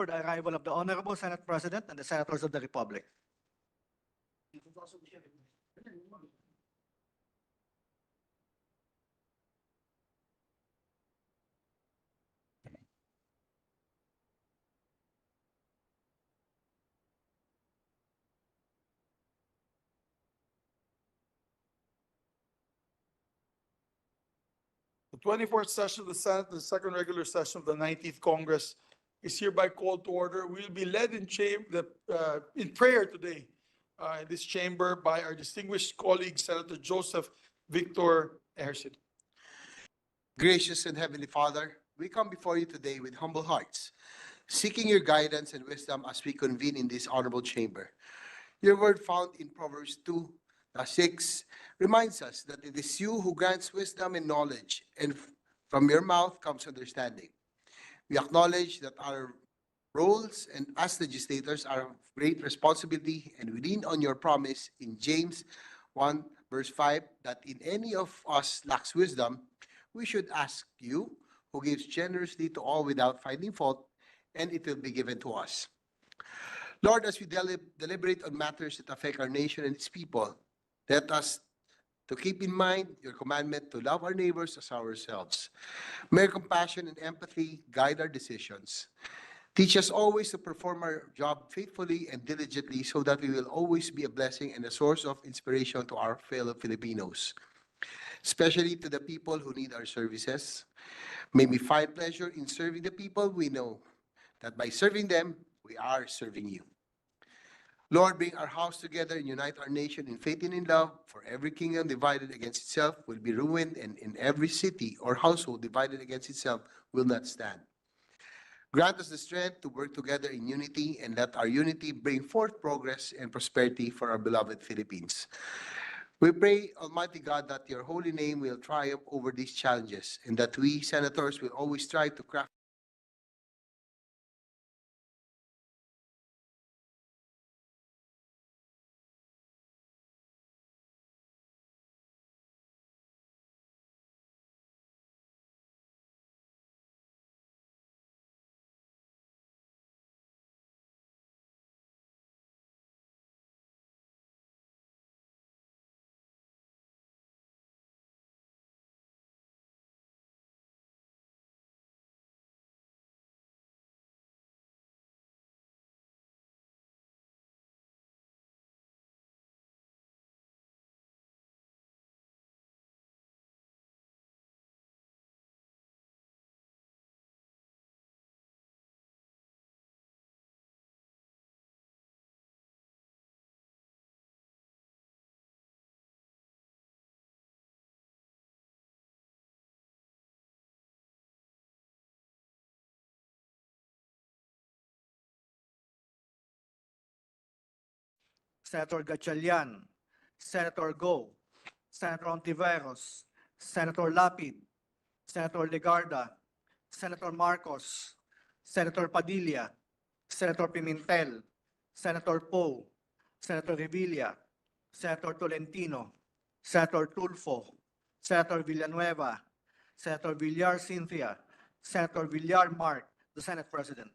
for the arrival of the Honorable Senate President and the Senators of the Republic. The 24th session of the Senate, the second regular session of the 19th Congress is hereby called to order. We will be led in prayer today in this chamber by our distinguished colleague, Senator Joseph Victor Ejercito. Gracious and Heavenly Father, we come before you today with humble hearts, seeking your guidance and wisdom as we convene in this honorable chamber. Your word found in Proverbs 2:6 reminds us that it is you who grants wisdom and knowledge, and from your mouth comes understanding. We acknowledge that our roles and as legislators are of great responsibility, and we lean on your promise in James 1:5 that in any of us lacks wisdom, we should ask you, who gives generously to all without finding fault, and it will be given to us. Lord, as we deliberate on matters that affect our nation and its people, let us to keep in mind your commandment to love our neighbors as ourselves. May your compassion and empathy guide our decisions. Teach us always to perform our job faithfully and diligently so that we will always be a blessing and a source of inspiration to our fellow Filipinos, especially to the people who need our services. May we find pleasure in serving the people we know, that by serving them, we are serving you. Lord, bring our house together and unite our nation in faith and in love, for every kingdom divided against itself will be ruined, and in every city or household divided against itself will not stand. Grant us the strength to work together in unity, and let our unity bring forth progress and prosperity for our beloved Philippines. We pray, Almighty God, that your holy name will triumph over these challenges, and that we, senators, will always strive to craft Senator Gatchalian, Senator Go, Senator Ontiveros, Senator Lapid, Senator Legarda, Senator Marcos, Senator Padilla, Senator Pimentel, Senator Poe, Senator Revilla, Senator Tolentino, Senator Tulfo, Senator Villanueva, Senator Villar Cynthia, Senator Villar Mark, the Senate President.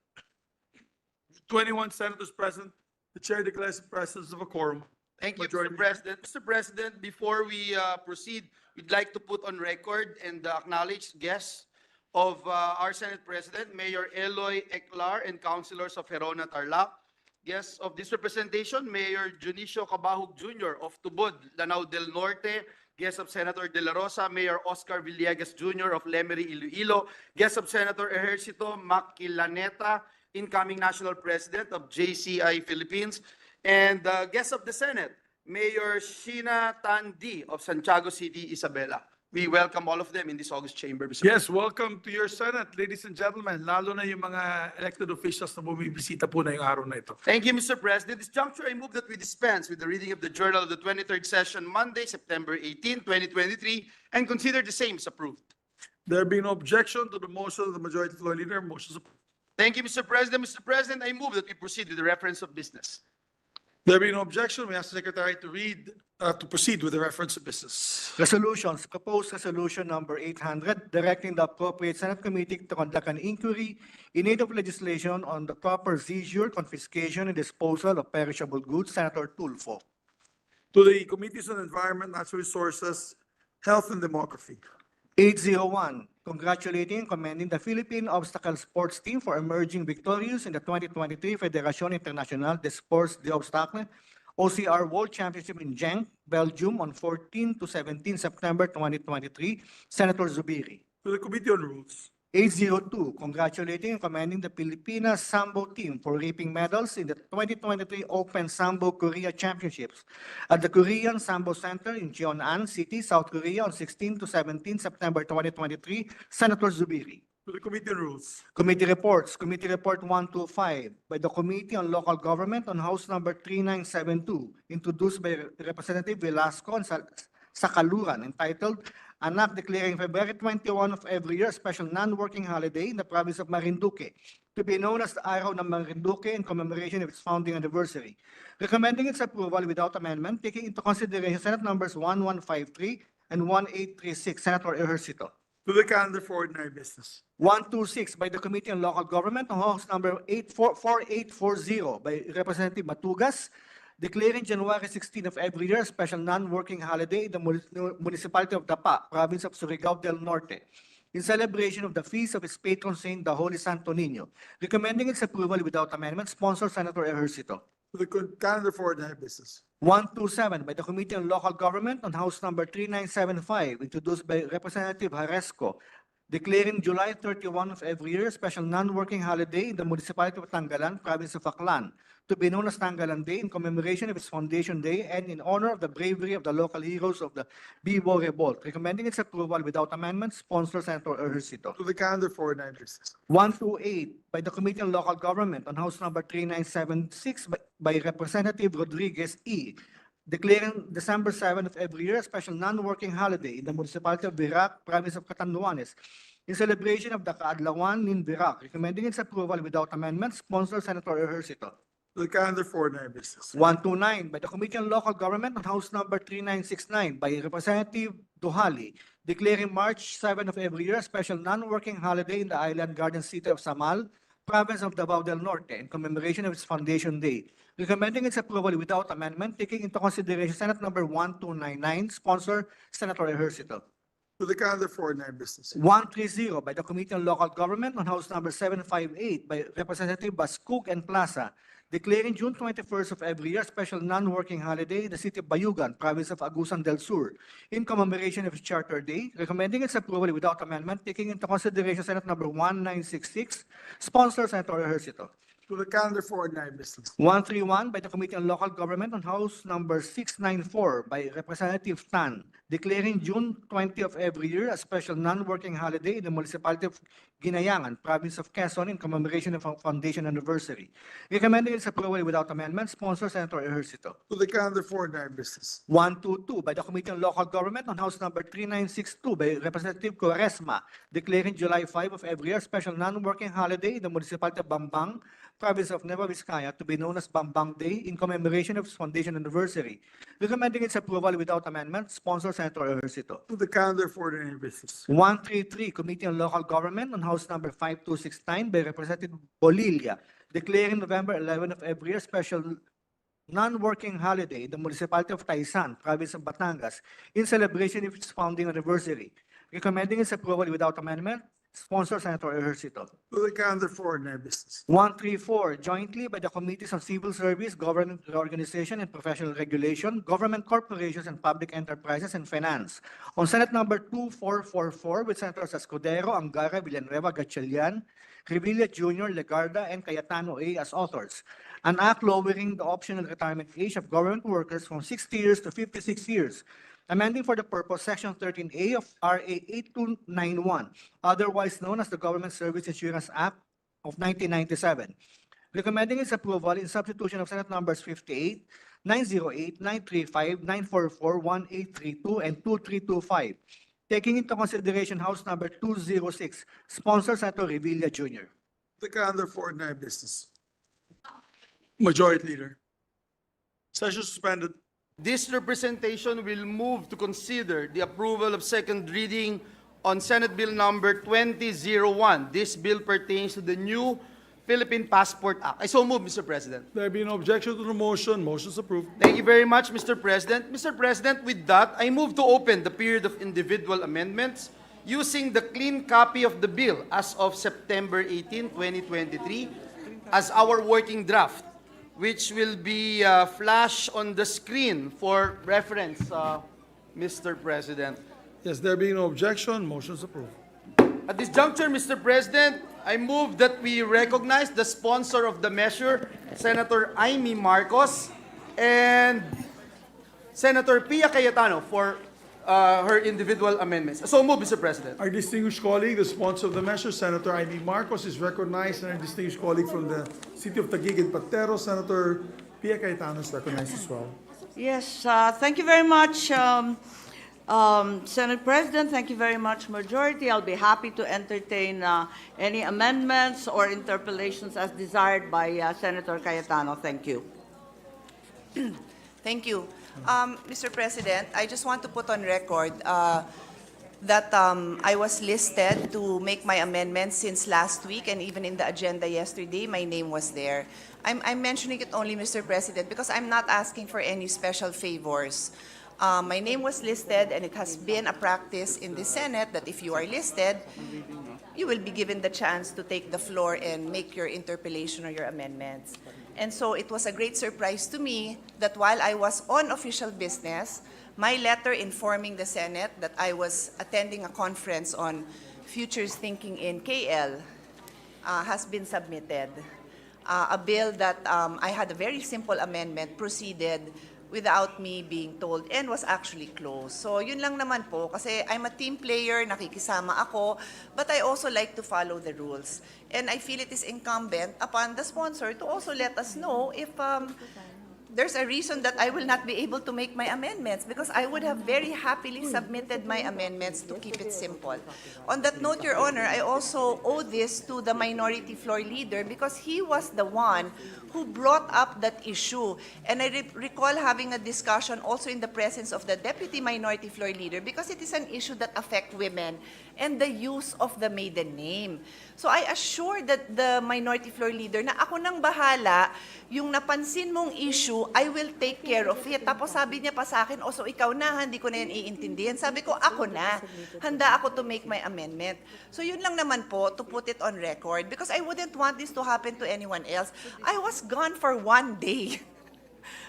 21 senators present. The chair declares the presence of a quorum. Thank you, Majority. Mr. President. Mr. President, before we proceed, we'd like to put on record and acknowledge guests of our Senate President, Mayor Eloy Eclar, and councilors of Herona Tarlac. Guests of this representation, Mayor Junicio Cabahug Jr. of Tubod, Lanao del Norte. Guests of Senator De La Rosa, Mayor Oscar Villegas Jr. of Lemery, Iloilo. Guests of Senator Ejercito Maquilaneta, incoming National President of JCI Philippines, and guests of the Senate, Mayor Sheena Tan-D of Santiago City, Isabela. We welcome all of them in this August chamber, Mr. Yes, welcome to your Senate, ladies and gentlemen, lalo na yung mga elected officials na bumibisita po na yung araw na ito. Thank you, Mr. President. This juncture, I move that we dispense with the reading of the Journal of the 23rd session, Monday, September 18, 2023, and consider the same as approved. There being no objection to the motion of the majority floor leader, motion is approved. Thank you, Mr. President. Mr. President, I move that we proceed with the reference of business. There being no objection, we ask the Secretary to read, to proceed with the reference of business. Resolutions, proposed resolution number 800, directing the appropriate Senate committee to conduct an inquiry in aid of legislation on the proper seizure, confiscation, and disposal of perishable goods. Senator Tulfo. To the Committees on Environment, Natural Resources, Health and Demography. 801, congratulating and commending the Philippine Obstacle Sports Team for emerging victorious in the 2023 Federation Internationale des Sports d'Obstacle OCR World Championship in Genk, Belgium on 14 to 17 September 2023. Senator Zubiri. To the Committee on Rules. 802, congratulating and commending the Pilipinas Sambo team for reaping medals in the 2023 Open Sambo Korea Championships at the Korean Sambo Center in Jeonnan City, South Korea on 16 to 17 September 2023. Senator Zubiri. To the Committee on Rules. Committee reports. Committee Report 125 by the Committee on Local Government on House Number 3972, introduced by Representative Velasco and Sakaluran, entitled An Act Declaring February 21 of every year a special non-working holiday in the province of Marinduque, to be known as the Araw ng Marinduque in commemoration of its founding anniversary. Recommending its approval without amendment, taking into consideration Senate numbers 1153 and 1836. Senator Ejercito. To the calendar for ordinary business. 126 by the Committee on Local Government on House Number 4840 by Representative Matugas, declaring January 16 of every year a special non-working holiday in the municipality of Dapa, province of Surigao del Norte, in celebration of the feast of its patron saint, the Holy Santo Niño. Recommending its approval without amendment, sponsor Senator Ejercito. To the calendar for ordinary business. 127 by the Committee on Local Government on House Number 3975, introduced by Representative Haresco, declaring July 31 of every year a special non-working holiday in the municipality of Tanggalan, province of Aklan, to be known as Tanggalan Day in commemoration of its foundation day and in honor of the bravery of the local heroes of the Bibo Revolt. Recommending its approval without amendment, sponsor Senator Ejercito. To the calendar for ordinary business. 128 by the Committee on Local Government on House Number 3976 by Representative Rodriguez E., declaring December 7 of every year a special non-working holiday in the municipality of Virac, province of Catanduanes, in celebration of the Kaadlawan in Virac. Recommending its approval without amendment, sponsor Senator Ejercito. To the calendar for ordinary business. 129 by the Committee on Local Government on House Number 3969 by Representative Duhali, declaring March 7 of every year a special non-working holiday in the island garden city of Samal, province of Davao del Norte, in commemoration of its foundation day. Recommending its approval without amendment, taking into consideration Senate number 1299, sponsor Senator Ejercito. To the calendar for ordinary business. 130 by the Committee on Local Government on House Number 758 by Representative Bascook and Plaza, declaring June 21st of every year a special non-working holiday in the city of Bayugan, province of Agusan del Sur, in commemoration of its Charter Day. Recommending its approval without amendment, taking into consideration Senate number 1966, sponsor Senator Ejercito. To the calendar for ordinary business. 131 by the Committee on Local Government on House Number 694 by Representative Tan, declaring June 20 of every year a special non-working holiday in the municipality of Ginayangan, province of Quezon, in commemoration of our foundation anniversary. Recommending its approval without amendment, sponsor Senator Ejercito. To the calendar for ordinary business. 122 by the Committee on Local Government on House Number 3962 by Representative Quaresma, declaring July 5 of every year a special non-working holiday in the municipality of Bambang, province of Nueva Vizcaya, to be known as Bambang Day in commemoration of its foundation anniversary. Recommending its approval without amendment, sponsor Senator Ejercito. To the calendar for ordinary business. 133 Committee on Local Government on House Number 5269 by Representative Bolilla, declaring November 11 of every year special non-working holiday in the municipality of Taisan, province of Batangas, in celebration of its founding anniversary. Recommending its approval without amendment, sponsor Senator Ejercito. To the calendar for ordinary business. 134 jointly by the Committees on Civil Service, Government Reorganization and Professional Regulation, Government Corporations and Public Enterprises, and Finance. On Senate number 2444 with Senators Escudero, Angara, Villanueva, Gatchalian, Revilla Jr., Legarda, and Cayetano A. as authors. An act lowering the optional retirement age of government workers from 60 years to 56 years. Amending for the purpose Section 13A of RA 8291, otherwise known as the Government Service Insurance Act of 1997. Recommending its approval in substitution of Senate numbers 58, 908, 935, 944, 1832, and 2325. Taking into consideration House number 206, sponsor Senator Revilla Jr. The calendar for ordinary business. Majority Leader. Session suspended. This representation will move to consider the approval of second reading on Senate Bill number 2001. This bill pertains to the new Philippine Passport Act. I so move, Mr. President. There being no objection to the motion, motion is approved. Thank you very much, Mr. President. Mr. President, with that, I move to open the period of individual amendments using the clean copy of the bill as of September 18, 2023 as our working draft, which will be flashed on the screen for reference, Mr. President. Yes, there being no objection, motion is approved. At this juncture, Mr. President, I move that we recognize the sponsor of the measure, Senator Amy Marcos, and Senator Pia Cayetano for her individual amendments. So move, Mr. President. Our distinguished colleague, the sponsor of the measure, Senator Amy Marcos, is recognized, and our distinguished colleague from the city of Taguig and Patero, Senator Pia Cayetano, is recognized as well. Yes, thank you very much, Senate President. Thank you very much, Majority. I'll be happy to entertain any amendments or interpellations as desired by Senator Cayetano. Thank you. Thank you. Mr. President, I just want to put on record that I was listed to make my amendments since last week, and even in the agenda yesterday, my name was there. I'm mentioning it only, Mr. President, because I'm not asking for any special favors. My name was listed, and it has been a practice in the Senate that if you are listed, you will be given the chance to take the floor and make your interpellation or your amendments. And so it was a great surprise to me that while I was on official business, my letter informing the Senate that I was attending a conference on futures thinking in KL has been submitted. A bill that I had a very simple amendment proceeded without me being told and was actually closed. So yun lang naman po, kasi I'm a team player, nakikisama ako, but I also like to follow the rules. And I feel it is incumbent upon the sponsor to also let us know if there's a reason that I will not be able to make my amendments, because I would have very happily submitted my amendments to keep it simple. On that note, Your Honor, I also owe this to the minority floor leader because he was the one who brought up that issue. And I recall having a discussion also in the presence of the deputy minority floor leader because it is an issue that affects women and the use of the maiden name. So I assure that the minority floor leader na ako nang bahala, yung napansin mong issue, I will take care of it. Tapos sabi niya pa sa akin, so ikaw na, hindi ko na yan iintindihan. Sabi ko, ako na. Handa ako to make my amendment. So yun lang naman po, to put it on record, because I wouldn't want this to happen to anyone else. I was gone for 1 day.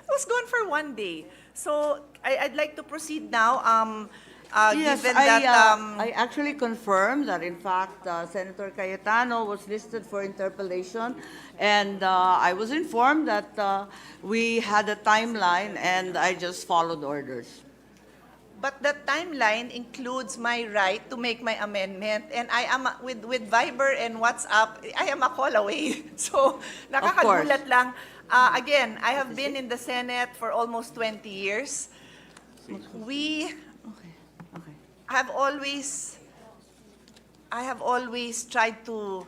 I was gone for 1 day. So I'd like to proceed now. Yes, Given that, I actually confirm that, in fact, Senator Cayetano was listed for interpellation, and I was informed that we had a timeline, and I just followed orders. But that timeline includes my right to make my amendment, and I am with Viber and WhatsApp, I am a call away. So nakakagulat lang. Again, I have been in the Senate for almost 20 years. I have always tried to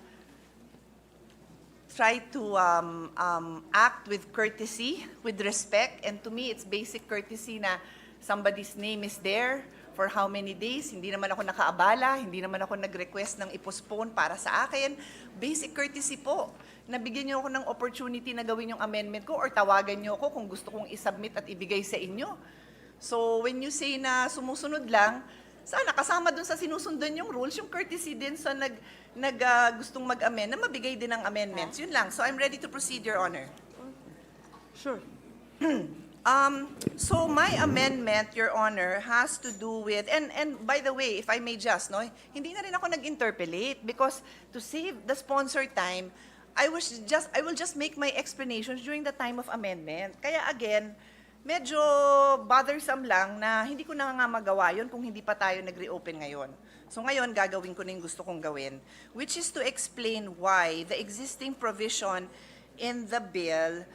act with courtesy, with respect, and to me, it's basic courtesy na somebody's name is there for how many days. Hindi naman ako nakaabala, hindi naman ako nag-request ng i-postpone para sa akin. Basic courtesy po. Nabigyan niyo ako ng opportunity na gawin yung amendment ko or tawagan niyo ako kung gusto kong isubmit at ibigay sa inyo. So when you say na sumusunod lang, sana kasama dun sa sinusundan yung rules, yung courtesy din sa gustong mag-amend, na mabigay din ng amendments. Yun lang. So I'm ready to proceed, Your Honor. Sure. So my amendment, Your Honor, has to do with, and by the way, if I may just, no, hindi na rin ako nag-interpellate because to save the sponsor time, I will just make my explanations during the time of amendment. Kaya again, medyo bothersome lang na hindi ko na nga magawa yun kung hindi pa tayo nag-reopen ngayon. So ngayon, gagawin ko na yung gusto kong gawin, which is to explain why the existing provision in the bill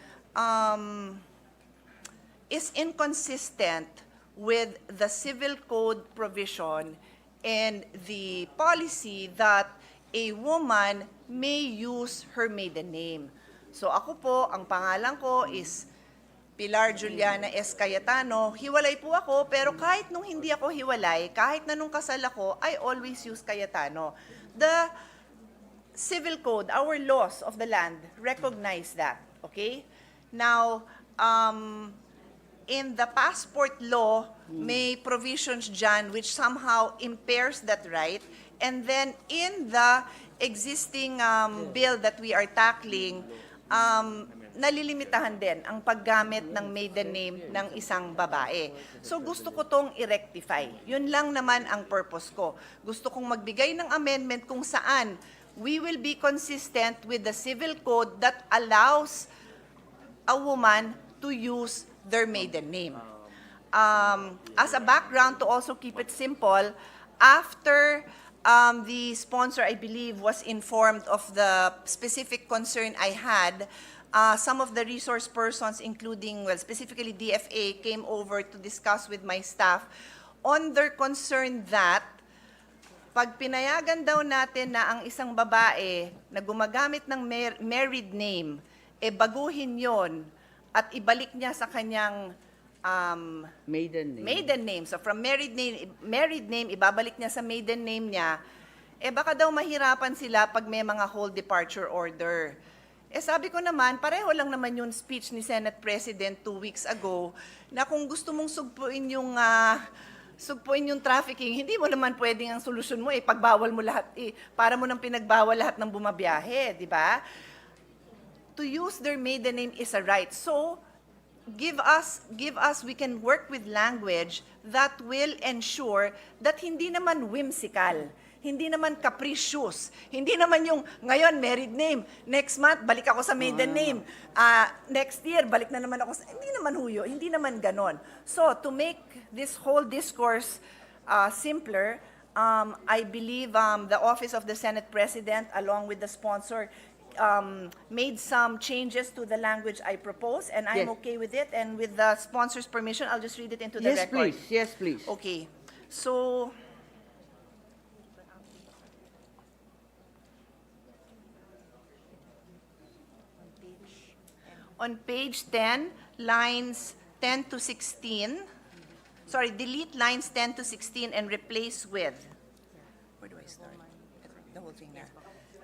is inconsistent with the civil code provision and the policy that a woman may use her maiden name. So ako po, ang pangalan ko is Pilar Juliana S. Cayetano, hiwalay po ako, pero kahit nung hindi ako hiwalay, kahit na nung kasal ako, I always use Cayetano. The civil code, our laws of the land, recognize that, okay? Now, in the passport law, may provisions dyan which somehow impairs that right. And then in the existing bill that we are tackling, nalilimitahan din ang paggamit ng maiden name ng isang babae. So gusto ko tong i-rectify. Yun lang naman ang purpose ko. Gusto kong magbigay ng amendment kung saan we will be consistent with the civil code that allows a woman to use their maiden name. As a background, to also keep it simple, after the sponsor, I believe, was informed of the specific concern I had, some of the resource persons, including, well, specifically DFA, came over to discuss with my staff on their concern that pag pinayagan daw natin na ang isang babae na gumagamit ng married name, baguhin yon at ibalik niya sa kanyang Maiden name. maiden name. So from married name, ibabalik niya sa maiden name niya, baka daw mahirapan sila pag may mga whole departure order. Sabi ko naman, pareho lang naman yung speech ni Senate President 2 weeks ago, na kung gusto mong sugpuin yung trafficking, hindi mo naman pwedeng ang solusyon mo, pagbawal mo lahat, para mo nang pinagbawal lahat ng bumabiyahe, di ba? To use their maiden name is a right. So, give us, we can work with language that will ensure that hindi naman whimsical, hindi naman capricious, hindi naman yung ngayon married name, next month balik ako sa maiden name, next year balik na naman ako sa, hindi naman huyo, hindi naman ganon. So to make this whole discourse simpler, I believe the Office of the Senate President along with the sponsor made some changes to the language I propose, and I'm Yes. okay with it. And with the sponsor's permission, I'll just read it into the Yes, record. please. Yes, please. Okay. So, on page 10, lines 10 to 16, sorry, delete lines 10 to 16 and replace with, where do I start? The whole thing there.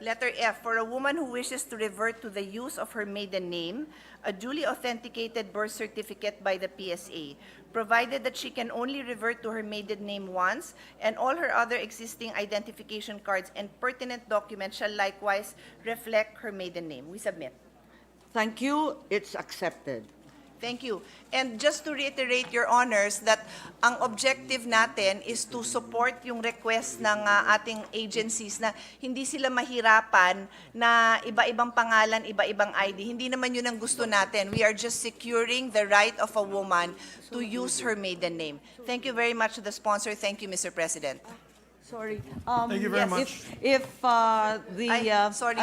Letter F, for a woman who wishes to revert to the use of her maiden name, a duly authenticated birth certificate by the PSA, provided that she can only revert to her maiden name once, and all her other existing identification cards and pertinent documents shall likewise reflect her maiden name. We submit. Thank you. It's accepted. Thank you. And just to reiterate, Your Honors, that ang objective natin is to support yung request ng ating agencies na hindi sila mahirapan na iba-ibang pangalan, iba-ibang ID. Hindi naman yun ang gusto natin. We are just securing the right of a woman to use her maiden name. Thank you very much to the sponsor. Thank you, Mr. President. Sorry. Thank you very yes. much. If Sorry.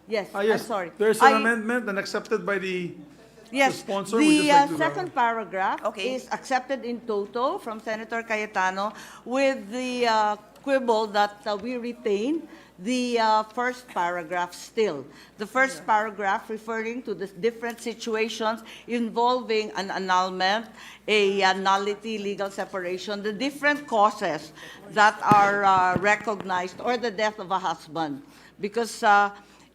yes, Yes, I'm sorry. there's an amendment and accepted by the Yes, sponsor would just the like to second paragraph Okay. is accepted in toto from Senator Cayetano with the quibble that we retain the first paragraph still. The first paragraph referring to the different situations involving an annulment, a nullity, legal separation, the different causes that are recognized, or the death of a husband. Because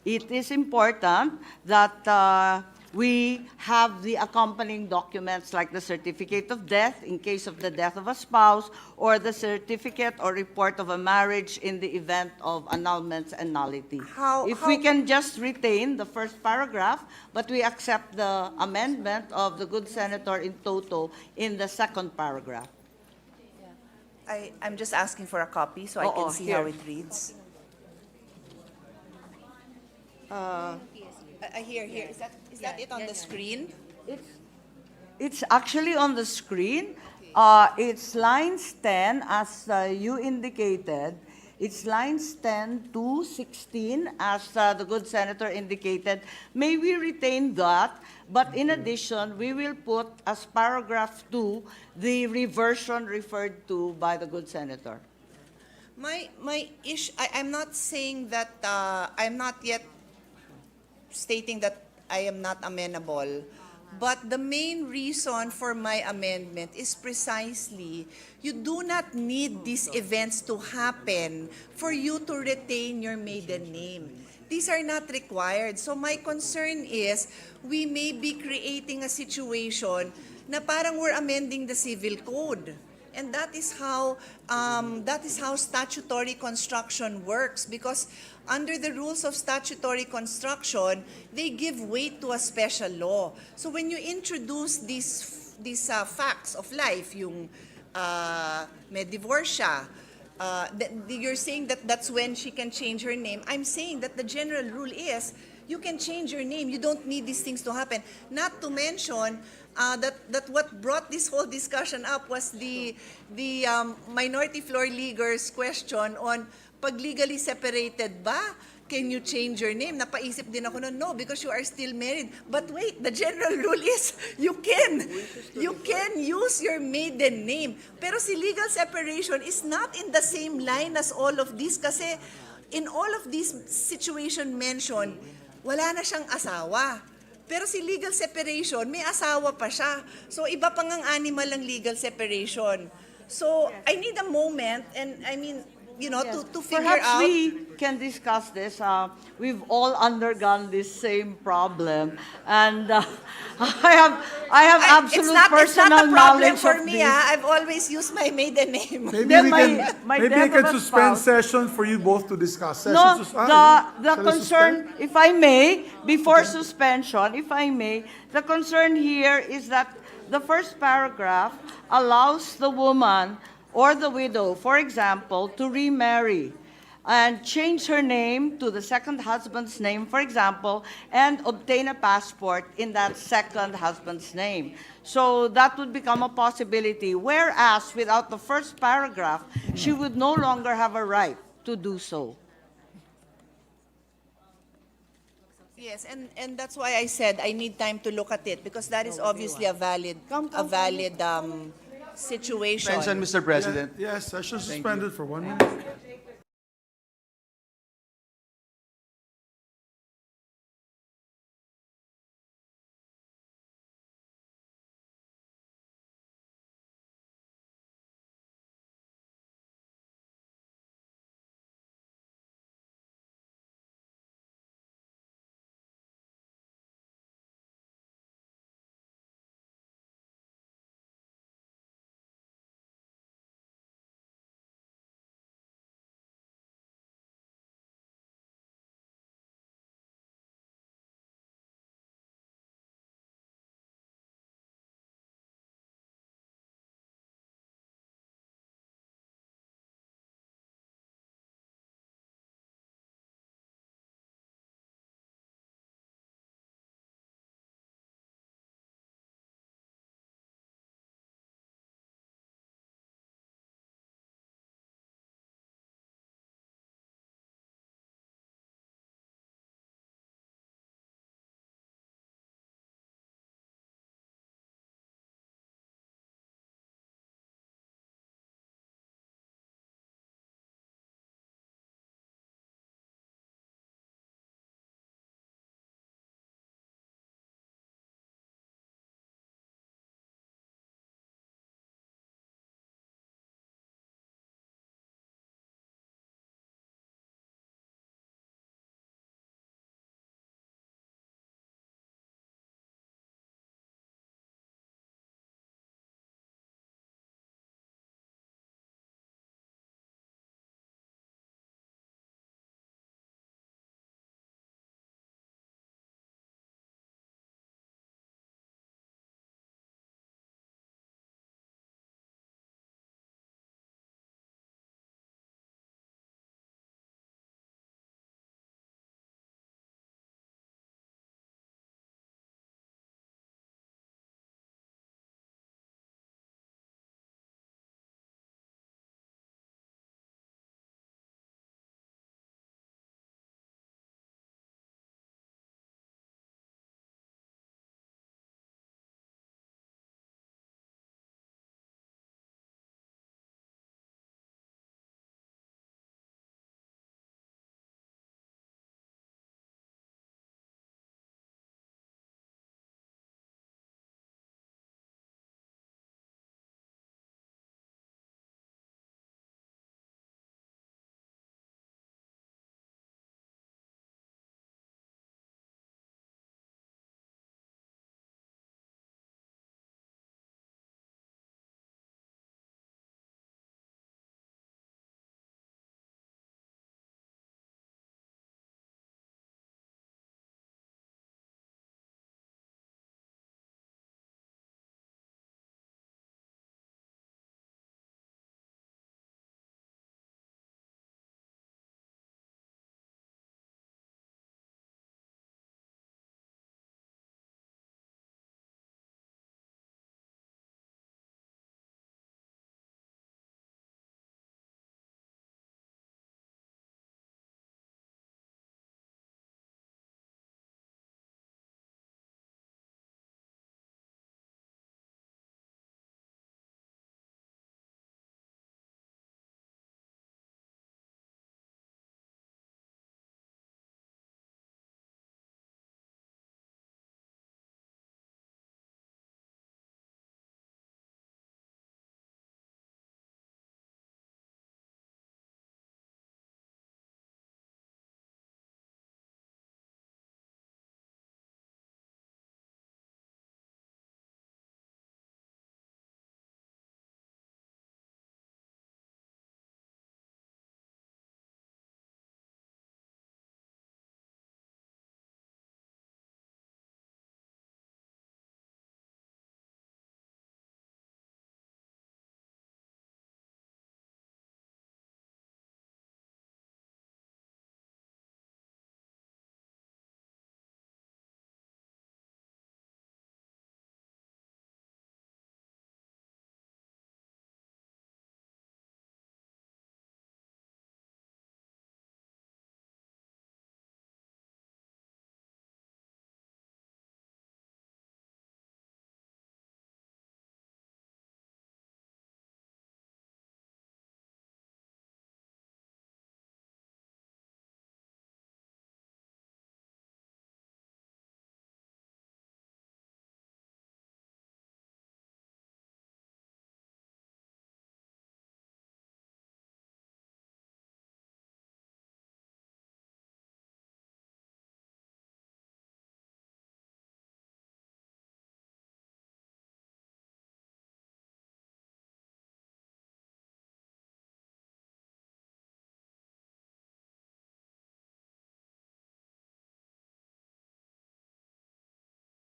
it is important that we have the accompanying documents like the certificate of death in case of the death of a spouse, or the certificate or report of a marriage in the event of annulments and nullity. If we can just retain the first paragraph, but we accept the amendment of the good senator in toto in the second paragraph. I'm just asking for a copy so I can see how here. it reads. Here. Is that it on the screen? It's actually on the screen. It's lines 10, as you indicated. It's lines 10 to 16, as the good senator indicated. May we retain that, but in addition, we will put as paragraph 2 the reversion referred to by the good senator. My issue, I'm not saying that, I'm not yet stating that I am not amenable, But the main reason for my amendment is precisely, you do not need these events to happen for you to retain your maiden name. These are not required. So my concern is, we may be creating a situation na parang we're amending the civil code. And that is how statutory construction works, because under the rules of statutory construction, they give weight to a special law. So when you introduce these facts of life, yung may divorce siya, you're saying that that's when she can change her name. I'm saying that the general rule is, you can change your name. You don't need these things to happen. Not to mention that what brought this whole discussion up was the minority floor leaguers' question on, pag legally separated ba, can you change your name? Napaisip din ako no, because you are still married. But wait, the general rule is, you can use your maiden name. Pero si legal separation is not in the same line as all of this, kasi in all of these situation mentioned, wala na siyang asawa. Pero si legal separation, may asawa pa siya. So iba pang ang animal ng legal separation. So I need a moment, and I mean, to figure Perhaps out. we can discuss this. We've all undergone this same problem, and I have absolute It's personal not a problem knowledge for of me. this. I've always used my maiden name. Maybe Then we my maybe we death can of a suspend spouse. session for you both to discuss. No, Session the shall I concern, suspend? if I may, before suspension, if I may, the concern here is that the first paragraph allows the woman or the widow, for example, to remarry and change her name to the second husband's name, for example, and obtain a passport in that second husband's name. So that would become a possibility, whereas without the first paragraph, she would no longer have a right to do so. Yes, and that's why I said I need time to look at it, because that is obviously a valid situation. Suspension, Mr. President. Yes, session suspended for 1 minute.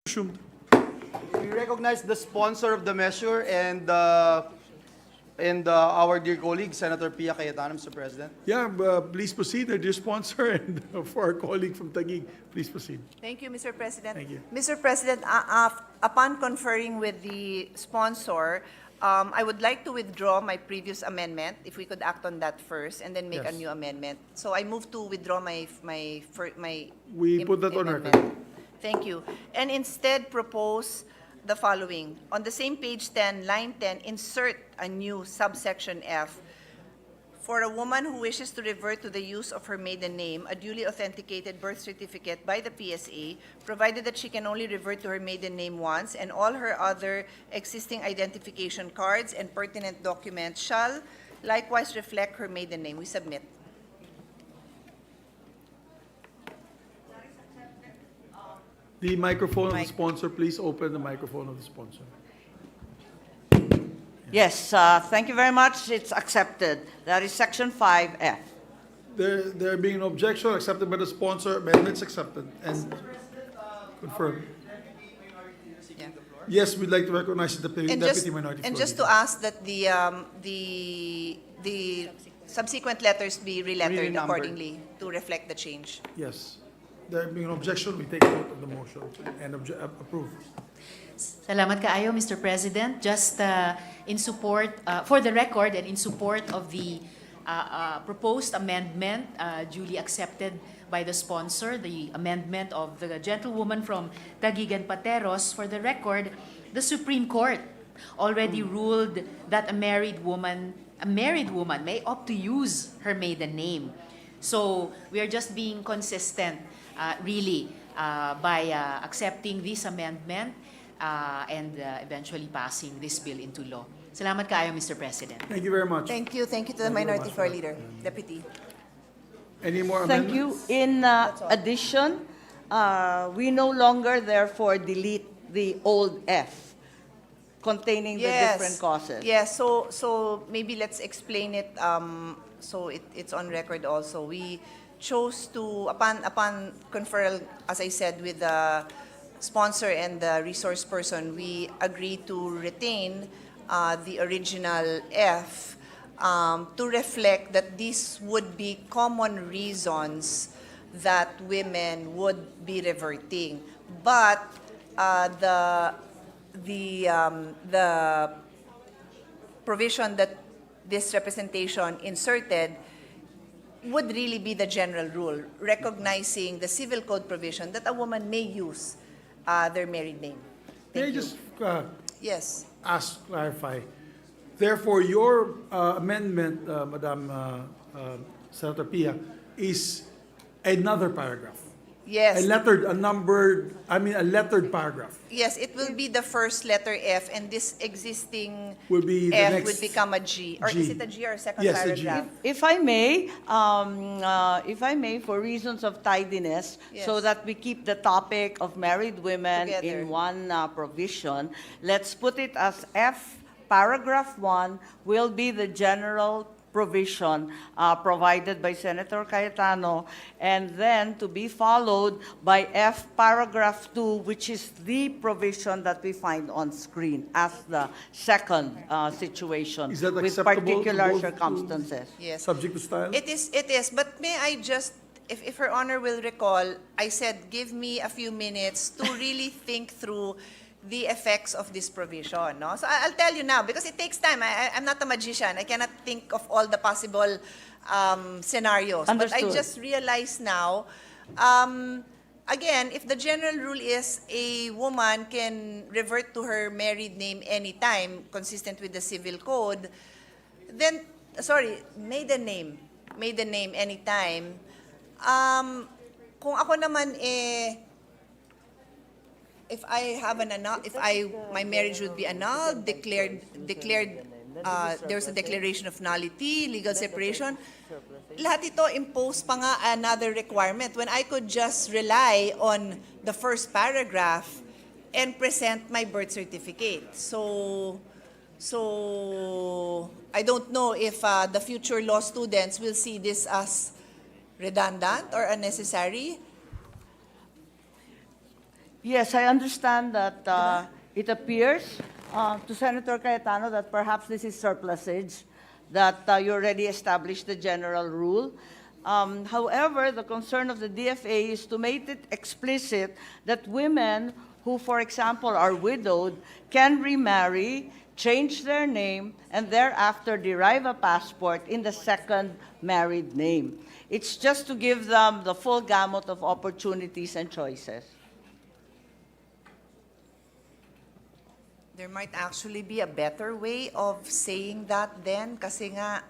Assumed. We recognize the sponsor of the measure and our dear colleague, Senator Pia Cayetano, Mr. President. Yeah, please proceed, our dear sponsor, and for our colleague from Taguig, please proceed. Thank you, Mr. President. Thank you. Mr. President, upon conferring with the sponsor, I would like to withdraw my previous amendment, if we could act on that first, and then make a Yes. new amendment. So I move to withdraw my We put that on amendment. record. Thank you. And instead propose the following. On the same page 10, line 10, insert a new subsection F. For a woman who wishes to revert to the use of her maiden name, a duly authenticated birth certificate by the PSA, provided that she can only revert to her maiden name once, and all her other existing identification cards and pertinent documents shall likewise reflect her maiden name. We submit. The microphone of the Mic. sponsor, please open the microphone of the sponsor. Yes, thank you very much. It's accepted. That is Section 5F. There being an objection accepted by the sponsor, amendments accepted and confirmed. Yeah. Yes, we'd like to recognize the Deputy Minority And Floor just to Leader. ask that the subsequent letters be relettered Renumbered. accordingly to reflect the change. Yes. There being an objection, we take note of the motion and approve. Salamat kaayo, Mr. President. Just in support, for the record and in support of the proposed amendment duly accepted by the sponsor, the amendment of the gentlewoman from Kaibigan Pateros, for the record, the Supreme Court already ruled that a married woman may opt to use her maiden name. So we are just being consistent, really, by accepting this amendment and eventually passing this bill into law. Salamat kaayo, Mr. President. Thank you very much. Thank you to the Thank you very Minority much, Floor ma'am. Leader, Deputy. Any more Thank amendments? you. In That's all. addition, we no longer therefore delete the old F containing the different causes. Yes, so maybe let's explain it, so it's on record also. We chose to, upon conferral, as I said, with the sponsor and the resource person, we agreed to retain the original F to reflect that these would be common reasons that women would be reverting. But the provision that this representation inserted would really be the general rule, recognizing the civil code provision that a woman may use their married name. May I Thank you. just Yes. clarify? Therefore, your amendment, Madam Senator Pia, is another paragraph. Yes. A lettered paragraph. Yes, it will be the first letter F, and this existing Will be the F next would become a G. Or is G. it a G or a second Yes, a G. paragraph? If I may, for reasons of tidiness, so Yes. that we keep the topic of married women Together. in one provision, let's put it as F, paragraph 1 will be the general provision provided by Senator Cayetano, and then to be followed by F, paragraph 2, which is the provision that we find on screen as the second situation Is that with acceptable to particular both- circumstances. Yes. Subject to style? It is, but may I just, if Her Honor will recall, I said, give me a few minutes to really think through the effects of this provision, no? So I'll tell you now, because it takes time. I'm not a magician. I cannot think of all the possible scenarios. But I Understood. just realized now, again, if the general rule is a woman can revert to her married name anytime, consistent with the civil code, then, maiden name anytime. Kung ako naman if my marriage would be annulled, declared there's a declaration of nullity, legal separation, lahat ito impose pa nga another requirement when I could just rely on the first paragraph and present my birth certificate. So I don't know if the future law students will see this as redundant or unnecessary. Yes, I understand that it appears to Senator Cayetano that perhaps this is surplusage, that you already established the general rule. However, the concern of the DFA is to make it explicit that women who, for example, are widowed can remarry, change their name, and thereafter derive a passport in the second married name. It's just to give them the full gamut of opportunities and choices. There might actually be a better way of saying that then, kasi nga,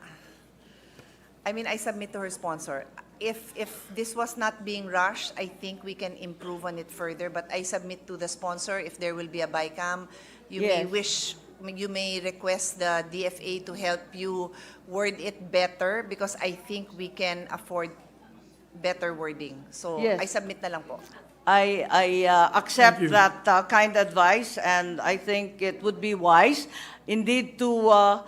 I mean, I submit to her sponsor. If this was not being rushed, I think we can improve on it further, but I submit to the sponsor if there will be a BICAM, you may request the DFA to help you word it better because I think we can afford better wording. So Yes. I submit na lang po. I accept that kind advice, and I think it would be wise indeed to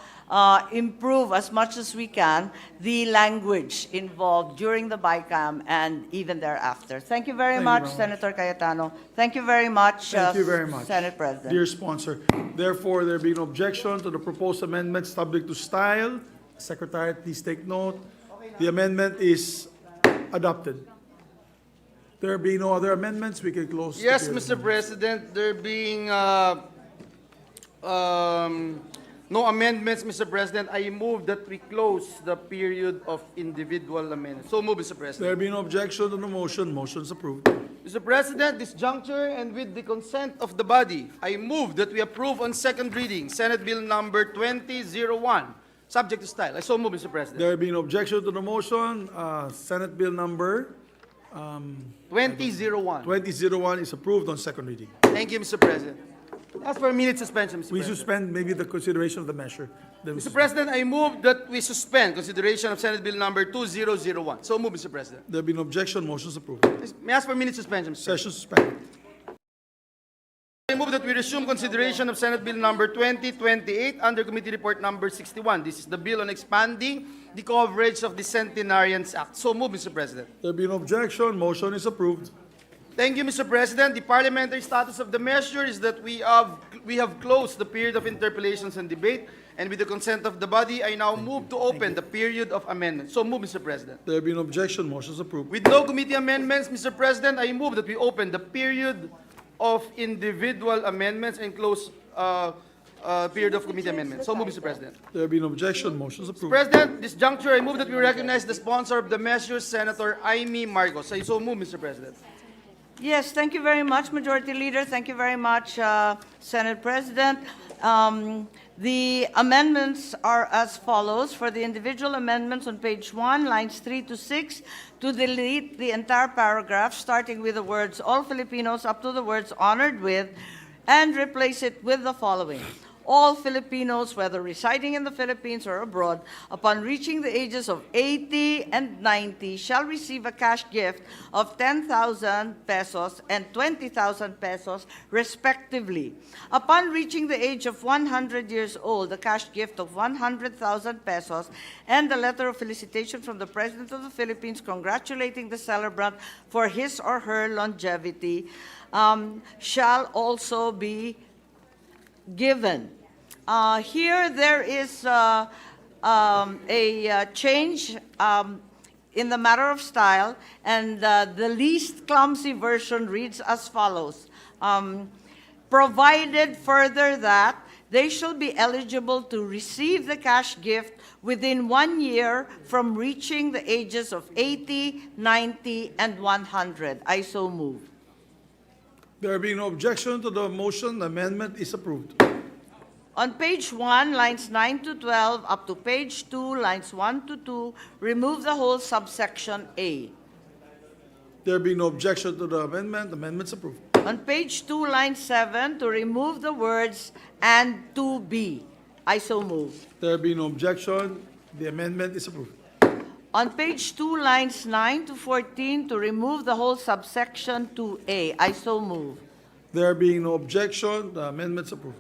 improve as much as we can the language involved during the BICAM and even thereafter. Thank you very much, Senator Cayetano. Thank you very much, Thank you very much. Senate President. Dear sponsor, therefore, there be no objection to the proposed amendment subject to style. Secretary, please take note. The amendment is adopted. There being no other amendments, we can close. the Yes, period. Mr. President, there being no amendments, Mr. President, I move that we close the period of individual amendments. So move, Mr. President. There being no objection to the motion, motion is approved. Mr. President, this juncture and with the consent of the body, I move that we approve on second reading Senate Bill number 2001, subject to style. I so move, Mr. President. There being no objection to the motion, Senate Bill number 2001. 2001 is approved on second reading. Thank you, Mr. President. As for a minute suspension, Mr. We President. suspend maybe the consideration of the measure. Then we Mr. suspend. President, I move that we suspend consideration of Senate Bill number 2001. So move, Mr. President. There being no objection, motion is approved. May I ask for a minute suspension, Mr. President? Session suspended. I move that we resume consideration of Senate Bill number 2028 under Committee Report number 61. This is the bill on expanding the coverage of the Centenarians Act. So move, Mr. President. There being no objection, motion is approved. Thank you, Mr. President. The parliamentary status of the measure is that we have closed the period of interpellations and debate, and with the consent of the body, I now move to open the period of amendments. So move, Mr. President. There being no objection, motion is approved. With no committee amendments, Mr. President, I move that we open the period of individual amendments and close period of committee amendments. So move, Mr. President. There being no objection, motion is approved. President, this juncture, I move that we recognize the sponsor of the measure, Senator Amy Marcos. I so move, Mr. President. Yes, thank you very much, Majority Leader. Thank you very much, Senate President. The amendments are as follows. For the individual amendments on page 1, lines 3 to 6, to delete the entire paragraph, starting with the words all Filipinos up to the words honored with, and replace it with the following. All Filipinos, whether residing in the Philippines or abroad, upon reaching the ages of 80 and 90, shall receive a cash gift of 10,000 pesos and 20,000 pesos, respectively. Upon reaching the age of 100 years old, a cash gift of 100,000 pesos and a letter of felicitation from the President of the Philippines congratulating the celebrant for his or her longevity shall also be given. Here there is a change in the matter of style, and the least clumsy version reads as follows. Provided further that they shall be eligible to receive the cash gift within 1 year from reaching the ages of 80, 90, and 100. I so move. There being no objection to the motion, the amendment is approved. On page 1, lines 9 to 12, up to page 2, lines 1 to 2, remove the whole subsection A. There being no objection to the amendment is approved. On page 2, line 7, to remove the words and to be. I so move. There being no objection, the amendment is approved. On page 2, lines 9 to 14, to remove the whole subsection 2A. I so move. There being no objection, the amendment is approved.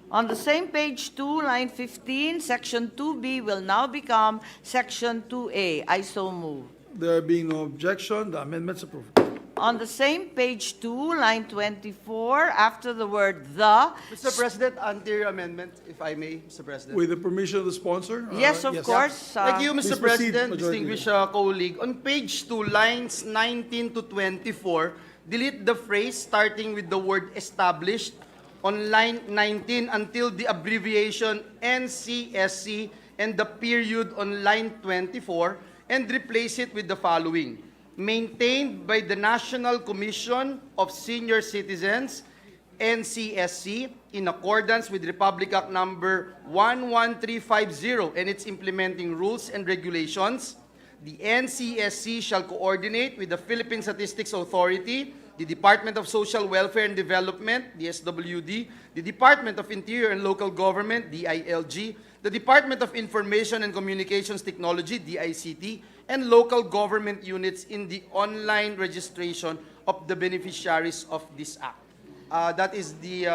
On the same page 2, line 15, section 2B will now become section 2A. I so move. There being no objection, the amendment is approved. on the same page 2, line 24, after the word "the." Mr. President, anterior amendment, if I may, Mr. President. With the permission of the sponsor? Yes, of course. Thank you, Please Mr. proceed, President, Majority distinguished colleague. On page 2, lines 19 to 24, delete the phrase starting with the word established on line 19 until the abbreviation NCSC and the period on line 24 and replace it with the following. Maintained by the National Commission of Senior Citizens, NCSC, in accordance with Republic Act number 11350 and its implementing rules and regulations, the NCSC shall coordinate with the Philippine Statistics Authority, the Department of Social Welfare and Development, DSWD, the Department of Interior and Local Government, DILG, the Department of Information and Communications Technology, DICT, and local government units in the online registration of the beneficiaries of this act. That is the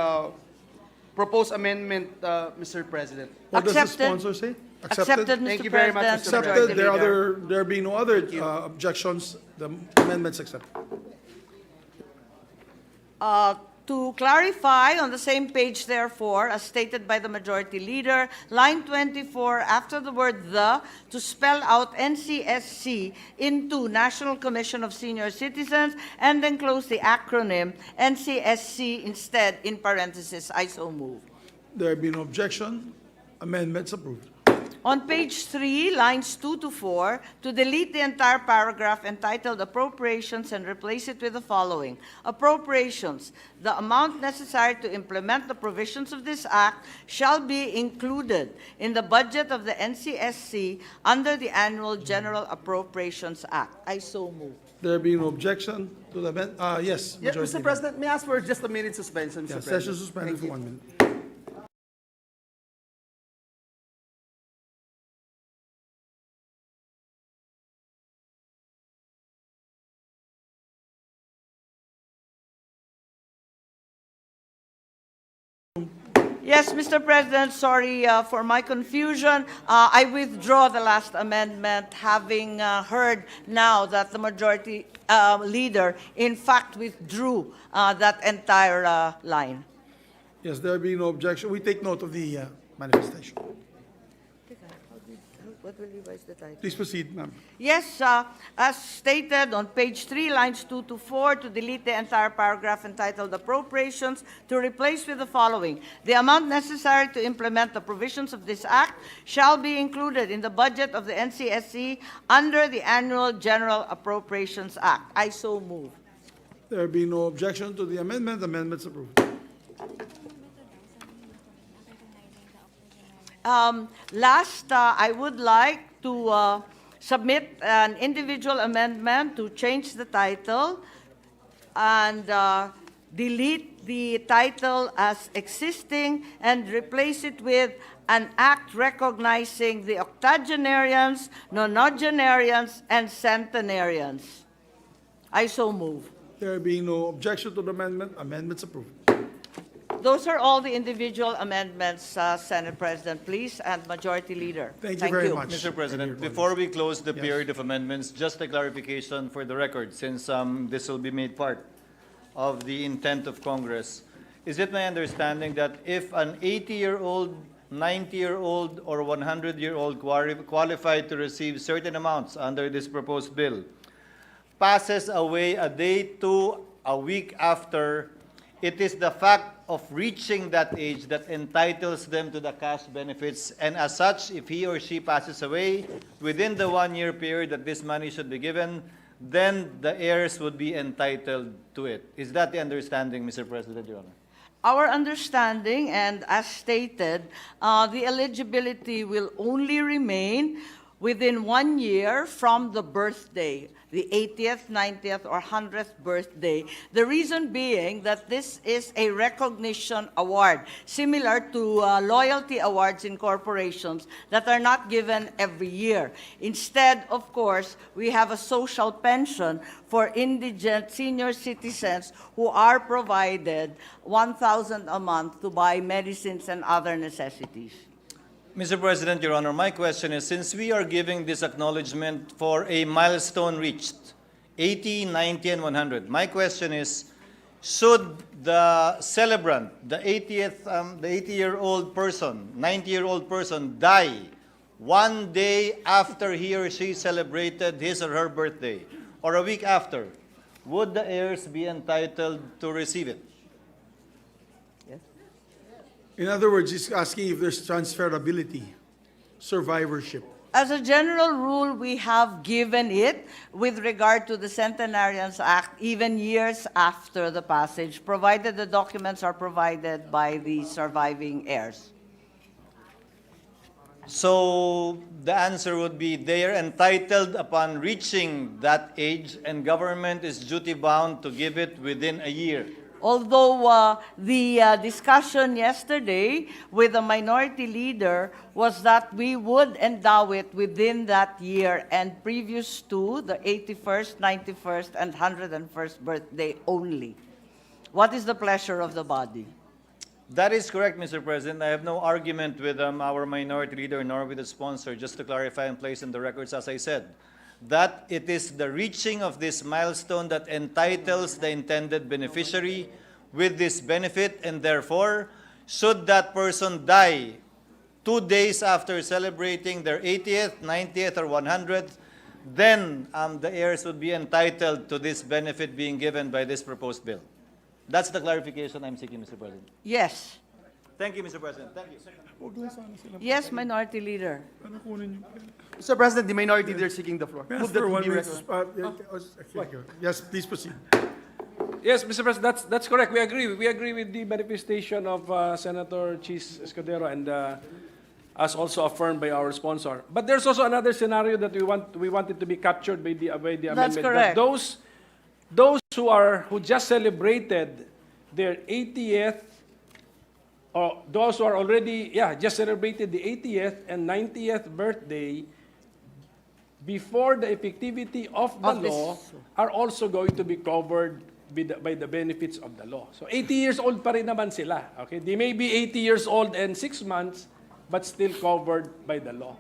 proposed amendment, Mr. President. What does the Accepted. sponsor say? Accepted, Thank Mr. you very much, President. Mr. Majority Accepted. Leader. There being no other objections, the amendment's accepted. To clarify, on the same page, therefore, as stated by the Majority Leader, line 24, after the word "the," to spell out NCSC into National Commission of Senior Citizens, and then close the acronym NCSC instead in parentheses. I so move. There be no objection, amendment's approved. On page 3, lines 2 to 4, to delete the entire paragraph entitled Appropriations and replace it with the following. Appropriations. The amount necessary to implement the provisions of this act shall be included in the budget of the NCSC under the Annual General Appropriations Act. I so move. There be no objection to the amendment, yes. Yeah, Majority Mr. Leader. President, may I ask for just a minute suspension, Mr. Yeah, President? session suspended Thank for you. 1 minute. Yes, Mr. President, sorry for my confusion. I withdraw the last amendment, having heard now that the Majority Leader, in fact, withdrew that entire line. Yes, there be no objection. We take note of the manifestation. What will revise the title? Please proceed, ma'am. Yes, as stated on page 3, lines 2 to 4, to delete the entire paragraph entitled Appropriations, to replace with the following. The amount necessary to implement the provisions of this act shall be included in the budget of the NCSC under the Annual General Appropriations Act. I so move. There be no objection to the amendment, amendment's approved. Last, I would like to submit an individual amendment to change the title and delete the title as existing and replace it with an act recognizing the octogenarians, nonagenarians, and centenarians. I so move. There being no objection to the amendment, amendment's approved. Those are all the individual amendments, Senate President, please, and Majority Leader. Thank you very much. Mr. President, Thank you, before we close the Yes. period of amendments, just a clarification for the record, since this will be made part of the intent of Congress. Is it my understanding that if an 80-year-old, 90-year-old, or 100-year-old qualified to receive certain amounts under this proposed bill passes away a day to a week after, it is the fact of reaching that age that entitles them to the cash benefits, and as such, if he or she passes away within the 1-year period that this money should be given, then the heirs would be entitled to it. Is that the understanding, Mr. President, Your Honor? Our understanding, and as stated, the eligibility will only remain within 1 year from the birthday, the 80th, 90th, or 100th birthday. The reason being that this is a recognition award, similar to loyalty awards in corporations that are not given every year. Instead, of course, we have a social pension for indigent senior citizens who are provided 1,000 a month to buy medicines and other necessities. Mr. President, Your Honor, my question is, since we are giving this acknowledgement for a milestone reached 80, 90, and 100. My question is, should the celebrant, the 80-year-old person, 90-year-old person die one day after he or she celebrated his or her birthday, or a week after, would the heirs be entitled to receive it? In other words, he's asking if there's transferability, survivorship. As a general rule, we have given it with regard to the Centenarians Act, even years after the passage, provided the documents are provided by the surviving heirs. So the answer would be they are entitled upon reaching that age, and government is duty bound to give it within a year. Although the discussion yesterday with the minority leader was that we would endow it within that year and previous to the 81st, 91st, and 101st birthday only. What is the pleasure of the body? That is correct, Mr. President. I have no argument with our minority leader nor with the sponsor, just to clarify and place in the records, as I said, that it is the reaching of this milestone that entitles the intended beneficiary with this benefit, and therefore, should that person die 2 days after celebrating their 80th, 90th, or 100th, then the heirs would be entitled to this benefit being given by this proposed bill. That's the clarification I'm seeking, Mr. President. Yes. Thank you, Mr. President. Thank you. Yes, minority leader. Mr. President, the minority leader seeking the floor. May I Move ask that for to one be minute? recognized. Yes, please proceed. Yes, Mr. President, that's correct. We agree. We agree with the manifestation of Senator Chis Escudero and as also affirmed by our sponsor. But there's also another scenario that we want it to be captured by the amendment. That's correct. That those who just celebrated their 80th, or those who are already just celebrated the 80th and 90th birthday before the effectivity of the Of this- law are also going to be covered by the benefits of the law. So 80 years old pa rin naman sila. Okay? They may be 80 years old and 6 months, but still covered by the law.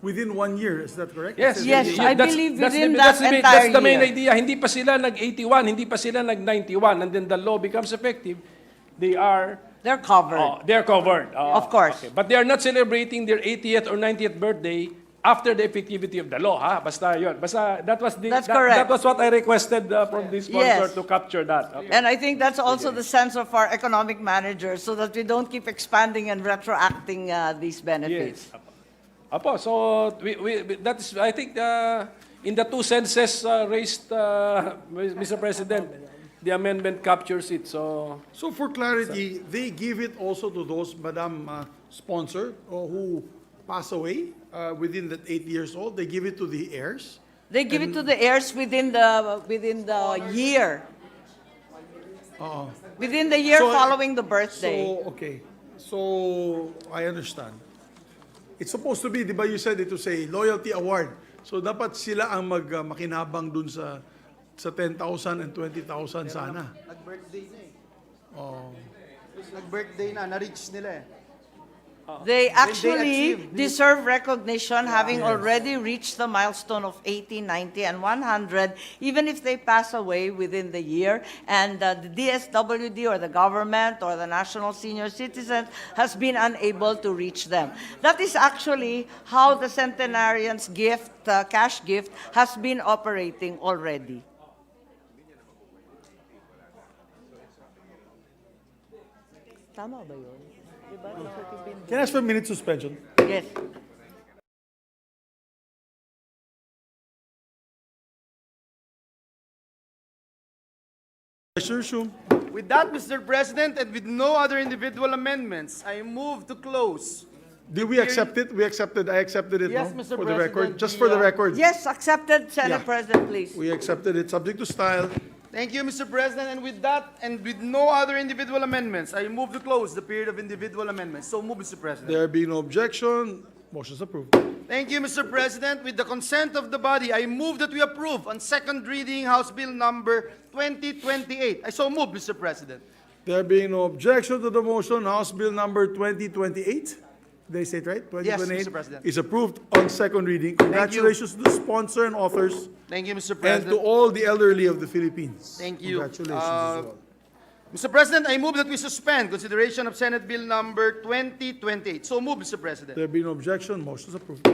Within 1 year, is that correct? Yes, Yes, I believe within that's that the entire That's the main year. idea. Hindi pa sila nag-81, hindi pa sila nag-91, and then the law becomes effective. They're covered. They're covered. Of course. Okay. But they are not celebrating their 80th or 90th birthday after the effectivity of the law, ha? Basta yun. Basta That's correct. That was what I requested from this sponsor Yes. to capture that. Okay. And I think that's also the sense of our economic managers, so that we don't keep expanding and retroacting these benefits. Yes. Apo, so that is, I think, in the two senses raised, Mr. President, the amendment captures it. So For clarity, they give it also to those, Madam Sponsor, who pass away within that 8 years old. They give it to the heirs. They give it to the heirs within the year. Within the year So- following the birthday. So I understand. It's supposed to be, di ba you said it to say loyalty award. So dapat sila ang makinabang dun sa 10,000 and 20,000 sana. Nag-birthday na eh. Nag-birthday na, na-reach nila eh. They actually achieve deserve recognition, having already reached the milestone of 80, 90, and 100, even if they pass away within the year, and the DSWD or the government or the National Senior Citizens has been unable to reach them. That is actually how the centenarians' gift, cash gift, has been operating already. Tama ba yun? Diba? Can I ask for a minute suspension? Yes. Sure. With that, Mr. President, and with no other individual amendments, I move to close. Did we accept it? We accepted. I accepted it, Yes, no? Mr. For the record, President, just the, for the record. Yes, accepted, Senate Yeah. President, please. We accepted it, subject to style. Thank you, Mr. President, and with that, and with no other individual amendments, I move to close the period of individual amendments. So move, Mr. President. There being no objection, motion is approved. Thank you, Mr. President. With the consent of the body, I move that we approve on second reading House Bill number 2028. I so move, Mr. President. There being no objection to the motion, House Bill number 2028. Did I say it right? Yes, 2028 Mr. President. is approved on second reading. Congratulations to the sponsor and authors Thank you, Mr. and to President. all the elderly of the Philippines. Thank you. Congratulations as well. Mr. President, I move that we suspend consideration of Senate Bill number 2028. So move, Mr. President. There be no objection, motion is approved.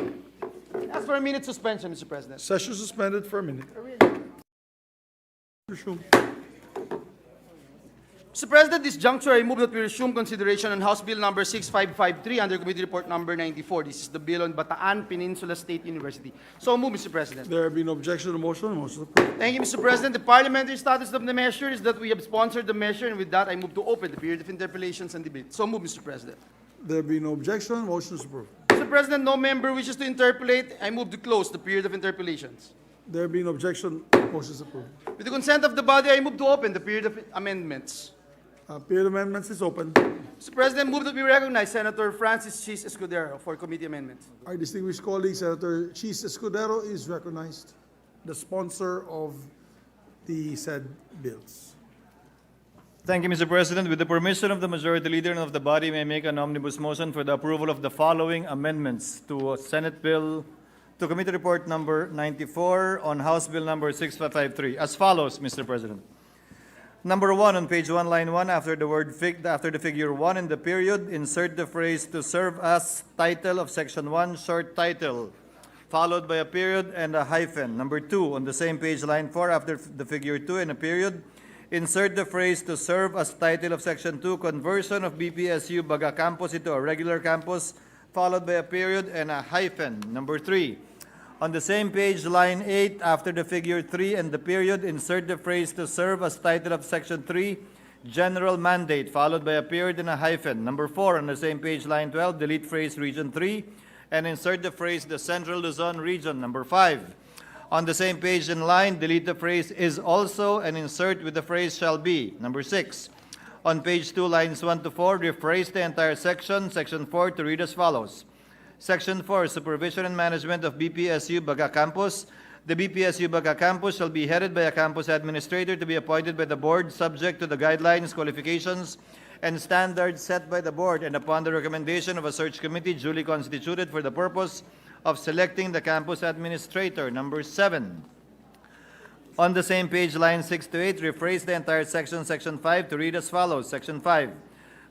Ask for a minute suspension, Mr. President. Session suspended for a minute. Resume. Mr. President, this juncture, I move that we resume consideration on House Bill number 6553 under Committee Report number 94. This is the bill on Bataan Peninsula State University. So move, Mr. President. There be no objection to the motion is approved. Thank you, Mr. President. The parliamentary status of the measure is that we have sponsored the measure, and with that, I move to open the period of interpellations and debate. So move, Mr. President. There be no objection, motion is approved. Mr. President, no member wishes to interpellate. I move to close the period of interpellations. There be no objection, motion is approved. With the consent of the body, I move to open the period of amendments. Period of amendments is open. Mr. President, move that we recognize Senator Francis Cheese Escudero for committee amendments. Our distinguished colleague, Senator Cheese Escudero, is recognized, the sponsor of the said bills. Thank you, Mr. President. With the permission of the majority leader and of the body, may I make an omnibus motion for the approval of the following amendments to Senate Bill, to Committee Report number 94 on House Bill number 6553, as follows, Mr. President. Number 1 on page 1, line 1, after the figure 1 in the period, insert the phrase "to serve as" title of section 1, short title, followed by a period and a hyphen. Number 2 on the same page, line 4, after the figure 2 in a period, insert the phrase "to serve as" title of section 2, conversion of BPSU Baga campus into a regular campus, followed by a period and a hyphen. Number 3. On the same page, line 8, after the figure 3 and the period, insert the phrase "to serve as" title of section 3, general mandate, followed by a period and a hyphen. Number 4, on the same page, line 12, delete phrase region 3, and insert the phrase "the Central Luzon region." Number 5, on the same page in line, delete the phrase "is also" and insert with the phrase "shall be." Number 6, on page 2, lines 1 to 4, rephrase the entire section, section 4, to read as follows. Section 4, Supervision and Management of BPSU Baga Campus. The BPSU Baga Campus shall be headed by a campus administrator to be appointed by the board, subject to the guidelines, qualifications, and standards set by the board, and upon the recommendation of a search committee duly constituted for the purpose of selecting the campus administrator. Number 7. On the same page, lines 6 to 8, rephrase the entire section, section 5, to read as follows. Section 5,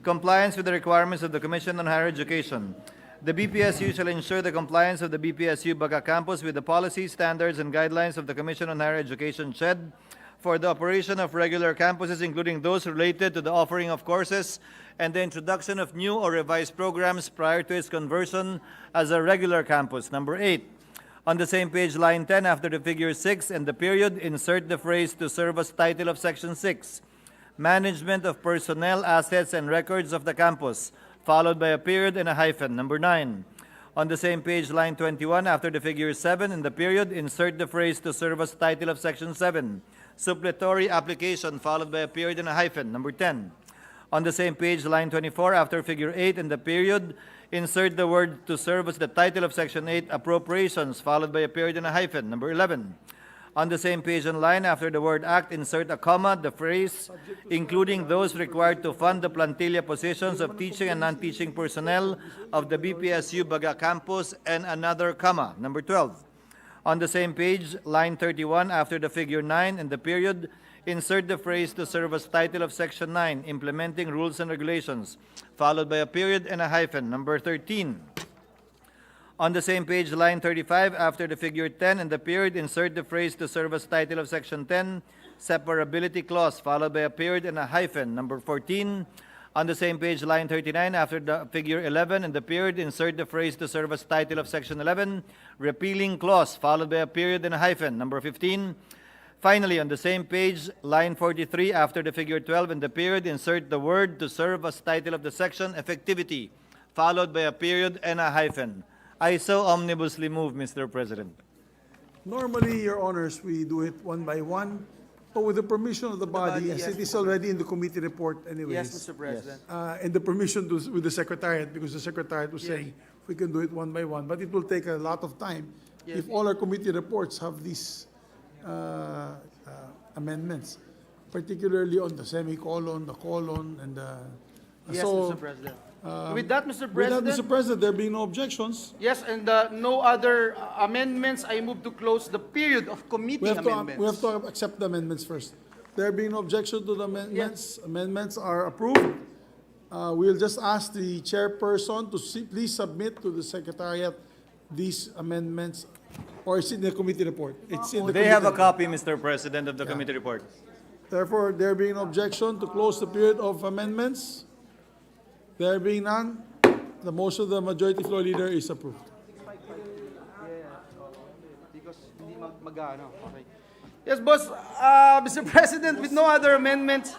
Compliance with the requirements of the Commission on Higher Education. The BPSU shall ensure the compliance of the BPSU Baga Campus with the policies, standards, and guidelines of the Commission on Higher Education (CHED) for the operation of regular campuses, including those related to the offering of courses and the introduction of new or revised programs prior to its conversion as a regular campus. Number 8. On the same page, line 10, after the figure 6 and the period, insert the phrase "to serve as" title of section 6, Management of Personnel, Assets, and Records of the Campus, followed by a period and a hyphen. Number 9. On the same page, line 21, after the figure 7 in the period, insert the phrase "to serve as" title of section 7, Supplementary Application, followed by a period and a hyphen. Number 10. On the same page, line 24, after figure 8 in the period, insert the word "to serve as" the title of section 8, Appropriations, followed by a period and a hyphen. Number 11. On the same page and line, after the word "act," insert a comma, the phrase "including those required to fund the plantilla positions of teaching and non-teaching personnel of the BPSU Baga Campus," and another comma. Number 12. On the same page, line 31, after the figure 9 and the period, insert the phrase "to serve as" title of section 9, Implementing Rules and Regulations, followed by a period and a hyphen. Number 13. On the same page, line 35, after the figure 10 and the period, insert the phrase "to serve as" title of section 10, Separability Clause, followed by a period and a hyphen. Number 14. On the same page, line 39, after the figure 11 and the period, insert the phrase "to serve as" title of section 11, Repealing Clause, followed by a period and a hyphen. Number 15. Finally, on the same page, line 43, after the figure 12 and the period, insert the word "to serve as" title of the section, Effectivity, followed by a period and a hyphen. I so omnibusly move, Mr. President. Normally, Your Honors, we do it one by one, but with the permission of the body, as yes, it is already in the committee report anyways. Yes, Mr. President. And the permission with the Secretariat, because the Secretariat was saying we can do it one by one, but it will take a lot of time Yes. if all our committee reports have these amendments, particularly on the semicolon, the colon, and the... Yes, so, Mr. President. With that, Mr. With that, President. Mr. President, there being no objections, Yes, and no other amendments, I move to close the period of committee we have amendments. to accept the amendments first. There being no objection to the amendments, amendments are approved. We'll just ask the chairperson to please submit to the secretariat these amendments, or is it in the committee report? It's in the They have a committee report. copy, Mr. President, of the committee report. Therefore, there being no objection to close the period of amendments, there being none, the motion of the majority floor leader is approved. Because hindi magano. Okay. Yes, boss. Mr. President, with no other amendments,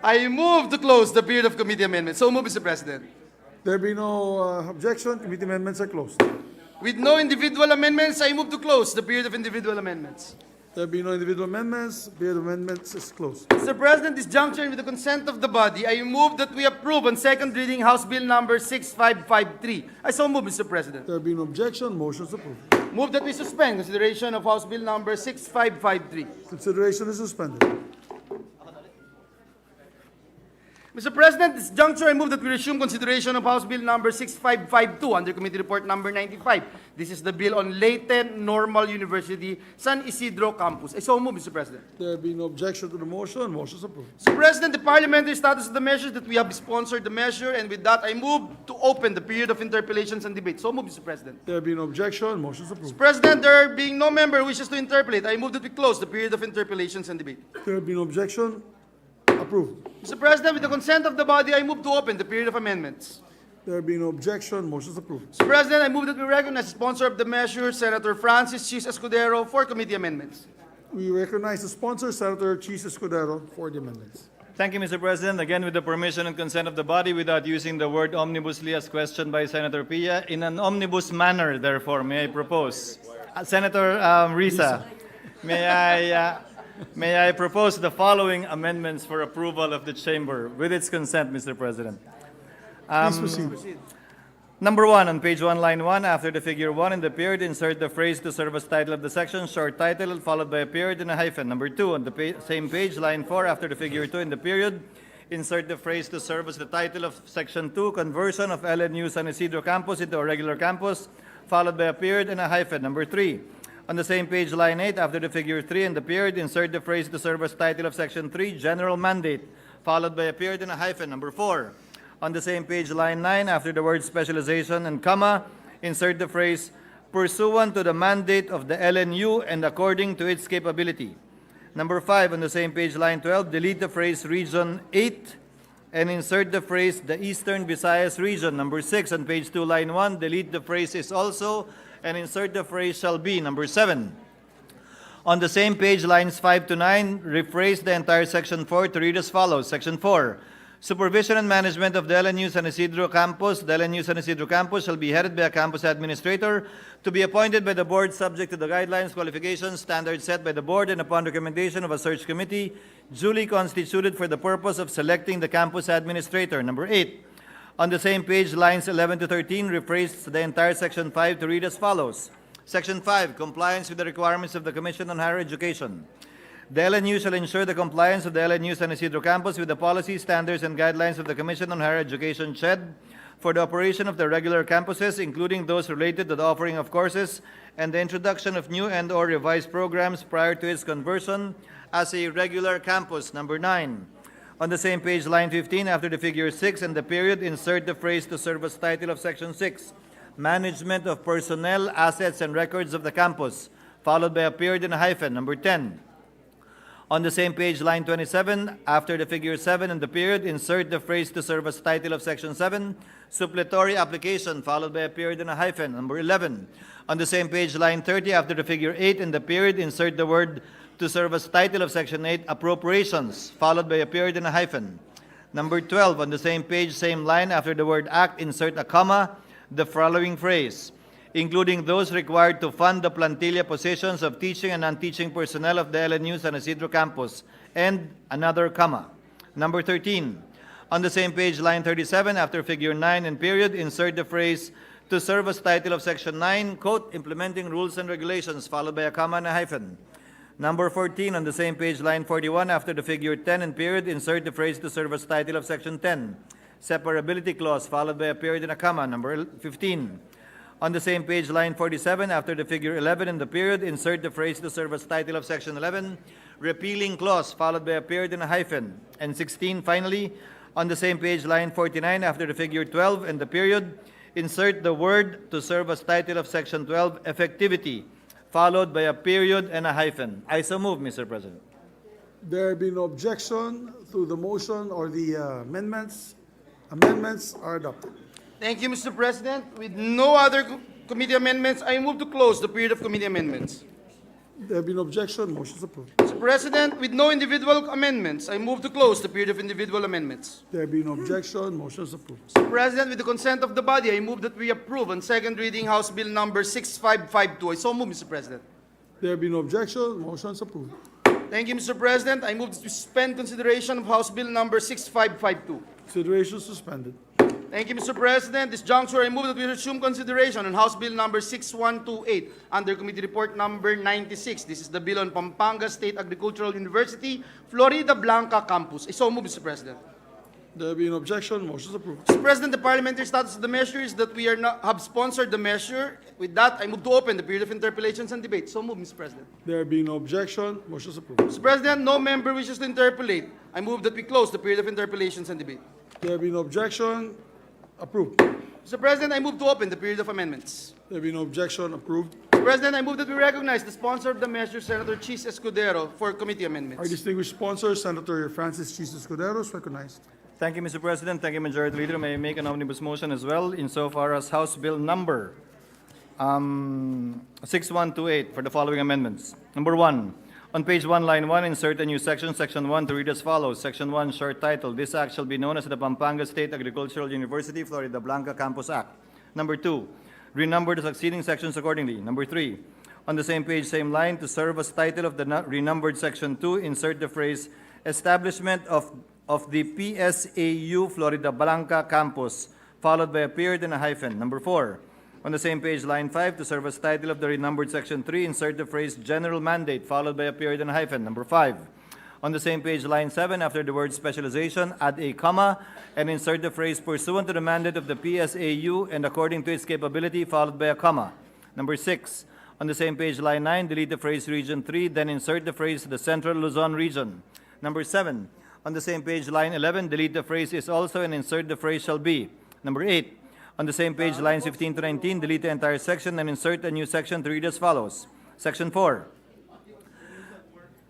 I move to close the period of committee amendments. So move, Mr. President. There being no objection, committee amendments are closed. With no individual amendments, I move to close the period of individual amendments. There being no individual amendments, period of amendments is closed. Mr. President, this juncture and with the consent of the body, I move that we approve on second reading House Bill number 6553. I so move, Mr. President. There being no objection, motion is approved. Move that we suspend consideration of House Bill number 6553. Consideration is suspended. Mr. President, this juncture, I move that we resume consideration of House Bill number 6552 under Committee Report number 95. This is the bill on Leyte Normal University, San Isidro Campus. I so move, Mr. President. There being no objection to the motion, motion is approved. Mr. President, the parliamentary status of the measures that we have sponsored the measure, and with that, I move to open the period of interpellations and debate. So move, Mr. President. There being no objection, motion is approved. Mr. President, there being no member who wishes to interpellate, I move that we close the period of interpellations and debate. There being no objection, approved. Mr. President, with the consent of the body, I move to open the period of amendments. There being no objection, motion is approved. Mr. President, I move that we recognize the sponsor of the measure, Senator Francis Chis Escudero, for committee amendments. We recognize the sponsor, Senator Chis Escudero, for the amendments. Thank you, Mr. President. Again, with the permission and consent of the body, without using the word omnibusly as questioned by Senator Pia, in an omnibus manner, therefore, may I propose. Senator Risa, may I propose the following amendments for approval of the chamber with its consent, Mr. President. Please proceed. Number 1, on page 1, line 1, after the figure 1 in the period, insert the phrase to serve as title of the section, short title, followed by a period and a hyphen. Number 2, on the same page, line 4, after the figure 2 in the period, insert the phrase to serve as the title of section 2, conversion of LNU San Isidro campus into a regular campus, followed by a period and a hyphen. Number 3, on the same page, line 8, after the figure 3 in the period, insert the phrase to serve as title of section 3, general mandate, followed by a period and a hyphen. Number 4, on the same page, line 9, after the word specialization and comma, insert the phrase pursuant to the mandate of the LNU and according to its capability. Number 5, on the same page, line 12, delete the phrase region 8 and insert the phrase the Eastern Visayas region. Number 6, on page 2, line 1, delete the phrase is also and insert the phrase shall be. Number 7, on the same page, lines 5 to 9, rephrase the entire section 4 to read as follows. Section 4, supervision and management of the LNU San Isidro campus. The LNU San Isidro campus shall be headed by a campus administrator to be appointed by the board subject to the guidelines, qualifications, standards set by the board and upon recommendation of a search committee duly constituted for the purpose of selecting the campus administrator. Number 8, on the same page, lines 11 to 13, rephrase the entire section 5 to read as follows. Section 5, compliance with the requirements of the Commission on Higher Education. The LNU shall ensure the compliance of the LNU San Isidro campus with the policies, standards, and guidelines of the Commission on Higher Education (CHED) for the operation of the regular campuses, including those related to the offering of courses and the introduction of new and/or revised programs prior to its conversion as a regular campus. Number 9. On the same page, line 15, after the figure 6 and the period, insert the phrase to serve as title of section 6, management of personnel, assets, and records of the campus, followed by a period and a hyphen. Number 10. On the same page, line 27, after the figure 7 and the period, insert the phrase to serve as title of section 7, suppletory application, followed by a period and a hyphen. Number 11. On the same page, line 30, after the figure 8 and the period, insert the word to serve as title of section 8, appropriations, followed by a period and a hyphen. Number 12, on the same page, same line, after the word act, insert a comma, the following phrase, including those required to fund the plantilla positions of teaching and non-teaching personnel of the LNU San Isidro campus, and another comma. Number 13, on the same page, line 37, after figure 9 and period, insert the phrase to serve as title of section 9, quote, implementing rules and regulations, followed by a comma and a hyphen. Number 14, on the same page, line 41, after the figure 10 and period, insert the phrase to serve as title of section 10, separability clause, followed by a period and a comma. Number 15. On the same page, line 47, after the figure 11 in the period, insert the phrase to serve as title of section 11, repealing clause, followed by a period and a hyphen. And 16, finally, on the same page, line 49, after the figure 12 and the period, insert the word to serve as title of section 12, effectivity, followed by a period and a hyphen. I so move, Mr. President. There be no objection to the motion or the amendments. Amendments are adopted. Thank you, Mr. President. With no other committee amendments, I move to close the period of committee amendments. There be no objection, motion is approved. Mr. President, with no individual amendments, I move to close the period of individual amendments. There be no objection, motion is approved. Mr. President, with the consent of the body, I move that we approve on second reading House Bill number 6552. I so move, Mr. President. There be no objection, motion is approved. Thank you, Mr. President. I move to suspend consideration of House Bill number 6552. Consideration suspended. Thank you, Mr. President. This juncture, I move that we resume consideration on House Bill number 6128 under Committee Report number 96. This is the bill on Pampanga State Agricultural University, Florida Blanca campus. I so move, Mr. President. There be no objection, motion is approved. Mr. President, the parliamentary status of the measure is that we have sponsored the measure. With that, I move to open the period of interpellations and debate. So move, Mr. President. There be no objection, motion is approved. Mr. President, no member wishes to interpellate. I move that we close the period of interpellations and debate. There be no objection, approved. Mr. President, I move to open the period of amendments. There be no objection, approved. Mr. President, I move that we recognize the sponsor of the measure, Senator Chis Escudero, for committee amendments. Our distinguished sponsor, Senator Francis Chis Escudero, is recognized. Thank you, Mr. President. Thank you, Majority Leader. May I make an omnibus motion as well, insofar as House Bill number 6128 for the following amendments. Number 1, on page 1, line 1, insert a new section, section 1, to read as follows. Section 1, short title, this act shall be known as the Pampanga State Agricultural University, Florida Blanca Campus Act. Number 2, renumber the succeeding sections accordingly. Number 3, on the same page, same line, to serve as title of the renumbered section 2, insert the phrase, establishment of the PSAU Florida Blanca campus, followed by a period and a hyphen. Number 4, on the same page, line 5, to serve as title of the renumbered section 3, insert the phrase general mandate, followed by a period and a hyphen. Number 5, on the same page, line 7, after the word specialization, add a comma, and insert the phrase pursuant to the mandate of the PSAU and according to its capability, followed by a comma. Number 6, on the same page, line 9, delete the phrase region 3, then insert the phrase the Central Luzon region. Number 7, on the same page, line 11, delete the phrase is also and insert the phrase shall be. Number 8, on the same page, lines 15 to 19, delete the entire section and insert a new section to read as follows. Section 4,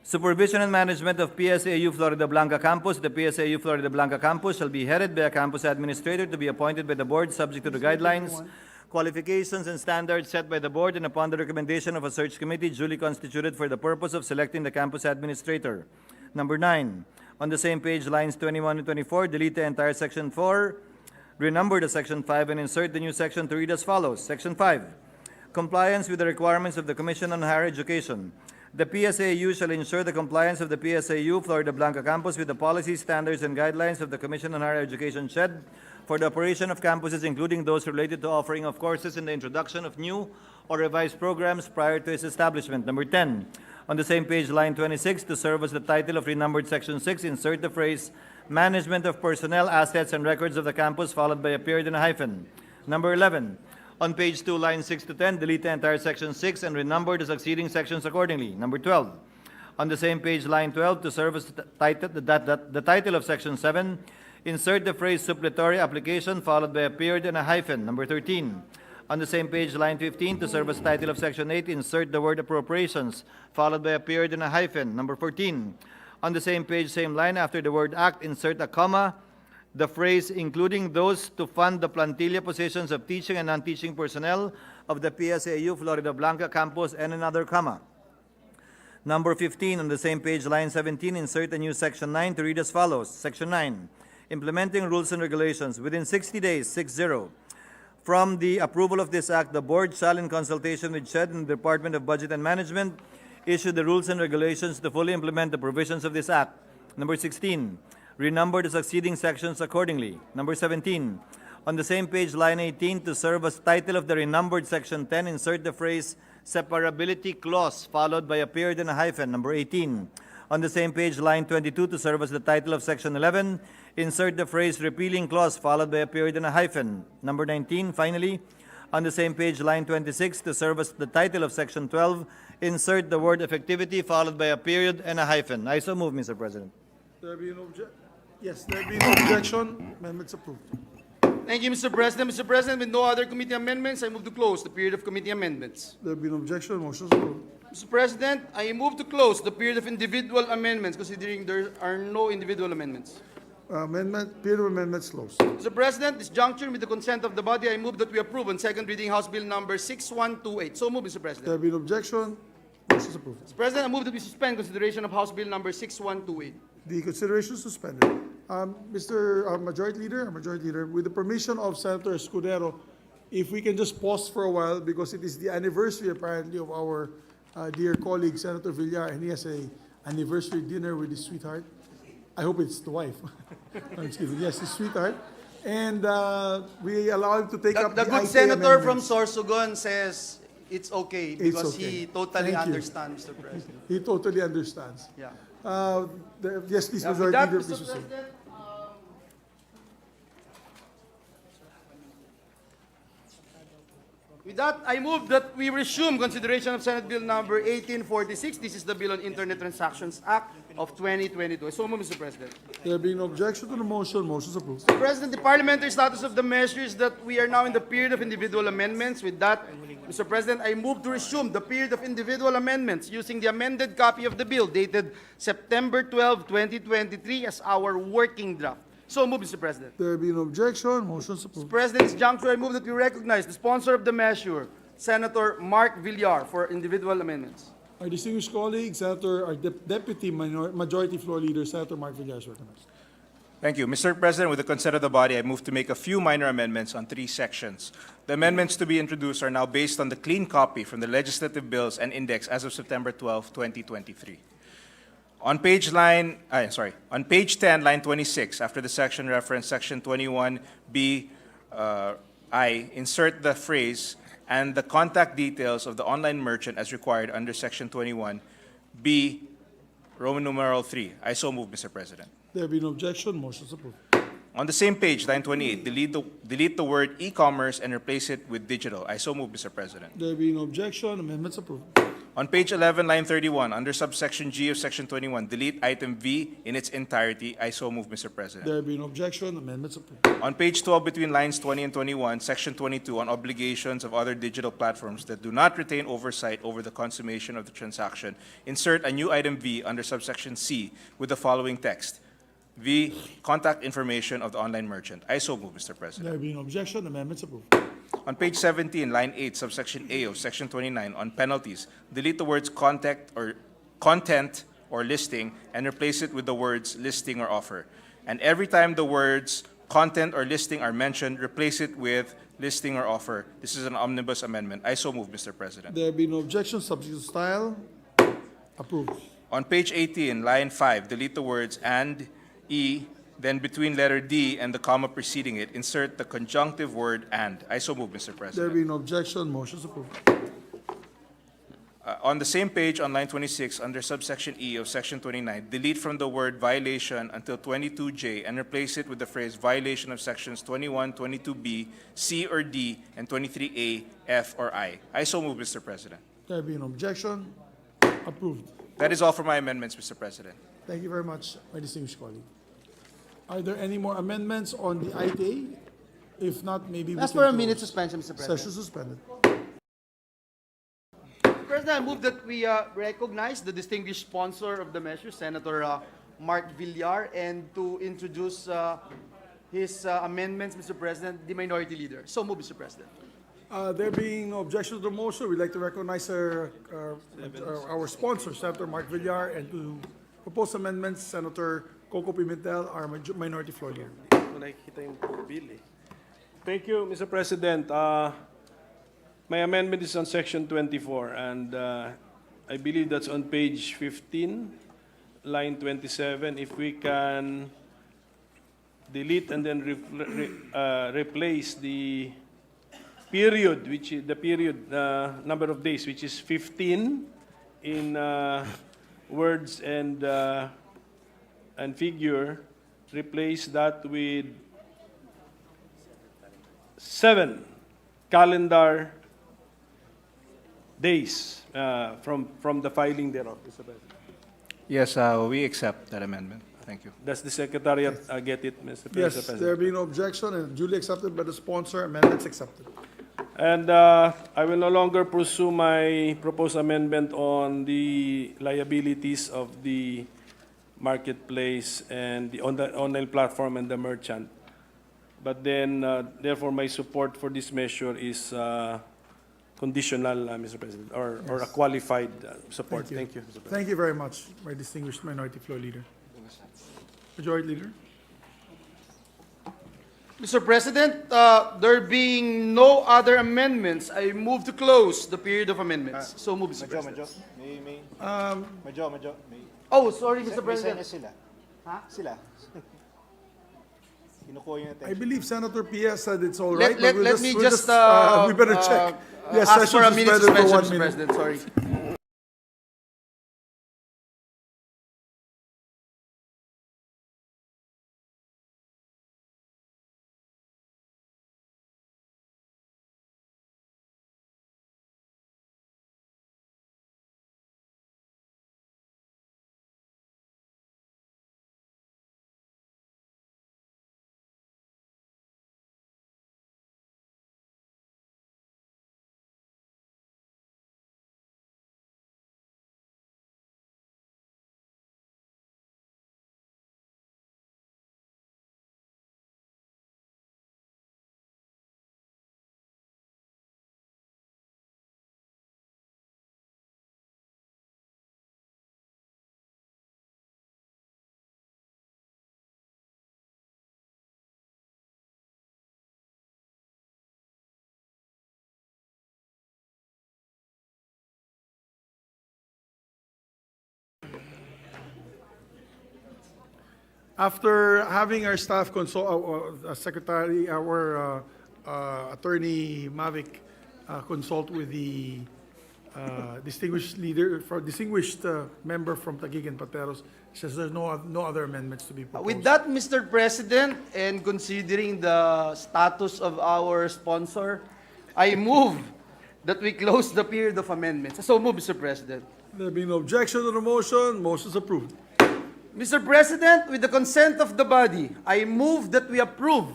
supervision and management of PSAU Florida Blanca campus. The PSAU Florida Blanca campus shall be headed by a campus administrator to be appointed by the board subject to the guidelines, qualifications, and standards set by the board and upon the recommendation of a search committee duly constituted for the purpose of selecting the campus administrator. Number 9, on the same page, lines 21 and 24, delete the entire section 4, renumber the section 5, and insert the new section to read as follows. Section 5, compliance with the requirements of the Commission on Higher Education. The PSAU shall ensure the compliance of the PSAU Florida Blanca campus with the policies, standards, and guidelines of the Commission on Higher Education (SHED) for the operation of campuses, including those related to offering of courses and the introduction of new or revised programs prior to its establishment. Number 10, on the same page, line 26, to serve as the title of renumbered section 6, insert the phrase management of personnel, assets, and records of the campus, followed by a period and a hyphen. Number 11, on page 2, lines 6 to 10, delete the entire section 6 and renumber the succeeding sections accordingly. Number 12, on the same page, line 12, to serve as the title of section 7, insert the phrase supplementary application, followed by a period and a hyphen. Number 13, on the same page, line 15, to serve as title of section 8, insert the word appropriations, followed by a period and a hyphen. Number 14, on the same page, same line, after the word act, insert a comma, the phrase including those to fund the plantilla positions of teaching and non-teaching personnel of the PSAU Florida Blanca campus, and another comma. Number 15, on the same page, line 17, insert a new section 9 to read as follows. Section 9, implementing rules and regulations. Within 60 days, 60, from the approval of this act, the board shall, in consultation with SHED and the Department of Budget and Management, issue the rules and regulations to fully implement the provisions of this act. Number 16, renumber the succeeding sections accordingly. Number 17, on the same page, line 18, to serve as title of the renumbered section 10, insert the phrase separability clause, followed by a period and a hyphen. Number 18, On the same page, line 22, to serve as the title of section 11, insert the phrase repealing clause followed by a period and a hyphen. Number 19, finally, on the same page, line 26, to serve as the title of section 12, insert the word effectivity followed by a period and a hyphen. I so move, Mr. President. There be no yes, there be no objection. Amendments approved. Thank you, Mr. President. Mr. President, with no other committee amendments, I move to close the period of committee amendments. There be no objection. Motion is approved. Mr. President, I move to close the period of individual amendments, considering there are no individual amendments. Period of amendments closed. Mr. President, this juncture, with the consent of the body, I move that we approve on second reading House Bill number 6128. So move, Mr. President. There be no objection. Motion is approved. Mr. President, I move that we suspend consideration of House Bill number 6128. The consideration is suspended. Mr. Majority Leader, with the permission of Senator Escudero, if we can just pause for a while because it is the anniversary apparently of our dear colleague Senator Villar, and he has a anniversary dinner with his sweetheart. I hope it's the wife. No, excuse me. Yes, his sweetheart. And we allow him to take up The the good IK senator from amendments. Sorsogon says it's okay because okay. he totally Thank you. understands, Mr. President. He totally understands. Yeah. Yes, please, Yeah, with Majority that, Leader, Mr. please proceed. President, with that, I move that we resume consideration of Senate Bill number 1846. This is the Bill on Internet Transactions Act of 2022. So move, Mr. President. There being no objection to the motion, motion is approved. Mr. President, the parliamentary status of the measure is that we are now in the period of individual amendments. With that, Mr. President, I move to resume the period of individual amendments using the amended copy of the bill dated September 12, 2023 as our working draft. So move, Mr. President. There being no objection, motion is Mr. approved. President, this juncture, I move that we recognize the sponsor of the measure, Senator Mark Villar, for individual amendments. Our distinguished colleague, Senator, our Deputy Majority Floor Leader, Senator Mark Villar, is recognized. Thank you. Mr. President, with the consent of the body, I move to make a few minor amendments on 3 sections. The amendments to be introduced are now based on the clean copy from the legislative bills and index as of September 12, 2023. On page 10, line 26, after the section reference, section 21B, I, insert the phrase, and the contact details of the online merchant as required under section 21B, Roman numeral 3. I so move, Mr. President. There being no objection, motion is approved. On the same page, line 28, delete the word e-commerce and replace it with digital. I so move, Mr. President. There being no objection, amendments approved. On page 11, line 31, under subsection G of section 21, delete item V in its entirety. I so move, Mr. President. There being no objection, amendments approved. On page 12, between lines 20 and 21, section 22, on obligations of other digital platforms that do not retain oversight over the consummation of the transaction, insert a new item V under subsection C with the following text. V, contact information of the online merchant. I so move, Mr. President. There being no objection, amendments approved. On page 17, line 8, subsection A of section 29, on penalties, delete the words content or listing and replace it with the words listing or offer. And every time the words content or listing are mentioned, replace it with listing or offer. This is an omnibus amendment. I so move, Mr. President. There being no objection, subject to style, approved. On page 18, line 5, delete the words and, E, then between letter D and the comma preceding it, insert the conjunctive word and. I so move, Mr. There President. being no objection, motion is approved. On the same page, on line 26, under subsection E of section 29, delete from the word violation until 22J and replace it with the phrase violation of sections 21, 22B, C or D, and 23A, F or I. I so move, Mr. President. There being no objection, approved. That is all for my amendments, Mr. President. Thank you very much, my distinguished colleague. Are there any more amendments on the ITA? If not, maybe we Ask can for a close. minute suspension, Mr. President. Session suspended. President, I move that we recognize the distinguished sponsor of the measure, Senator Mark Villar, and to introduce his amendments, Mr. President, the Minority Leader. So move, Mr. President. There being no objection to the motion, we'd like to recognize our sponsor, Senator Mark Villar, and to propose amendments, Senator Coco Pimentel, our Minority Floor Leader. Thank you, Mr. President. My amendment is on section 24, and I believe that's on page 15, line 27. If we can delete and then replace the period, which is the period number of days, which is 15 in words and figure, replace that with 7 calendar days from the filing thereof, Mr. President. Yes, we accept that amendment. Thank you. Does the Secretariat get it, Mr. Yes, President? there being no objection and duly accepted by the sponsor, amendments accepted. And I will no longer pursue my proposed amendment on the liabilities of the marketplace and on the online platform and the merchant. But then, therefore, my support for this measure is conditional, Mr. President, or a qualified support. Thank you, Mr. President. Thank you very much, my distinguished Minority Floor Leader. Majority Leader? Mr. President, there being no other amendments, I move to close the period of amendments. So move, Mr. President. Oh, sorry, Mr. President. I believe Senator Pia said it's all right. Let, but let me we'll just, we better check. Yes, ask for a session minute suspended for suspension, 1 Mr. minute. President, sorry. After having our staff consult, Secretary, our Attorney Mavic consult with the distinguished leader, distinguished member from Taguig and Pateros, says there's no other amendments to be proposed. With that, Mr. President, and considering the status of our sponsor, I move that we close the period of amendments. So move, Mr. President. There being no objection to the motion, motion is approved. Mr. President, with the consent of the body, I move that we approve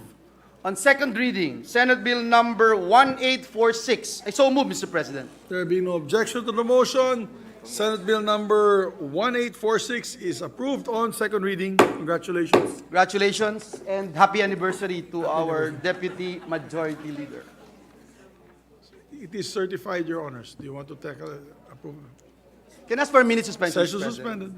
on second reading Senate Bill number 1846. I so move, Mr. President. There being no objection to the motion, Senate Bill number 1846 is approved on second reading. Congratulations. Congratulations and happy anniversary to our Deputy Majority Leader. It is certified, Your Honors. Do you want to take approval? Can I ask for a minute suspension, Mr. Session President? suspended.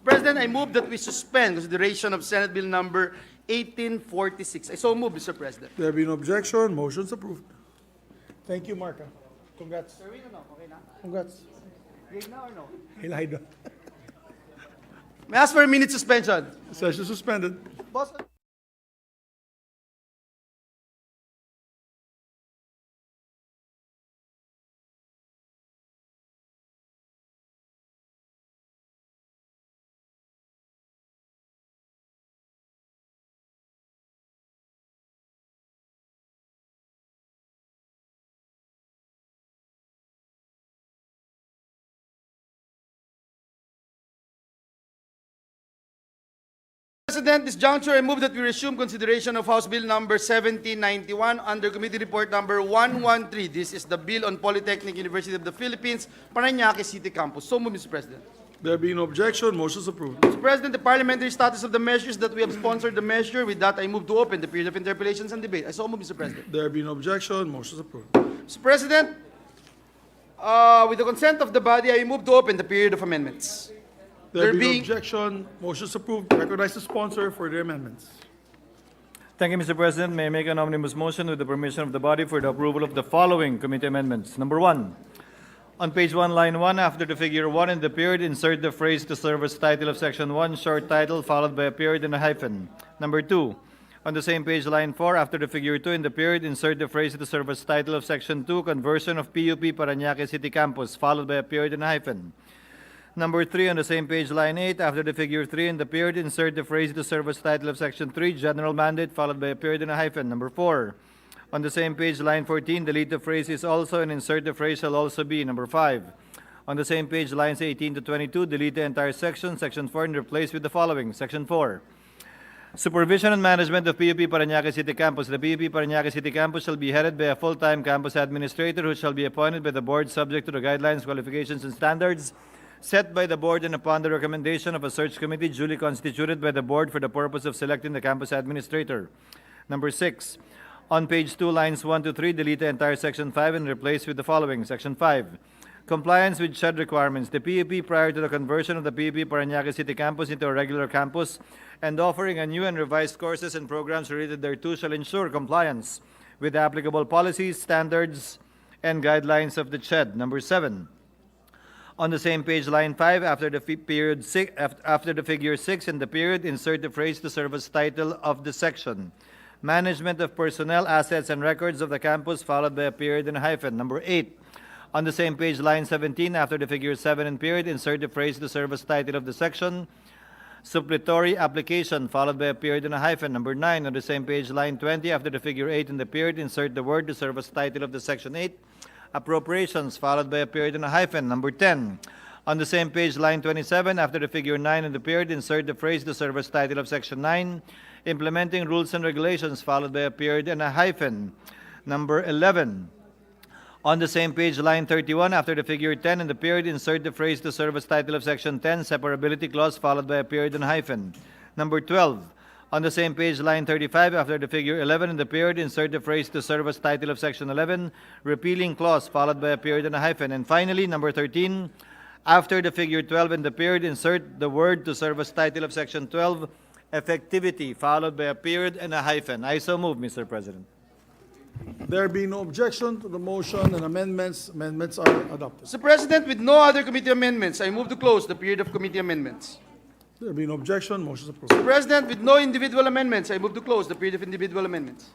President, I move that we suspend consideration of Senate Bill number 1846. I so move, Mr. President. There being no objection, motion's approved. Thank you, Marka. Congrats. Congrats. Hilay doon. May I ask for a minute suspension? Session suspended. Boss. President, this juncture, I move that we resume consideration of House Bill number 1791 under Committee Report number 113. This is the bill on Polytechnic University of the Philippines, Parañaque City Campus. So move, Mr. President. There being no objection, motion's approved. Mr. President, the parliamentary status of the measures that we have sponsored the measure. With that, I move to open the period of interpellations and debate. I so move, Mr. President. There being no objection, motion's approved. Mr. President, with the consent of the body, I move to open the period of amendments. There There being no being- objection, motion's approved. Recognize the sponsor for the amendments. Thank you, Mr. President. May I make an omnibus motion with the permission of the body for the approval of the following committee amendments? Number 1, on page 1, line 1, after the figure 1 in the period, insert the phrase to serve as title of section 1, short title, followed by a period and a hyphen. Number 2, on the same page, line 4, after the figure 2 in the period, insert the phrase to serve as title of section 2, conversion of PUP Parañaque City Campus, followed by a period and a hyphen. Number 3, on the same page, line 8, after the figure 3 in the period, insert the phrase to serve as title of section 3, general mandate, followed by a period and a hyphen. Number 4, on the same page, line 14, delete the phrase is also and insert the phrase shall also be. Number 5, on the same page, lines 18 to 22, delete the entire section, section 4, and replace with the following. Section 4, supervision and management of PUP Parañaque City Campus. The PUP Parañaque City Campus shall be headed by a full-time campus administrator who shall be appointed by the board subject to the guidelines, qualifications, and standards set by the board and upon the recommendation of a search committee duly constituted by the board for the purpose of selecting the campus administrator. Number 6, on page 2, lines 1 to 3, delete the entire section 5 and replace with the following. Section 5, compliance with SHED requirements. The PUP, prior to the conversion of the PUP Parañaque City Campus into a regular campus and offering a new and revised courses and programs related thereto, shall ensure compliance with the applicable policies, standards, and guidelines of the SHED. Number 7, on the same page, line 5, after the after the figure 6 in the period, insert the phrase to serve as title of the section. Management of personnel, assets, and records of the campus, followed by a period and a hyphen. Number 8, on the same page, line 17, after the figure 7 in period, insert the phrase to serve as title of the section. Supplementary application, followed by a period and a hyphen. Number 9, on the same page, line 20, after the figure 8 in the period, insert the word to serve as title of the section 8. Appropriations, followed by a period and a hyphen. Number 10, on the same page, line 27, after the figure 9 in the period, insert the phrase to serve as title of section 9. Implementing rules and regulations, followed by a period and a hyphen. Number 11, on the same page, line 31, after the figure 10 in the period, insert the phrase to serve as title of section 10, separability clause, followed by a period and a hyphen. Number 12, on the same page, line 35, after the figure 11 in the period, insert the phrase to serve as title of section 11, repealing clause, followed by a period and a hyphen. And finally, number 13, after the figure 12 in the period, insert the word to serve as title of section 12, effectivity, followed by a period and a hyphen. I so move, Mr. President. There being no objection to the motion and amendments are adopted. Mr. President, with no other committee amendments, I move to close the period of committee amendments. There being no objection, motion is Mr. approved. President, with no individual amendments, I move to close the period of individual amendments.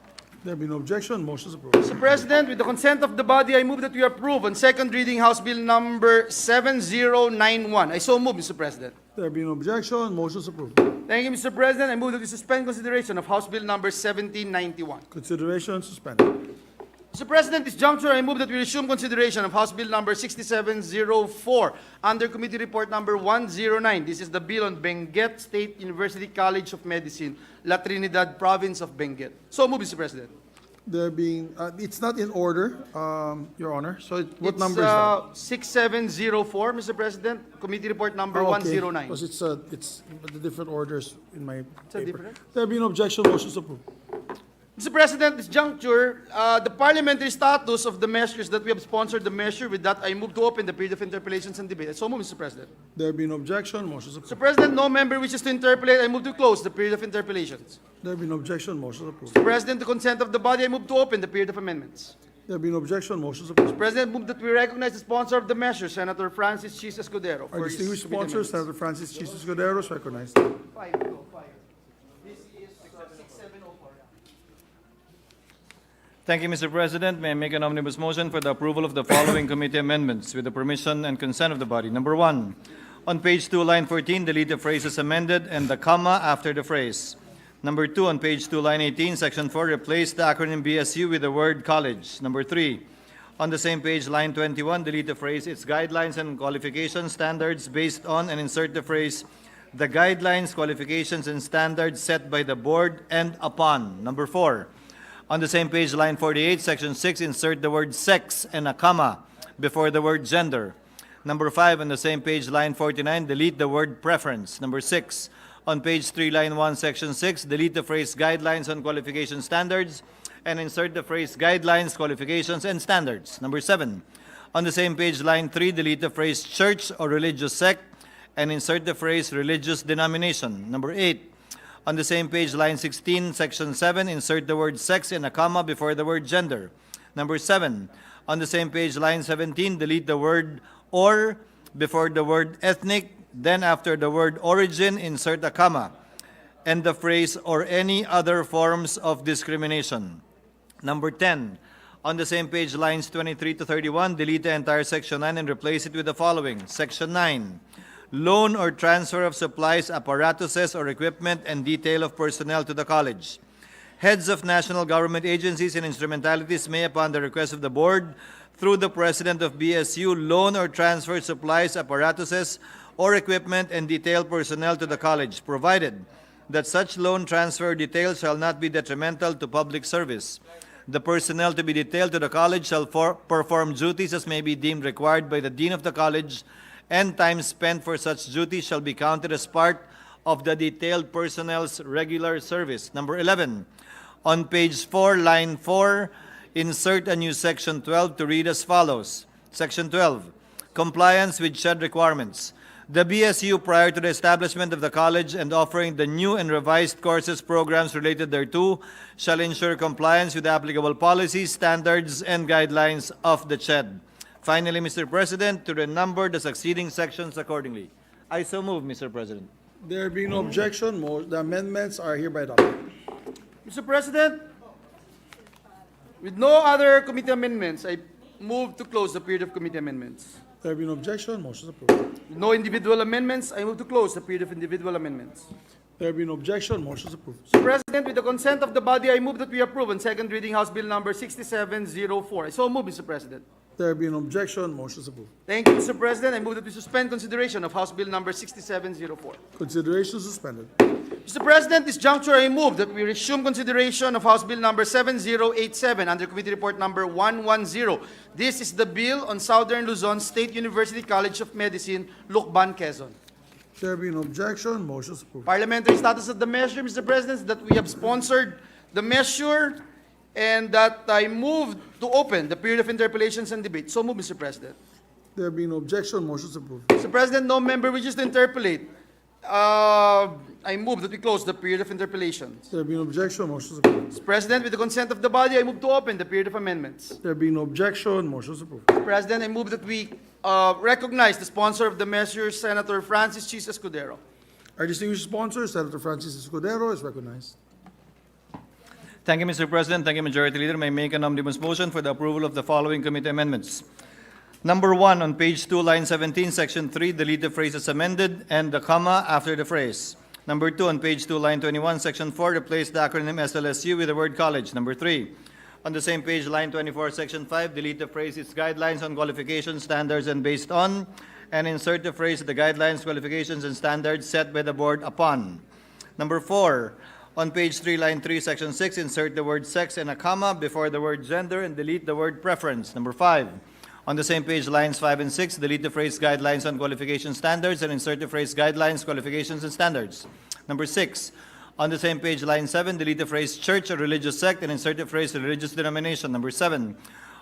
There being no objection, motion is approved. Mr. President, with the consent of the body, I move that we approve on second reading House Bill number 7091. I so move, Mr. President. There being no objection, motion is approved. Thank you, Mr. President. I move that we suspend consideration of House Bill number 1791. Consideration suspended. Mr. President, this juncture, I move that we resume consideration of House Bill number 6704 under Committee Report number 109. This is the bill on Benguet State University College of Medicine, La Trinidad Province of Benguet. So move, Mr. President. There being, it's not in order, Your Honor. So what It's, number is that? 6704, Mr. President, Committee Report number Oh, okay. 109. Because it's the different orders in my a paper. different? There being no objection, motion is approved. Mr. President, this juncture, the parliamentary status of the measures that we have sponsored the measure, with that I move to open the period of interpellations and debate. So move, Mr. President. There being no objection, motion is Mr. approved. President, no member wishes to interpellate. I move to close the period of interpellations. There being no objection, motion is approved. Mr. President, the consent of the body, I move to open the period of amendments. There being no objection, motion is approved. President, move that we recognize the sponsor of the measure, Senator Francis Chis Escudero. Our for his distinguished committee sponsor, amendments. Senator Francis Jesus Escudero, is recognized. Thank you, Mr. President. May I make an omnibus motion for the approval of the following committee amendments with the permission and consent of the body? Number 1, on page 2, line 14, delete the phrase as amended and the comma after the phrase. Number 2, on page 2, line 18, section 4, replace the acronym BSU with the word college. Number 3, on the same page, line 21, delete the phrase its guidelines and qualification standards based on and insert the phrase the guidelines, qualifications, and standards set by the board and upon. Number 4, on the same page, line 48, section 6, insert the word sex and a comma before the word gender. Number 5, on the same page, line 49, delete the word preference. Number 6, on page 3, line 1, section 6, delete the phrase guidelines on qualification standards and insert the phrase guidelines, qualifications, and standards. Number 7, on the same page, line 3, delete the phrase church or religious sect and insert the phrase religious denomination. Number 8, on the same page, line 16, section 7, insert the word sex and a comma before the word gender. Number 7, on the same page, line 17, delete the word or before the word ethnic, then after the word origin, insert a comma, and the phrase or any other forms of discrimination. Number 10, on the same page, lines 23 to 31, delete the entire section 9 and replace it with the following. Section 9, loan or transfer of supplies, apparatuses, or equipment and detail of personnel to the college. Heads of national government agencies and instrumentalities may, upon the request of the board, through the president of BSU, loan or transfer supplies, apparatuses, or equipment and detail personnel to the college, provided that such loan, transfer, or detail shall not be detrimental to public service. The personnel to be detailed to the college shall perform duties as may be deemed required by the dean of the college, and time spent for such duties shall be counted as part of the detailed personnel's regular service. Number 11, on page 4, line 4, insert a new section 12 to read as follows. Section 12, compliance with SHED requirements. The BSU, prior to the establishment of the college and offering the new and revised courses, programs related thereto, shall ensure compliance with applicable policies, standards, and guidelines of the SHED. Finally, Mr. President, to renumber the succeeding sections accordingly. I so move, Mr. President. There being no objection, the amendments are hereby adopted. Mr. President, with no other committee amendments, I move to close the period of committee amendments. There being no objection, motion is approved. With no individual amendments, I move to close the period of individual amendments. There being no objection, motion is approved. Mr. President, with the consent of the body, I move that we approve on second reading House Bill number 6704. I so move, Mr. President. There being no objection, motion is approved. Thank you, Mr. President. I move that we suspend consideration of House Bill number 6704. Consideration suspended. Mr. President, this juncture I move that we resume consideration of House Bill number 7087 under Committee Report number 110. This is the bill on Southern Luzon State University College of Medicine, Lucban, Quezon. There being no objection, motion is approved. Parliamentary status of the measure, Mr. President, is that we have sponsored the measure and that I move to open the period of interpellations and debate. So move, Mr. President. There being no objection, motion is approved. Mr. President, no member wishes to interpellate. I move that we close the period of interpellations. There being no objection, motion is approved. Mr. President, with the consent of the body, I move to open the period of amendments. There being no objection, motion is approved. Mr. President, I move that we recognize the sponsor of the measure, Senator Francis Chis Escudero. Our distinguished sponsor, Senator Francis Escudero, is recognized. Thank you, Mr. President. Thank you, Majority Leader. May I make an omnibus motion for the approval of the following committee amendments. Number 1, on page 2, line 17, section 3, delete the phrase as amended and the comma after the phrase. Number 2, on page 2, line 21, section 4, replace the acronym SLSU with the word college. Number 3, on the same page, line 24, section 5, delete the phrase its guidelines on qualifications, standards, and based on, and insert the phrase the guidelines, qualifications, and standards set by the board upon. Number 4, on page 3, line 3, section 6, insert the word sex and a comma before the word gender and delete the word preference. Number 5, on the same page, lines 5 and 6, delete the phrase guidelines on qualification standards and insert the phrase guidelines, qualifications, and standards. Number 6, on the same page, line 7, delete the phrase church or religious sect and insert the phrase religious denomination. Number 7,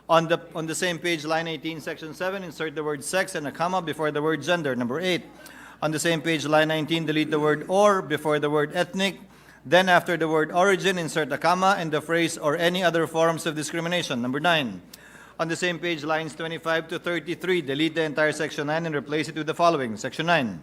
on the same page, line 18, section 7, insert the word sex and a comma before the word gender. Number 8, on the same page, line 19, delete the word or before the word ethnic, Then after the word origin, insert a comma and the phrase or any other forms of discrimination. Number 9. On the same page, lines 25 to 33, delete the entire section 9 and replace it with the following. Section 9.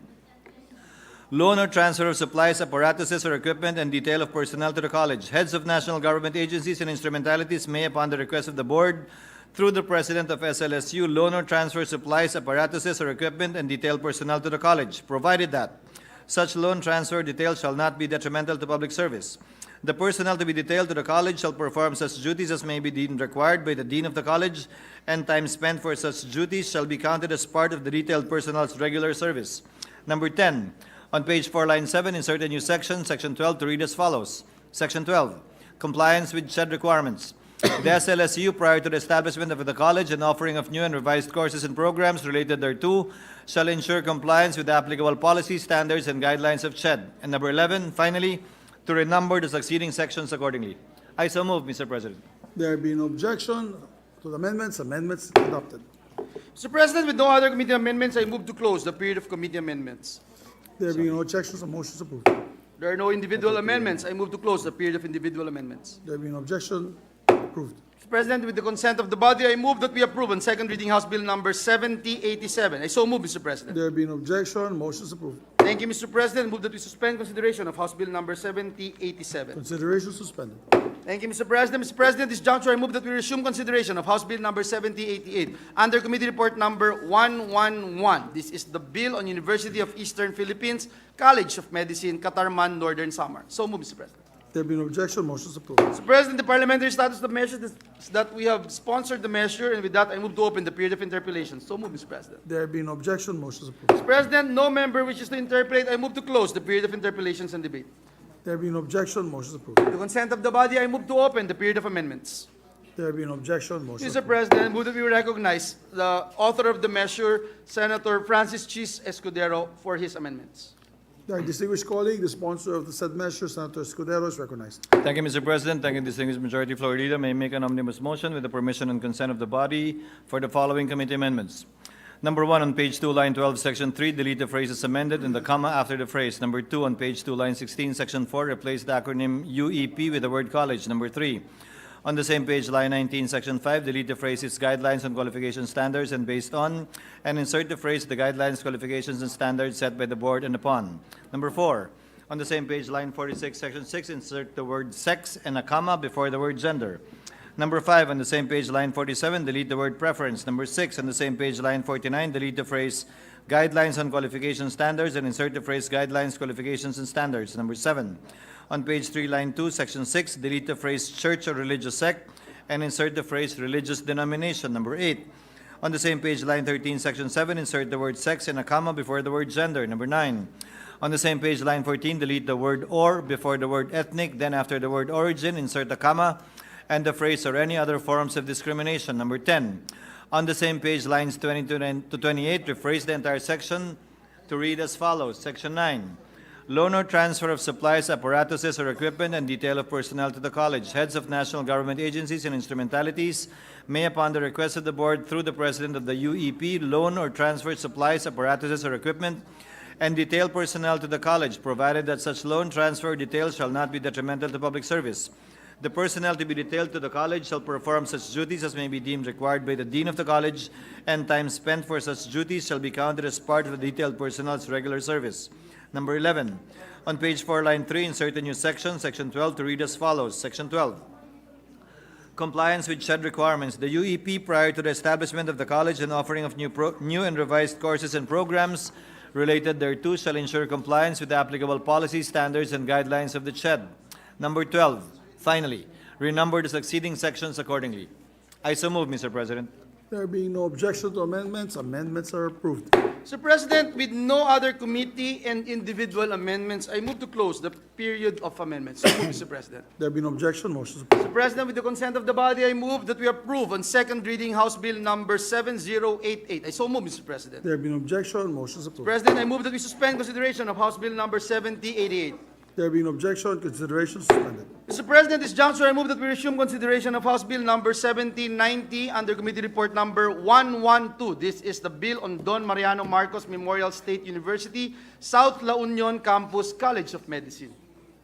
Loan or transfer of supplies, apparatuses, or equipment and detail of personnel to the college. Heads of national government agencies and instrumentalities may, upon the request of the board, through the president of SLSU, loan or transfer supplies, apparatuses, or equipment and detail personnel to the college, provided that such loan transfer detail shall not be detrimental to public service. The personnel to be detailed to the college shall perform such duties as may be deemed required by the dean of the college, and time spent for such duties shall be counted as part of the detailed personnel's regular service. Number 10. On page 4, line 7, insert a new section, section 12, to read as follows. Section 12. Compliance with SHED requirements. The SLSU, prior to the establishment of the college and offering of new and revised courses and programs related thereto, shall ensure compliance with the applicable policies, standards, and guidelines of SHED. And number 11, finally, to renumber the succeeding sections accordingly. I so move, Mr. President. There being no objection to the amendments, amendments adopted. Mr. President, with no other committee amendments, I move to close the period of committee amendments. There being no objections, the motion is approved. There are no individual amendments. I move to close the period of individual amendments. There being no objection, approved. Mr. President, with the consent of the body, I move that we approve on second reading House Bill number 7087. I so move, Mr. President. There being no objection, motion is approved. Thank you, Mr. President. Move that we suspend consideration of House Bill number 7087. Consideration suspended. Thank you, Mr. President. Mr. President, this juncture, I move that we resume consideration of House Bill number 7088 under Committee Report number 111. This is the bill on University of Eastern Philippines, College of Medicine, Katarman, Northern Samar. So move, Mr. President. There being no objection, motion is approved. Mr. President, the parliamentary status of the measure is that we have sponsored the measure, and with that, I move to open the period of interpellations. So move, Mr. President. There being no objection, motion is approved. Mr. President, no member wishes to interpellate. I move to close the period of interpellations and debate. There being no objection, motion is approved. With the consent of the body, I move to open the period of amendments. There being no objection, motion is Mr. approved. President, move that we recognize the author of the measure, Senator Francis Chis Escudero, for his amendments. Our distinguished colleague, the sponsor of the said measure, Senator Escudero, is recognized. Thank you, Mr. President. Thank you, distinguished majority floor leader. May I make an omnibus motion with the permission and consent of the body for the following committee amendments. Number 1, on page 2, line 12, section 3, delete the phrase as amended and the comma after the phrase. Number 2, on page 2, line 16, section 4, replace the acronym UEP with the word college. Number 3, on the same page, line 19, section 5, delete the phrase its guidelines on qualification standards and based on, and insert the phrase the guidelines, qualifications, and standards set by the board and upon. Number 4, on the same page, line 46, section 6, insert the word sex and a comma before the word gender. Number 5, on the same page, line 47, delete the word preference. Number 6, on the same page, line 49, delete the phrase guidelines on qualification standards and insert the phrase guidelines, qualifications, and standards. Number 7, on page 3, line 2, section 6, delete the phrase church or religious sect and insert the phrase religious denomination. Number 8, on the same page, line 13, section 7, insert the word sex and a comma before the word gender. Number 9, on the same page, line 14, delete the word or before the word ethnic, then after the word origin, insert a comma and the phrase or any other forms of discrimination. Number 10, on the same page, lines 22 to 28, rephrase the entire section to read as follows. Section 9, loan or transfer of supplies, apparatuses, or equipment and detail of personnel to the college. Heads of national government agencies and instrumentalities may, upon the request of the board through the president of the UEP, loan or transfer supplies, apparatuses, or equipment and detail personnel to the college, provided that such loan, transfer, or detail shall not be detrimental to public service. The personnel to be detailed to the college shall perform such duties as may be deemed required by the dean of the college, and time spent for such duties shall be counted as part of the detailed personnel's regular service. Number 11, on page 4, line 3, insert a new section, section 12, to read as follows. Section 12, compliance with SHED requirements. The UEP, prior to the establishment of the college and offering of new and revised courses and programs related thereto, shall ensure compliance with the applicable policies, standards, and guidelines of the SHED. Number 12, finally, renumber the succeeding sections accordingly. I so move, Mr. President. There being no objection to amendments, amendments are approved. Mr. President, with no other committee and individual amendments, I move to close the period of amendments. So move, Mr. President. There being no objection, motion is approved. Mr. President, with the consent of the body, I move that we approve on second reading House Bill number 7088. I so move, Mr. President. There being no objection, motion is approved. President, I move that we suspend consideration of House Bill number 7088. There being no objection, consideration suspended. Mr. President, this juncture, I move that we resume consideration of House Bill number 7090 under Committee Report number 112. This is the bill on Don Mariano Marcos Memorial State University, South La Union Campus, College of Medicine.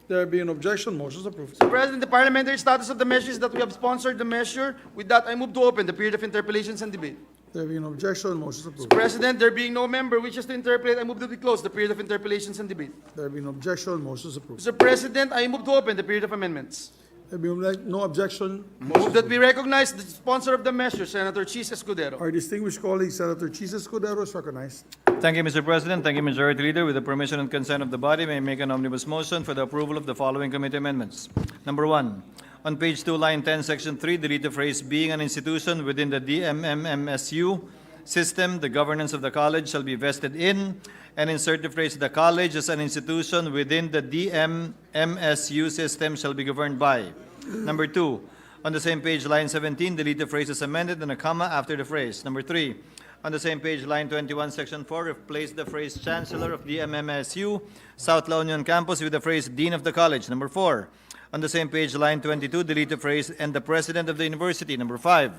There being no objection, motion is approved. Mr. President, the parliamentary status of the measure is that we have sponsored the measure. With that, I move to open the period of interpellations and debate. There being no objection, motion is approved. President, there being no member wishes to interpolate, I move that we close the period of interpellations and debate. There being no objection, motion is approved. Mr. President, I move to open the period of amendments. There being no objection, Move that we recognize the sponsor of the measure, Senator Chis Escudero. our distinguished colleague, Senator Chis Escudero, is recognized. Thank you, Mr. President. Thank you, Majority Leader. With the permission and consent of the body, may I make an omnibus motion for the approval of the following committee amendments. Number 1, on page 2, line 10, section 3, delete the phrase "being an institution within the DMMMSU system, the governance of the college shall be vested in," and insert the phrase "the college as an institution within the DMMSU system shall be governed by." Number 2, on the same page, line 17, delete the phrase "as amended" and a comma after the phrase. Number 3, on the same page, line 21, section 4, replace the phrase "Chancellor of DMMSU, South La Union Campus" with the phrase "Dean of the College." Number 4, on the same page, line 22, delete the phrase "and the President of the University." Number 5,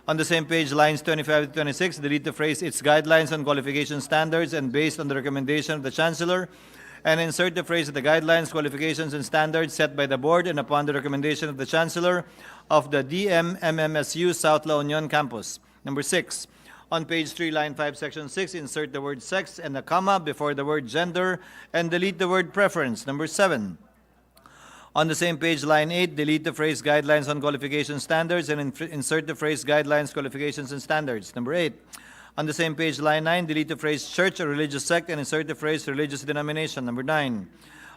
on the same page, lines 25 to 26, delete the phrase "its guidelines on qualification standards and based on the recommendation of the Chancellor," and insert the phrase "the guidelines, qualifications, and standards set by the Board and upon the recommendation of the Chancellor of the DMMMSU South La Union Campus." Number 6, on page 3, line 5, section 6, insert the word "sex" and a comma before the word "gender" and delete the word "preference." Number 7, on the same page, line 8, delete the phrase "guidelines on qualification standards" and insert the phrase "guidelines, qualifications, and standards." Number 8, on the same page, line 9, delete the phrase "church" or "religious sect" and insert the phrase "religious denomination." Number 9,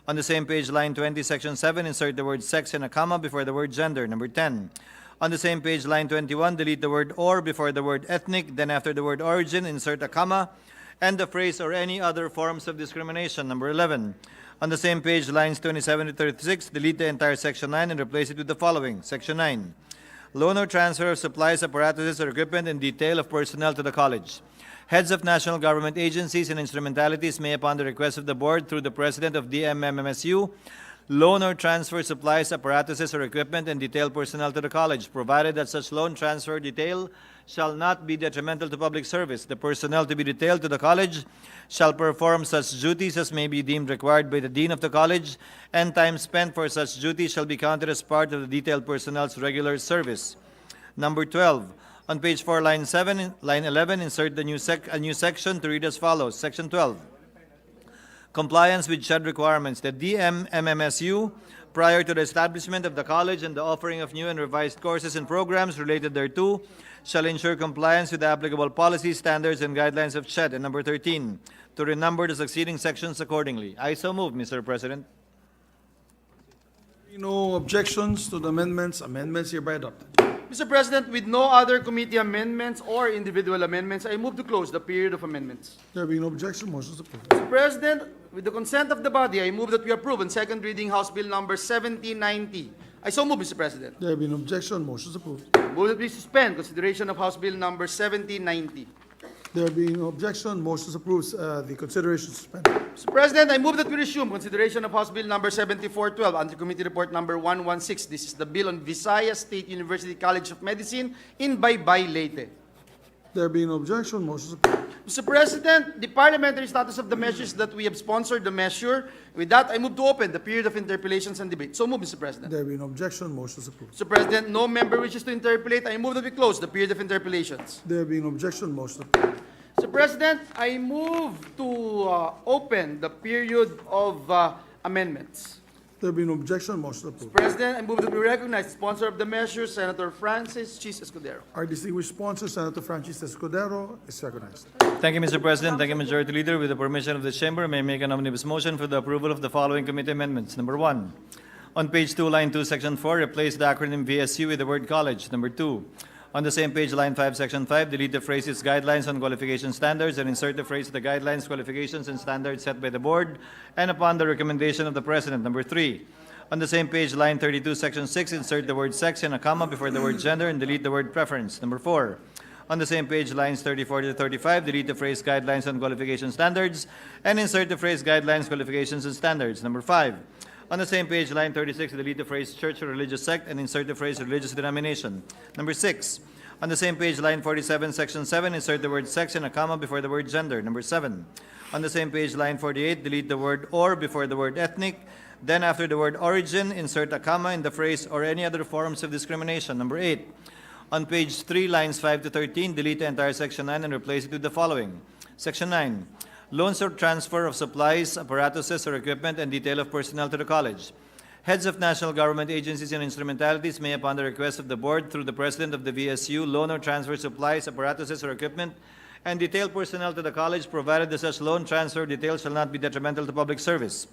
on the same page, line 20, section 7, insert the word "sex" and a comma before the word "gender." Number 10, on the same page, line 21, delete the word "or" before the word "ethnic," then after the word "origin," insert a comma and the phrase "or any other forms of discrimination." Number 11, on the same page, lines 27 to 36, delete the entire section 9 and replace it with the following. Section 9, loan or transfer of supplies, apparatuses, or equipment and detail of personnel to the college. Heads of national government agencies and instrumentalities may, upon the request of the Board through the President of DMMMSU, loan or transfer supplies, apparatuses, or equipment and detail personnel to the college, provided that such loan, transfer, detail shall not be detrimental to public service. The personnel to be detailed to the college shall perform such duties as may be deemed required by the Dean of the college, and time spent for such duties shall be counted as part of the detailed personnel's regular service. Number 12, on page 4, line 7, line 11, insert a new section to read as follows. Section 12, compliance with SHED requirements. The DMMMSU, prior to the establishment of the college and the offering of new and revised courses and programs related thereto, shall ensure compliance with the applicable policies, standards, and guidelines of SHED. And number 13, to renumber the succeeding sections accordingly. I so move, Mr. President. No objections to the amendments. Amendments hereby adopted. Mr. President, with no other committee amendments or individual amendments, I move to close the period of amendments. There being no objection, motion is approved. Mr. President, with the consent of the body, I move that we approve on second reading House Bill number 7090. I so move, Mr. President. There being no objection, motion is approved. Move that we suspend consideration of House Bill number 7090. There being no objection, motion is approved. The consideration is suspended. Mr. President, I move that we resume consideration of House Bill number 7412 under Committee Report number 116. This is the bill on Visayas State University College of Medicine in Baybay, Leyte. There being no objection, motion is approved. Mr. President, the parliamentary status of the measure is that we have sponsored the measure. With that, I move to open the period of interpellations and debate. So move, Mr. President. There being no objection, motion is approved. Mr. President, no member wishes to interpellate. I move that we close the period of interpellations. There being no objection, motion is approved. Mr. President, I move to open the period of amendments. There being no objection, motion is approved. President, I move that we recognize the sponsor of the measure, Senator Francis Chis Escudero. Our distinguished sponsor, Senator Francis Escudero, is recognized. Thank you, Mr. President. Thank you, Majority Leader. With the permission of the Chamber, may I make an omnibus motion for the approval of the following committee amendments. Number 1, on page 2, line 2, section 4, replace the acronym VSU with the word college. Number 2, on the same page, line 5, section 5, delete the phrase "its guidelines on qualification standards" and insert the phrase "the guidelines, qualifications, and standards set by the Board and upon the recommendation of the President." Number 3, on the same page, line 32, section 6, insert the word "sex" and a comma before the word "gender" and delete the word "preference." Number 4, on the same page, lines 34 to 35, delete the phrase "guidelines on qualification standards" and insert the phrase "guidelines, qualifications, and standards." Number 5, on the same page, line 36, delete the phrase "church" or "religious sect" and insert the phrase "religious denomination." Number 6, on the same page, line 47, section 7, insert the word "sex" and a comma before the word "gender." Number 7, on the same page, line 48, delete the word "or" before the word "ethnic." Then after the word origin, insert a comma in the phrase or any other forms of discrimination. Number 8. On page 3, lines 5 to 13, delete the entire section 9 and replace it with the following. Section 9. Loans or transfer of supplies, apparatuses, or equipment and detail of personnel to the college. Heads of national government agencies and instrumentalities may, upon the request of the board through the president of the VSU, loan or transfer supplies, apparatuses, or equipment and detail personnel to the college, provided that such loan, transfer, or detail shall not be detrimental to public service.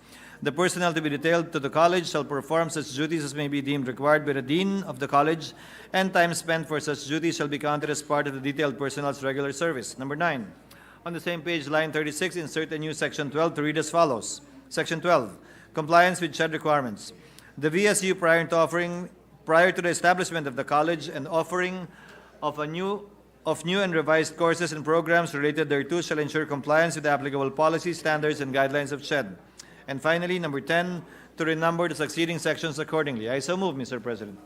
The personnel to be detailed to the college shall perform such duties as may be deemed required by the dean of the college, and time spent for such duties shall be counted as part of the detailed personnel's regular service. Number 9. On the same page, line 36, insert a new section 12 to read as follows. Section 12. Compliance with CHED requirements. The VSU, prior to the establishment of the college and offering of new and revised courses and programs related thereto, shall ensure compliance with the applicable policies, standards, and guidelines of CHED. And finally, number 10, to renumber the succeeding sections accordingly. I so move, Mr. President.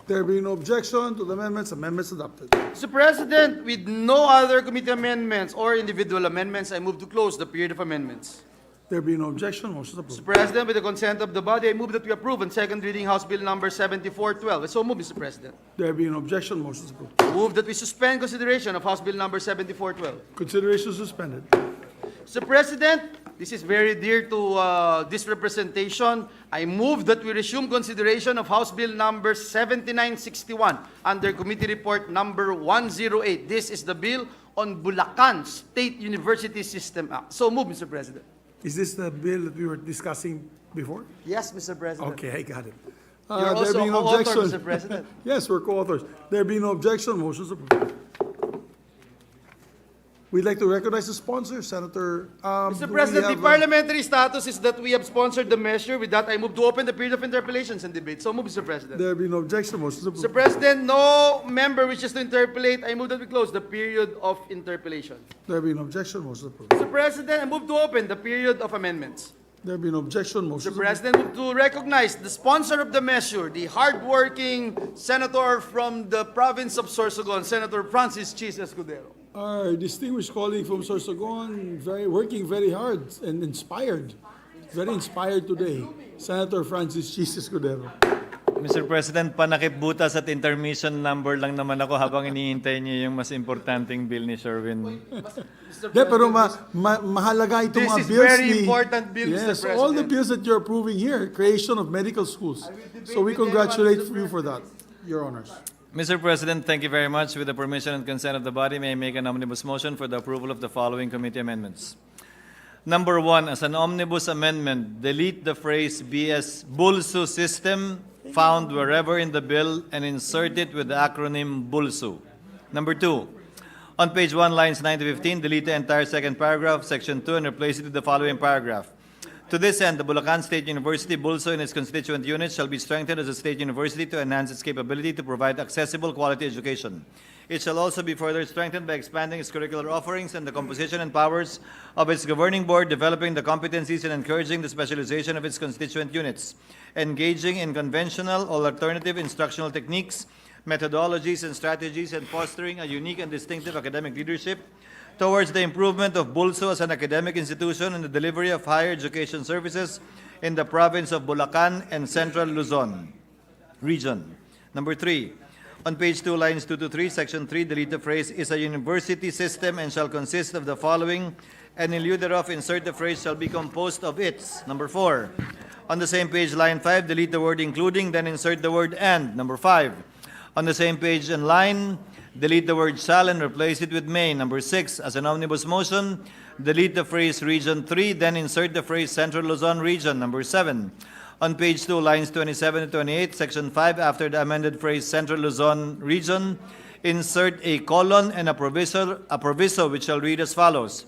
There being no objection to the amendments, amendments adopted. Mr. President, with no other committee amendments or individual amendments, I move to close the period of amendments. There being no objection, motion is Mr. approved. President, with the consent of the body, I move that we approve on second reading House Bill number 7412. I so move, Mr. President. There being no objection, motion is approved. Move that we suspend consideration of House Bill number 7412. Consideration suspended. Mr. President, this is very dear to this representation. I move that we resume consideration of House Bill number 7961 under Committee Report number 108. This is the bill on Bulacan State University System Act. So move, Mr. President. Is this the bill that we were discussing before? Yes, Mr. President. Okay, I got it. You're There also being a no co-author, objection- Mr. President. Yes, we're co-authors. There being no objection, motion is approved. We'd like to recognize the sponsor, Senator. Mr. do we President, the have, parliamentary status is that we have sponsored the measure. With that, I move to open the period of interpellations and debate. So move, Mr. President. There being no objection, motion is Mr. approved. President, no member wishes to interpellate. I move that we close the period of interpellation. There being no objection, motion is approved. Mr. President, I move to open the period of amendments. There being no objection, motion Mr. is approved. President, move to recognize the sponsor of the measure, the hardworking senator from the province of Sorsogon, Senator Francis Chis Escudero. Our distinguished colleague from Sorsogon, working very hard and inspired. Very inspired today. Senator Francis Chis Escudero. Mr. President, panakip butas at intermission number lang naman ako habang iniintay niyo yung mas importanteng bill ni Sherwin. De, pero mahalaga itong This mga is bills very ni- important bill, Mr. Yes, all the President. bills that you're approving here, creation of medical schools. So we congratulate you for that, Your Honors. Mr. President, thank you very much. With the permission and consent of the body, may I make an omnibus motion for the approval of the following committee amendments. Number 1, as an omnibus amendment, delete the phrase BS Bulsu system found wherever in the bill and insert it with the acronym BULSU. Number 2, on page 1, lines 9 to 15, delete the entire second paragraph, section 2, and replace it with the following paragraph. To this end, the Bulacan State University, BULSU, and its constituent units shall be strengthened as a state university to enhance its capability to provide accessible quality education. It shall also be further strengthened by expanding its curricular offerings and the composition and powers of its governing board, developing the competencies and encouraging the specialization of its constituent units, engaging in conventional or alternative instructional techniques, methodologies, and strategies, and fostering a unique and distinctive academic leadership towards the improvement of BULSU as an academic institution and the delivery of higher education services in the province of Bulacan and Central Luzon region. Number 3, on page 2, lines 2 to 3, section 3, delete the phrase is a university system and shall consist of the following, and in lieu thereof insert the phrase shall be composed of its. Number 4, on the same page, line 5, delete the word including, then insert the word and. Number 5, on the same page and line, delete the word shall and replace it with may. Number 6, as an omnibus motion, delete the phrase Region 3, then insert the phrase Central Luzon Region. Number 7, on page 2, lines 27 to 28, section 5, after the amended phrase Central Luzon Region, insert a colon and a proviso which shall read as follows.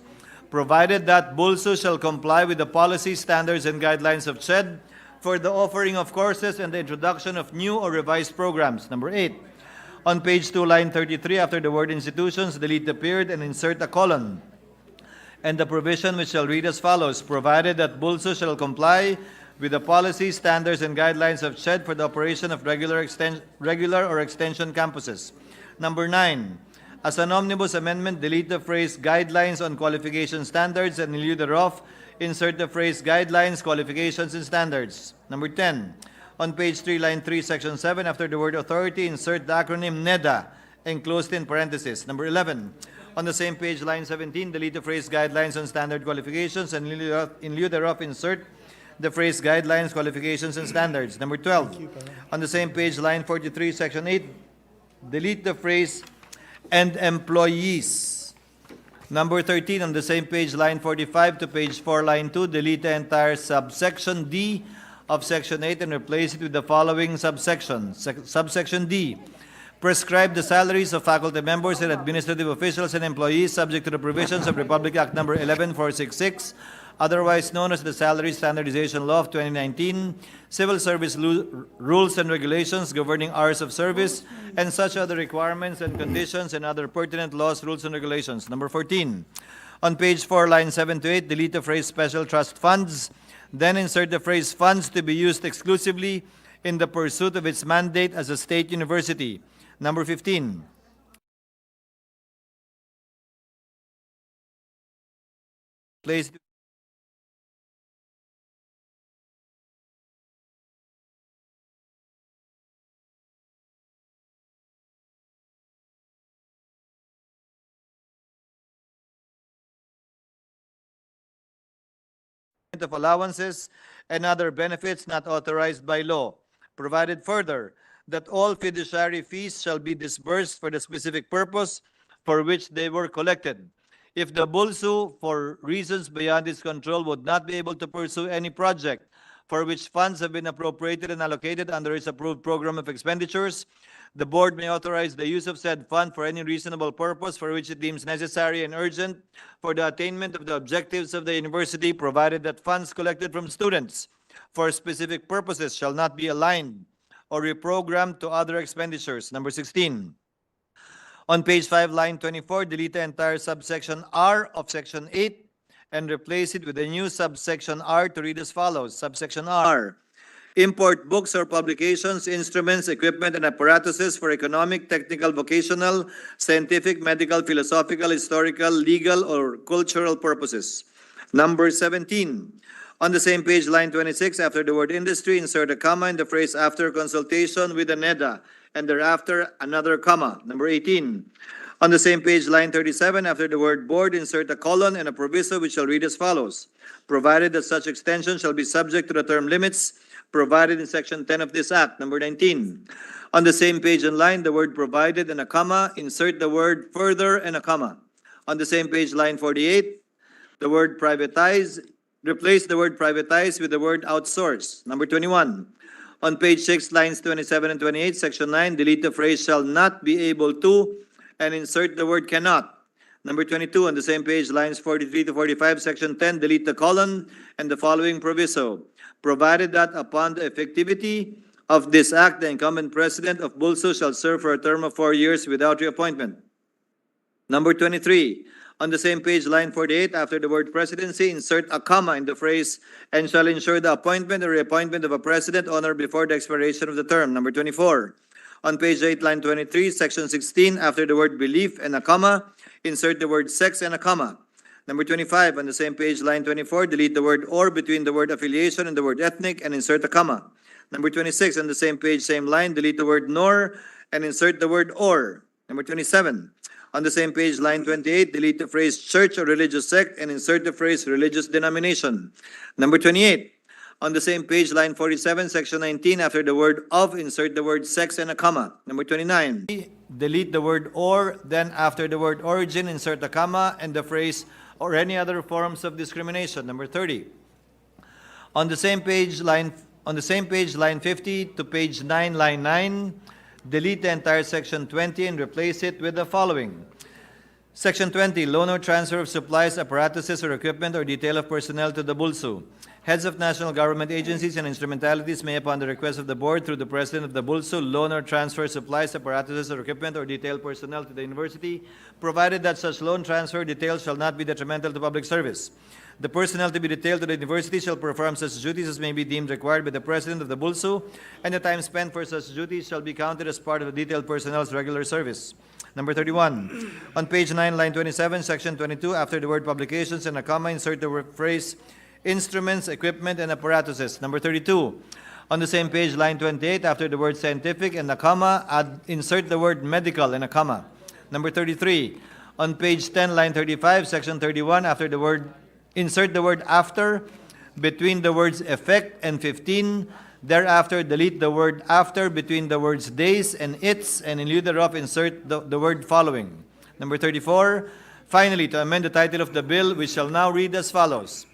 Provided that BULSU shall comply with the policy, standards, and guidelines of CHED for the offering of courses and the introduction of new or revised programs. Number 8, on page 2, line 33, after the word institutions, delete the period and insert a colon. And the provision which shall read as follows. Provided that BULSU shall comply with the policy, standards, and guidelines of CHED for the operation of regular or extension campuses. Number 9, as an omnibus amendment, delete the phrase guidelines on qualification standards and in lieu thereof, insert the phrase guidelines, qualifications, and standards. Number 10, on page 3, line 3, section 7, after the word authority, insert the acronym NEDA, enclosed in parentheses. Number 11, on the same page, line 17, delete the phrase guidelines and standard qualifications, and in lieu thereof, insert the phrase guidelines, qualifications, and standards. Number 12, on the same page, line 43, section 8, delete the phrase and employees. Number 13, on the same page, line 45 to page 4, line 2, delete the entire subsection D of section 8 and replace it with the following subsection. Subsection D, prescribe the salaries of faculty members and administrative officials and employees subject to the provisions of Republic Act Number 11466, otherwise known as the Salary Standardization Law of 2019, Civil Service Rules and Regulations governing hours of service, and such other requirements and conditions and other pertinent laws, rules, and regulations. Number 14, on page 4, line 7 to 8, delete the phrase special trust funds, then insert the phrase funds to be used exclusively in the pursuit of its mandate as a state university. Number 15, place of allowances and other benefits not authorized by law, provided further that all fiduciary fees shall be disbursed for the specific purpose for which they were collected. If the BULSU, for reasons beyond its control, would not be able to pursue any project for which funds have been appropriated and allocated under its approved program of expenditures, the board may authorize the use of said fund for any reasonable purpose for which it deems necessary and urgent for the attainment of the objectives of the university, provided that funds collected from students for specific purposes shall not be aligned or reprogrammed to other expenditures. Number 16, on page 5, line 24, delete the entire subsection R of section 8 and replace it with a new subsection R to read as follows. Subsection R, import books or publications, instruments, equipment, and apparatuses for economic, technical, vocational, scientific, medical, philosophical, historical, legal, or cultural purposes. Number 17, on the same page, line 26, after the word industry, insert a comma in the phrase after consultation with the NEDA, and thereafter another comma. Number 18, on the same page, line 37, after the word board, insert a colon and a proviso which shall read as follows. Provided that such extension shall be subject to the term limits provided in section 10 of this act. Number 19, on the same page and line, the word provided and a comma, insert the word further and a comma. On the same page, line 48, the word privatize, replace the word privatize with the word outsource. Number 21, on page 6, lines 27 and 28, section 9, delete the phrase shall not be able to and insert the word cannot. Number 22, on the same page, lines 43 to 45, section 10, delete the colon and the following proviso. Provided that upon the effectivity of this act, the incumbent president of BULSU shall serve for a term of 4 years without reappointment. Number 23, on the same page, line 48, after the word presidency, insert a comma in the phrase and shall ensure the appointment or reappointment of a president on or before the expiration of the term. Number 24, on page 8, line 23, section 16, after the word belief and a comma, insert the word sex and a comma. Number 25, on the same page, line 24, delete the word or between the word affiliation and the word ethnic and insert a comma. Number 26, on the same page, same line, delete the word nor and insert the word or. Number 27, on the same page, line 28, delete the phrase church or religious sect and insert the phrase religious denomination. Number 28, on the same page, line 47, section 19, after the word of, insert the word sex and a comma. Number 29, delete the word or, then after the word origin, insert a comma and the phrase or any other forms of discrimination. Number 30, on the same page, line 50 to page 9, line 9, delete the entire section 20 and replace it with the following. Section 20, loan or transfer of supplies, apparatuses, or equipment or detail of personnel to the BULSU. Heads of national government agencies and instrumentalities may, upon the request of the board through the president of the BULSU, loan or transfer supplies, apparatuses, or equipment or detail personnel to the university, provided that such loan, transfer, details shall not be detrimental to public service. The personnel to be detailed to the university shall perform such duties as may be deemed required by the president of the BULSU, and the time spent for such duties shall be counted as part of the detailed personnel's regular service. Number 31, on page 9, line 27, section 22, after the word publications and a comma, insert the word phrase instruments, equipment, and apparatuses. Number 32, on the same page, line 28, after the word scientific and a comma, insert the word medical and a comma. Number 33, on page 10, line 35, section 31, after the word, insert the word after, between the words effect and 15, thereafter delete the word after between the words days and its, and in lieu thereof insert the word following. Number 34, finally, to amend the title of the bill, we shall now read as follows.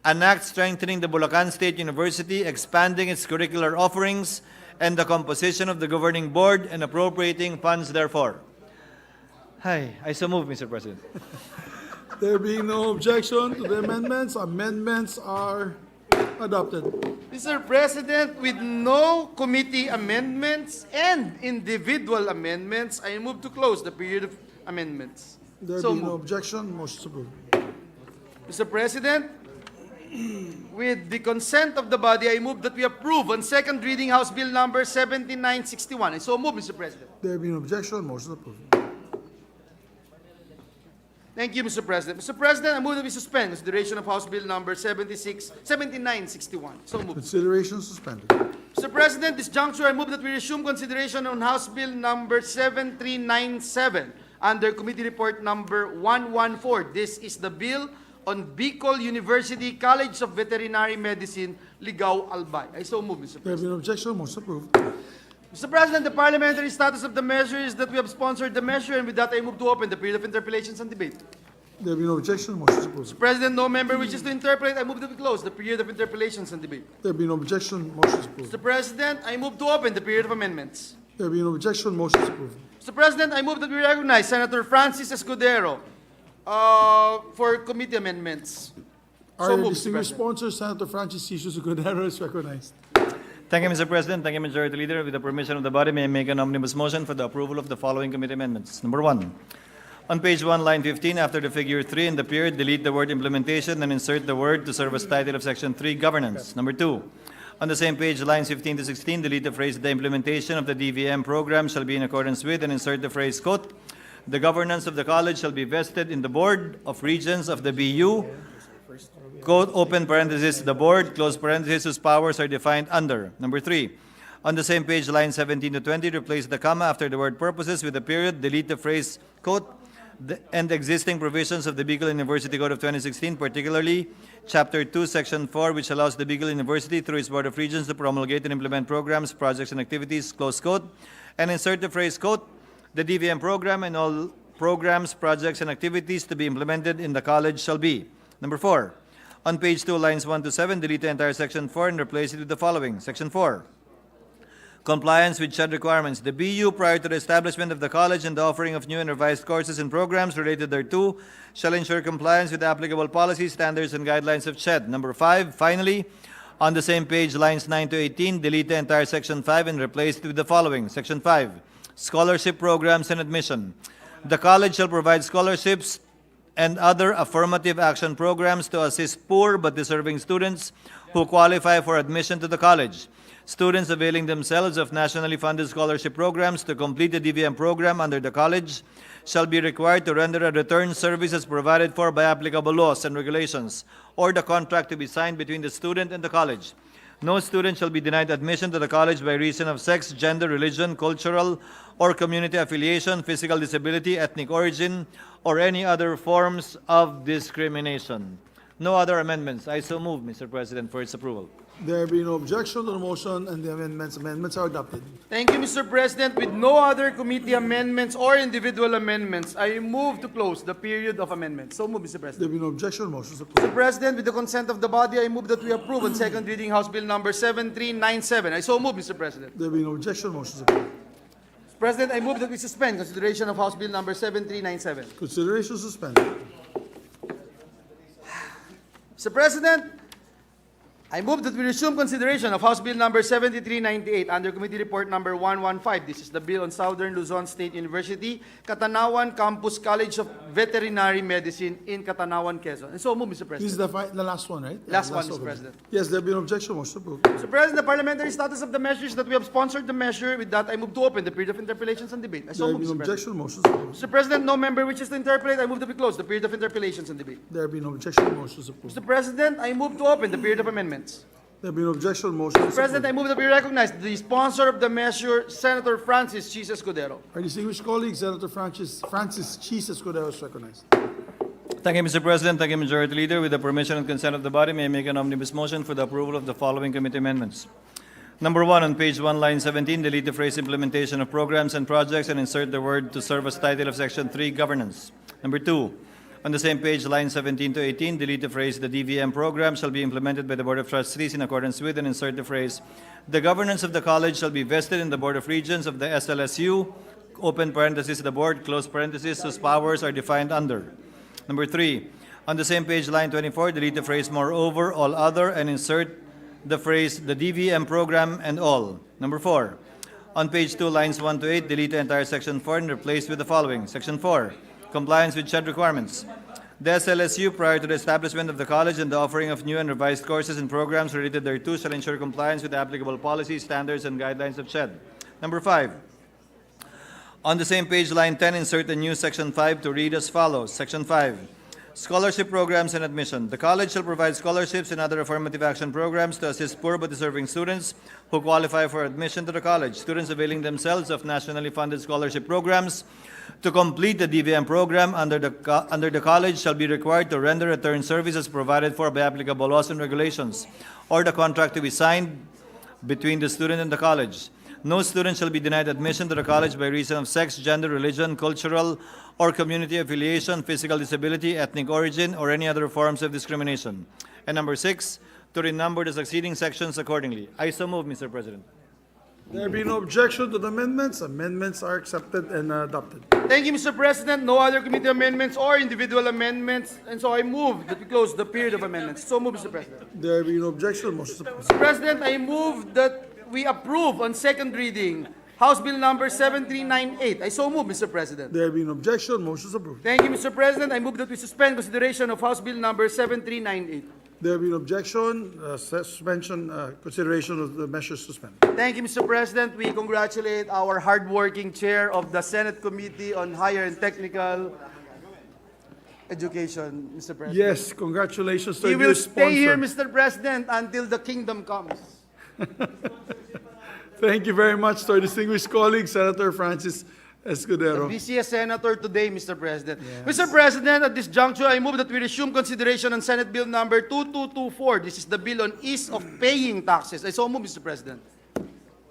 An act strengthening the Bulacan State University, expanding its curricular offerings, and the composition of the governing board, and appropriating funds therefore. Hi, I so move, Mr. President. There being no objection to the amendments, amendments are adopted. Mr. President, with no committee amendments and individual amendments, I move to close the period of amendments. There So being no moved. objection, motion is approved. Mr. President, with the consent of the body, I move that we approve on second reading House Bill number 7961. I so move, Mr. President. There being no objection, motion is approved. Thank you, Mr. President. Mr. President, I move that we suspend consideration of House Bill number 7961. So moved. Consideration suspended. Mr. President, this juncture, I move that we resume consideration on House Bill number 7397 under Committee Report number 114. This is the bill on Bicol University College of Veterinary Medicine, Ligao, Albay. I so move, Mr. There President. being no objection, motion is approved. Mr. President, the parliamentary status of the measure is that we have sponsored the measure, and with that, I move to open the period of interpellations and debate. There being no objection, motion is approved. President, no member wishes to interpolate. I move that we close the period of interpellations and debate. There being no objection, motion is approved. Mr. President, I move to open the period of amendments. There being no objection, motion is approved. Mr. President, I move that we recognize Senator Francis Escudero for committee amendments. Our moved, Mr. distinguished President. sponsor, Senator Francis Jesus Escudero, is recognized. Thank you, Mr. President. Thank you, Majority Leader. With the permission of the body, may I make an omnibus motion for the approval of the following committee amendments. Number 1, on page 1, line 15, after the figure 3 in the period, delete the word implementation and insert the word to serve as title of section 3, governance. Number 2, on the same page, lines 15 to 16, delete the phrase, the implementation of the DVM program shall be in accordance with, and insert the phrase, quote, the governance of the college shall be vested in the Board of Regents of the BU, quote, open parenthesis, the board, close parenthesis, whose powers are defined under. Number 3, on the same page, lines 17 to 20, replace the comma after the word purposes with a period, delete the phrase, quote, and existing provisions of the Bicol University Code of 2016, particularly Chapter 2, Section 4, which allows the Bicol University through its Board of Regents to promulgate and implement programs, projects, and activities, close quote, and insert the phrase, quote, the DVM program and all programs, projects, and activities to be implemented in the college shall be. Number 4, on page 2, lines 1 to 7, delete the entire Section 4 and replace it with the following. Section 4, compliance with said requirements. The BU, prior to the establishment of the college and the offering of new and revised courses and programs related thereto, shall ensure compliance with the applicable policies, standards, and guidelines of CHED. Number 5, finally, on the same page, lines 9 to 18, delete the entire Section 5 and replace it with the following. Section 5, scholarship programs and admission. The college shall provide scholarships and other affirmative action programs to assist poor but deserving students who qualify for admission to the college. Students availing themselves of nationally funded scholarship programs to complete the DVM program under the college shall be required to render a return service as provided for by applicable laws and regulations, or the contract to be signed between the student and the college. No student shall be denied admission to the college by reason of sex, gender, religion, cultural or community affiliation, physical disability, ethnic origin, or any other forms of discrimination. No other amendments. I so move, Mr. President, for its approval. There being no objection to the motion and the amendments are adopted. Thank you, Mr. President. With no other committee amendments or individual amendments, I move to close the period of amendments. So move, Mr. There President. being no objection, motion is Mr. approved. President, with the consent of the body, I move that we approve on second reading House Bill number 7397. I so move, Mr. President. There being no objection, motion is approved. Mr. President, I move that we suspend consideration of House Bill number 7397. Consideration suspended. Mr. President, I move that we resume consideration of House Bill number 7398 under Committee Report number 115. This is the bill on Southern Luzon State University, Catanawan Campus College of Veterinary Medicine in Catanawan, Quezon. And so move, Mr. This is President. the last one, right? Last one, Mr. President. Yes, there be no objection, motion approved. Mr. President, the parliamentary status of the measure is that we have sponsored the measure. With that, I move to open the period of interpellations and debate. I so There move, be no Mr. President. objection, motion approved. Mr. President, no member wishes to interpolate. I move that we close the period of interpellations and debate. There be no objection, motion approved. Mr. President, I move to open the period of amendments. There be no objection, motion Mr. President, I move that we recognize the sponsor of the measure, Senator Francis Chis Escudero. Our distinguished colleague, Senator Francis Chis Escudero is recognized. Thank you, Mr. President. Thank you, Majority Leader. With the permission and consent of the body, may I make an omnibus motion for the approval of the following committee amendments. Number 1, on page 1, line 17, delete the phrase implementation of programs and projects and insert the word to serve as title of section 3, governance. Number 2, on the same page, line 17 to 18, delete the phrase the DVM program shall be implemented by the Board of Trustees in accordance with and insert the phrase the governance of the college shall be vested in the Board of Regents of the SLSU, open parenthesis, the board, close parenthesis, whose powers are defined under. Number 3, on the same page, line 24, delete the phrase moreover, all other, and insert the phrase the DVM program and all. Number 4, on page 2, lines 1 to 8, delete the entire section 4 and replace with the following. Section 4, compliance with SHED requirements. The SLSU, prior to the establishment of the college and the offering of new and revised courses and programs related thereto, shall ensure compliance with the applicable policies, standards, and guidelines of SHED. Number 5, on the same page, line 10, insert a new section 5 to read as follows. Section 5, scholarship programs and admission. The college shall provide scholarships and other affirmative action programs to assist poor but deserving students who qualify for admission to the college. Students availing themselves of nationally funded scholarship programs to complete the DVM program under the college shall be required to render return services provided for by applicable laws and regulations, or the contract to be signed between the student and the college. No student shall be denied admission to the college by reason of sex, gender, religion, cultural or community affiliation, physical disability, ethnic origin, or any other forms of discrimination. And number 6, to renumber the succeeding sections accordingly. I so move, Mr. President. There be no objection to the amendments. Amendments are accepted and adopted. Thank you, Mr. President. No other committee amendments or individual amendments, and so I move that we close the period of amendments. So move, Mr. President. There be no objection, motion approved. Mr. President, I move that we approve on second reading House Bill number 7398. I so move, Mr. President. There be no objection, motion approved. Thank you, Mr. President. I move that we suspend consideration of House Bill number 7398. There be no objection, suspension, consideration of the measures suspended. Thank you, Mr. President. We congratulate our hardworking chair of the Senate Committee on Higher and Technical Education, Mr. President. Yes, congratulations to He your will stay here, sponsor. Mr. President, until the kingdom comes. Thank you very much to our distinguished colleague, Senator Francis The Escudero. busiest senator today, Mr. President. Mr. President, at this juncture, I move that we resume consideration on Senate Bill number 2224. This is the bill on ease of paying taxes. I so move, Mr. President.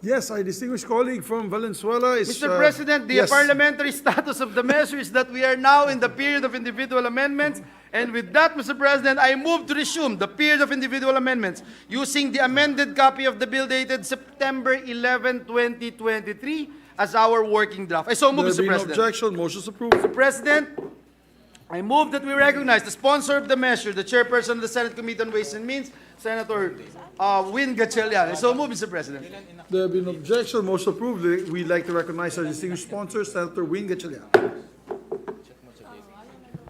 Yes, our distinguished colleague from Valenzuela is... Mr. President, the yes. parliamentary status of the measure is that we are now in the period of individual amendments. And with that, Mr. President, I move to resume the period of individual amendments using the amended copy of the bill dated September 11, 2023 as our working draft. I so move, There Mr. be no President. objection, motion approved. Mr. President, I move that we recognize the sponsor of the measure, the chairperson of the Senate Committee on Ways and Means, Senator Win Gatchalian. I so move, Mr. President. There be no objection, motion approved. We'd like to recognize our distinguished sponsor, Senator Win Gatchalian.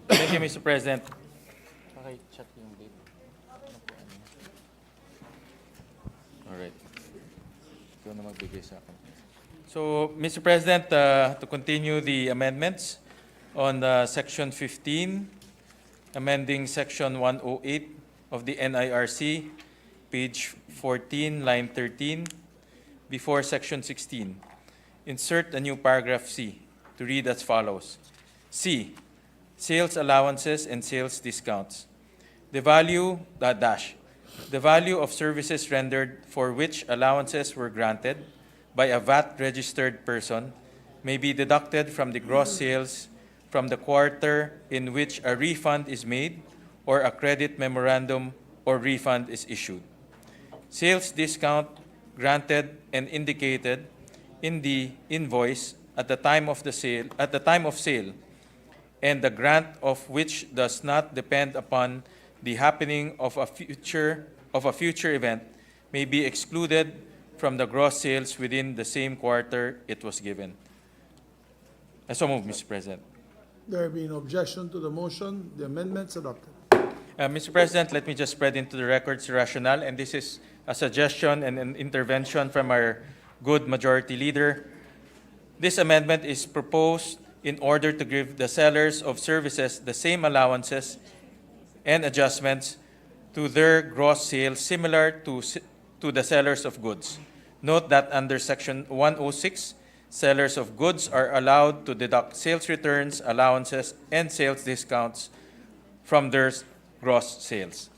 Thank you, Mr. President. Alright. Ikaw na magbigay sa akin. So, Mr. President, to continue the amendments on Section 15, amending Section 108 of the NIRC, page 14, line 13, before Section 16. Insert a new paragraph C to read as follows. C, sales allowances and sales discounts. The value, the value of services rendered for which allowances were granted by a VAT-registered person may be deducted from the gross sales from the quarter in which a refund is made or a credit memorandum or refund is issued. Sales discount granted and indicated in the invoice at the time of sale, and the grant of which does not depend upon the happening of of a future event may be excluded from the gross sales within the same quarter it was given. I so move, Mr. President. There being no objection to the motion, the amendments adopted. Mr. President, let me just spread into the records the rationale, and this is a suggestion and an intervention from our good majority leader. This amendment is proposed in order to give the sellers of services the same allowances and adjustments to their gross sales similar to the sellers of goods. Note that under Section 106, sellers of goods are allowed to deduct sales returns, allowances, and sales discounts from their gross sales.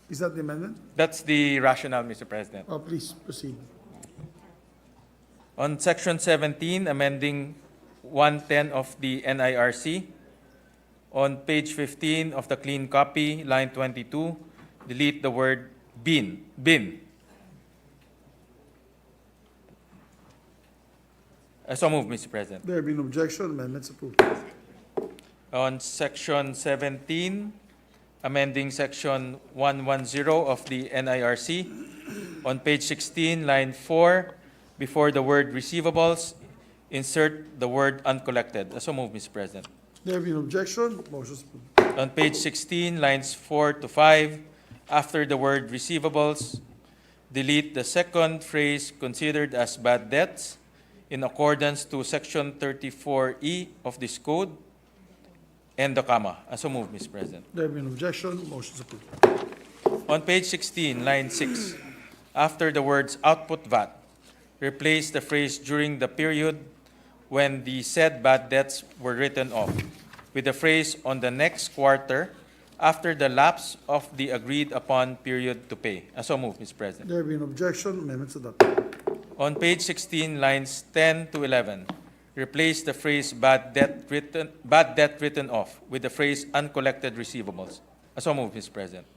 Is that the amendment? That's the rationale, Mr. President. Please proceed. On Section 17, amending 110 of the NIRC, on page 15 of the clean copy, line 22, delete the word bin. So move, Mr. President. There being no objection, amendments approved. On Section 17, amending Section 110 of the NIRC, on page 16, line 4, before the word receivables, insert the word uncollected. So move, Mr. President. There being no objection, motion is approved. On page 16, lines 4 to 5, after the word receivables, delete the second phrase considered as bad debts in accordance to Section 34E of this code, and the comma. So move, Mr. President. There being no objection, motion is approved. On page 16, line 6, after the words output VAT, replace the phrase during the period when the said bad debts were written off with the phrase on the next quarter after the lapse of the agreed upon period to pay. So move, Mr. President. There being no objection, amendments adopted. On page 16, lines 10 to 11, replace the phrase bad debt written off with the phrase uncollected receivables. So move, Mr. President.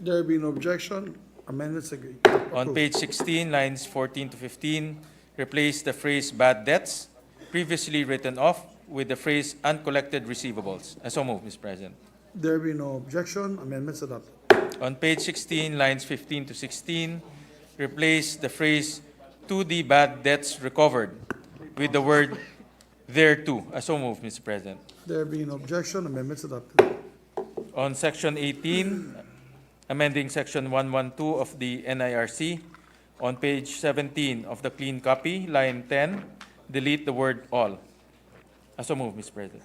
There being no objection, amendments agreed. On Approved. page 16, lines 14 to 15, replace the phrase bad debts previously written off with the phrase uncollected receivables. So move, Mr. President. There being no objection, amendments adopted. On page 16, lines 15 to 16, replace the phrase to the bad debts recovered with the word thereto. So move, Mr. President. There being no objection, amendments adopted. On section 18, amending section 112 of the NIRC, on page 17 of the clean copy, line 10, delete the word all. So move, Mr. President.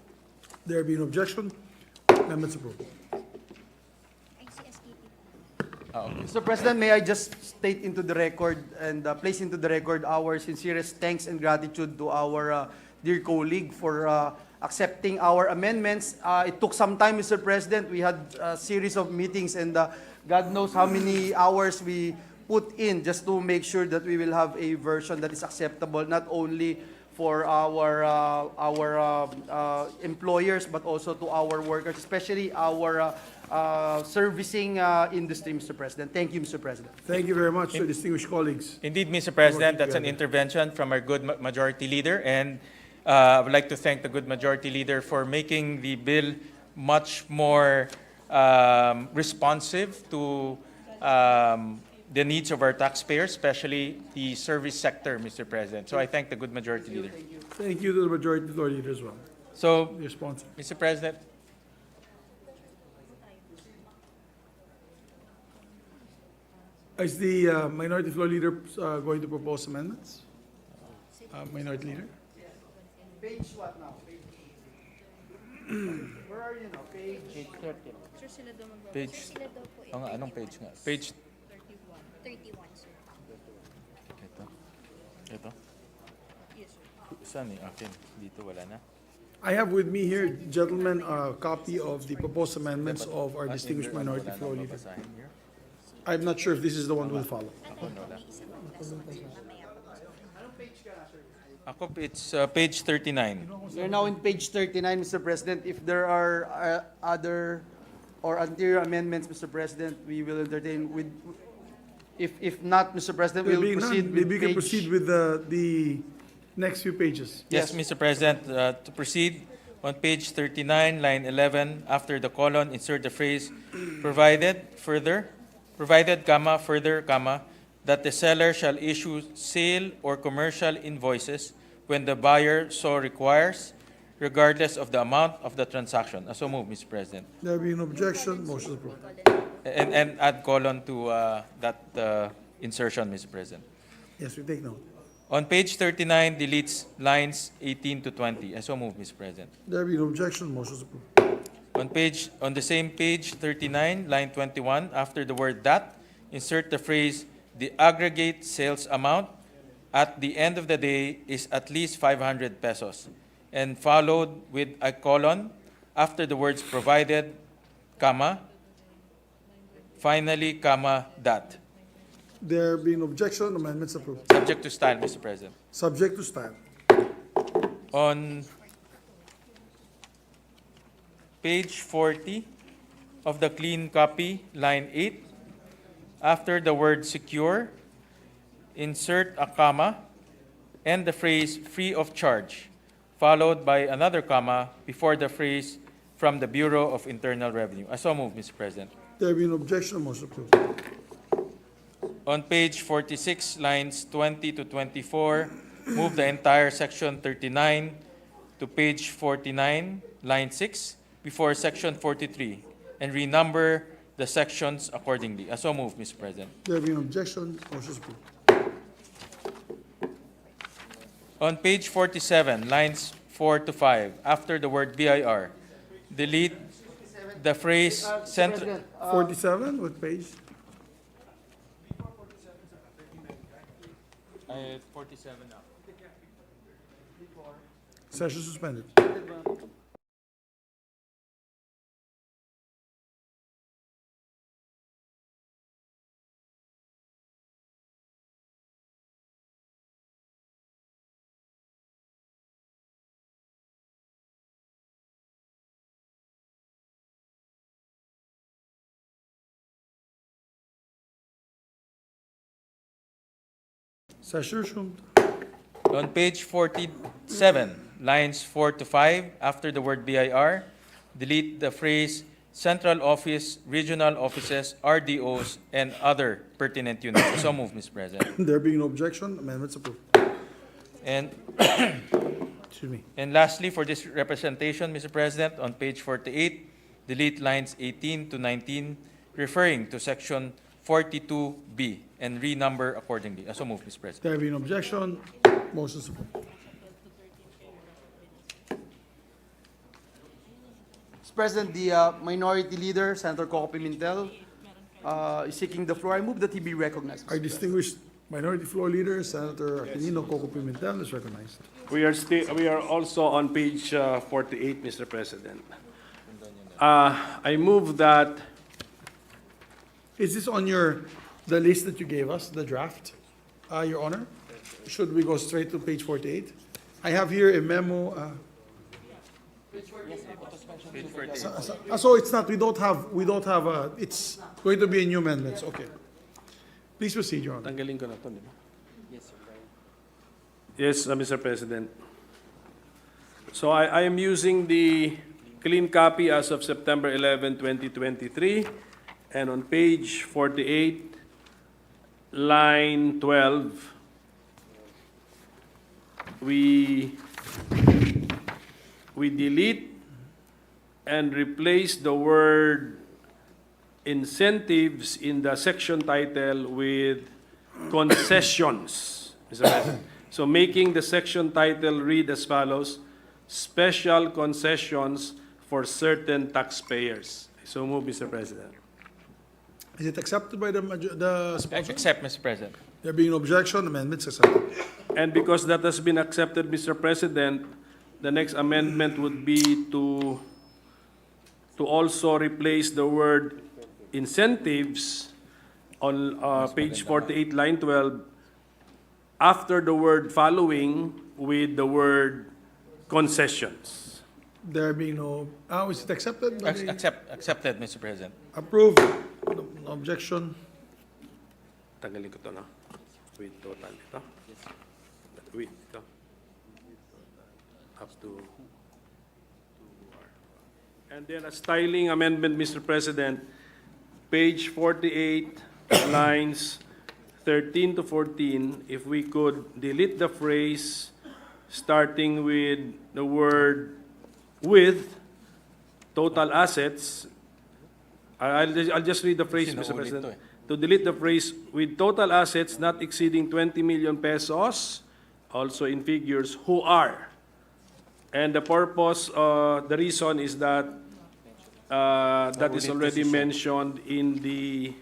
There being no objection, amendments approved. Mr. President, may I just state into the record and place into the record our sincerest thanks and gratitude to our dear colleague for accepting our amendments. It took some time, Mr. President. We had a series of meetings and God knows how many hours we put in just to make sure that we will have a version that is acceptable not only for our employers but also to our workers, especially our servicing industry, Mr. President. Thank you, Mr. President. Thank you very much, distinguished colleagues. Indeed, Mr. President, that's an together. intervention from our good majority leader, and I would like to thank the good majority leader for making the bill much more responsive to the needs of our taxpayers, especially the service sector, Mr. President. So I thank the good majority leader. Thank you to the majority floor leader as well. So, Your sponsor. Mr. President, Is the minority floor leader going to propose amendments? Minority leader? Page what now? Where are you now? Page 30. Sir, sila daw mag- Page, Sir, sila daw po eh, anong page nga? Page, 31, sir. ito. Yes, sir. Saan eh? Akin. Dito wala na. I have with me here, gentlemen, a copy of the proposed amendments of our distinguished minority Wala floor nang leader. babasahin here. I'm not sure if this is the one we'll follow. Ako wala. Isa lang po, sir. Mamaya po. Ako, it's page 39. We're now in page 39, Mr. President. If there are other or anterior amendments, Mr. President, we will entertain with, if not, Mr. President, There we'll being none, proceed with maybe we can proceed page. with the next few pages. Yes, Mr. President, to proceed On page 39, line 11, after the colon, insert the phrase provided, comma, further, comma, that the seller shall issue sale or commercial invoices when the buyer so requires, regardless of the amount of the transaction. So move, Mr. President. There being no objection, motion approved. And add colon to that insertion, Mr. President. Yes, we take note. On page 39, deletes lines 18 to 20. So move, Mr. President. There being no objection, motion approved. On the same page 39, line 21, after the word that, insert the phrase, the aggregate sales amount at the end of the day is at least 500 pesos, and followed with a colon after the words provided, comma, finally, comma, that. There being no objection, amendments approved. Subject to style, Mr. President. Subject to style. On page 40 of the clean copy, line 8, after the word secure, insert a comma and the phrase free of charge, followed by another comma before the phrase from the Bureau of Internal Revenue. I so move, Mr. President. There being no objection, motion approved. On page 46, lines 20 to 24, move the entire section 39 to page 49, line 6, before section 43, and renumber the sections accordingly. I so move, Mr. President. There being no objection, motion approved. On page 47, lines 4 to 5, after the word BIR, delete the phrase central. 47, what page? 47 now. Session suspended. Session resumed. On page 47, lines 4 to 5, after the word BIR, delete the phrase central office, regional offices, RDOs, and other pertinent units. So move, Mr. President. There being no objection, amendments approved. And, Excuse me. and lastly, for this representation, Mr. President, on page 48, delete lines 18 to 19, referring to section 42B, and renumber accordingly. So move, Mr. President. There being no objection, motion approved. Mr. President, the Minority Leader, Senator Coco Pimentel, is seeking the floor. I move that he be recognized. Our distinguished Minority Floor Leader, Senator Aquilino Coco Pimentel, is recognized. We are also on page 48, Mr. President. I move that Is this on the list that you gave us, the draft, Your Honor? Should we go straight to page 48? I have here a memo. So it's not, we don't have, it's going to be a new amendments, okay. Please proceed, Your Honor. Tanggalin ko na to, di ba? Yes, Mr. President. So I am using the clean copy as of September 11, 2023, and on page 48, line 12, we delete and replace the word incentives in the section title with concessions, Mr. President. So making the section title read as follows: special concessions for certain taxpayers. So move, Mr. President. Is it accepted by the sponsor? Accept, Mr. President. There being no objection, amendments accepted. And because that has been accepted, Mr. President, the next amendment would be to also replace the word incentives on page 48, line 12, after the word following with the word concessions. There being no, is it accepted? by the- Accepted, Mr. President. Approved. No objection. Tanggalin ko to na. With total ito. With ito. Up to And then a styling amendment, Mr. President, page 48, lines 13 to 14, if we could delete the phrase starting with the word with total assets. I'll just read the phrase, Mr. Sinaulit President. to To delete the phrase with total assets not exceeding 20 million pesos, also in figures, who are. And the purpose, the reason is that that is already mentioned in the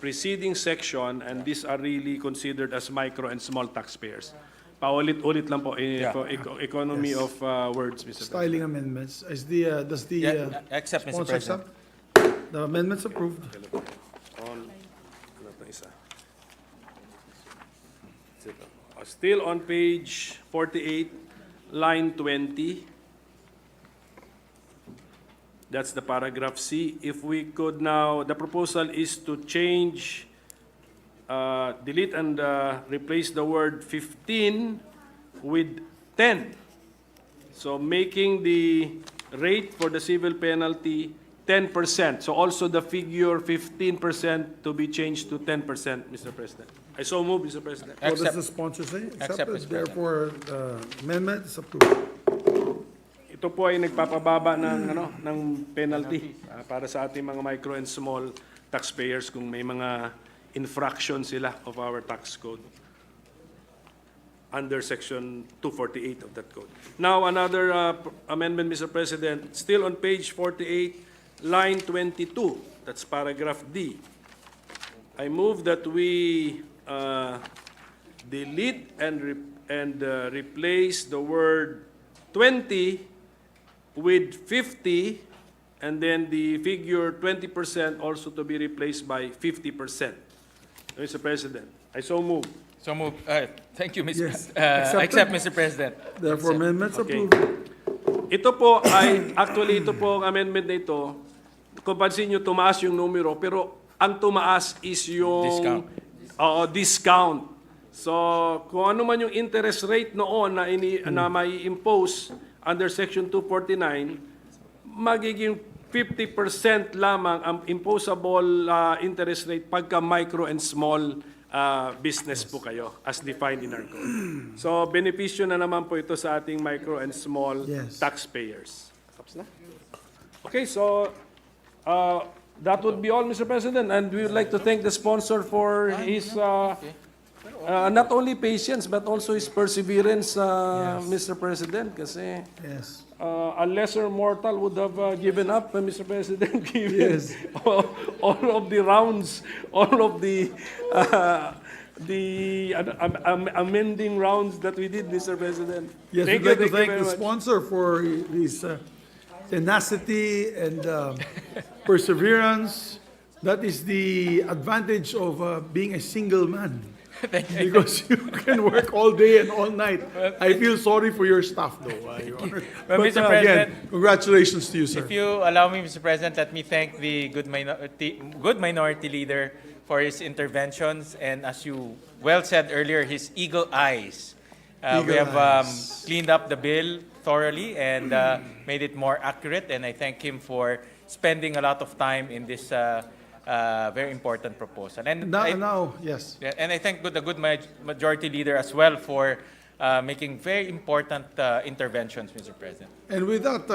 preceding section, and these are really considered as micro and small taxpayers. Paulit-ulit lang po for economy of words, Mr. President. Styling amendments. Does the Accept, Mr. sponsor President. accept? The amendments approved. Still on page 48, line 20. That's the paragraph C. If we could now, the proposal is to change, delete and replace the word 15 with 10. So making the rate for the civil penalty 10%. So also the figure 15% to be changed to 10%, Mr. President. I so move, Mr. President. What does Accept. the sponsor say? Accept, Mr. President. Therefore, the amendment is approved. Ito po ay nagpapababa ng penalty para sa ating mga micro and small taxpayers kung may mga infraction sila of our tax code under section 248 of that code. Now another amendment, Mr. President, still on page 48, line 22. That's paragraph D. I move that we delete and replace the word 20 with 50, and then the figure 20% also to be replaced by 50%. Mr. President, I so move. So move. Thank you, Mr. Yes. Accept, Mr. President. Therefore, Accept. amendments Okay. approved. Ito po ay, actually ito po ang amendment na ito, kung pansin nyo, tumaas yung numero, pero ang tumaas is yung Discount. Discount. So, kung ano man yung interest rate noon na may impose under Section 249, magiging 50% lamang ang imposable interest rate pagka micro and small business po kayo as defined in our code. So, benepisyo na naman po ito sa ating micro and small Yes. taxpayers. Tapos na? Okay, so that would be all, Mr. President, and we would like to thank the sponsor for his not only patience but also his perseverance, Mr. President, kasi Yes. a lesser mortal would have given up, Mr. President, given Yes. all of the rounds, all of the amending rounds that we did, Mr. President. Yes, Thank we'd like to you thank very the much. sponsor for his tenacity and perseverance. That is the advantage of being a single man. Because you can work all day and all night. I feel sorry for your staff, though, Your Honor. Well, But Mr. again, President, congratulations to you, sir. If you allow me, Mr. President, let me thank the good minority leader for his interventions, and as you well said earlier, his eagle eyes. We have cleaned up the bill thoroughly and made it more accurate, and I thank him for spending a lot of time in this very important proposal. And Yes. and I thank the good majority leader as well for making very important interventions, Mr. President. And with that,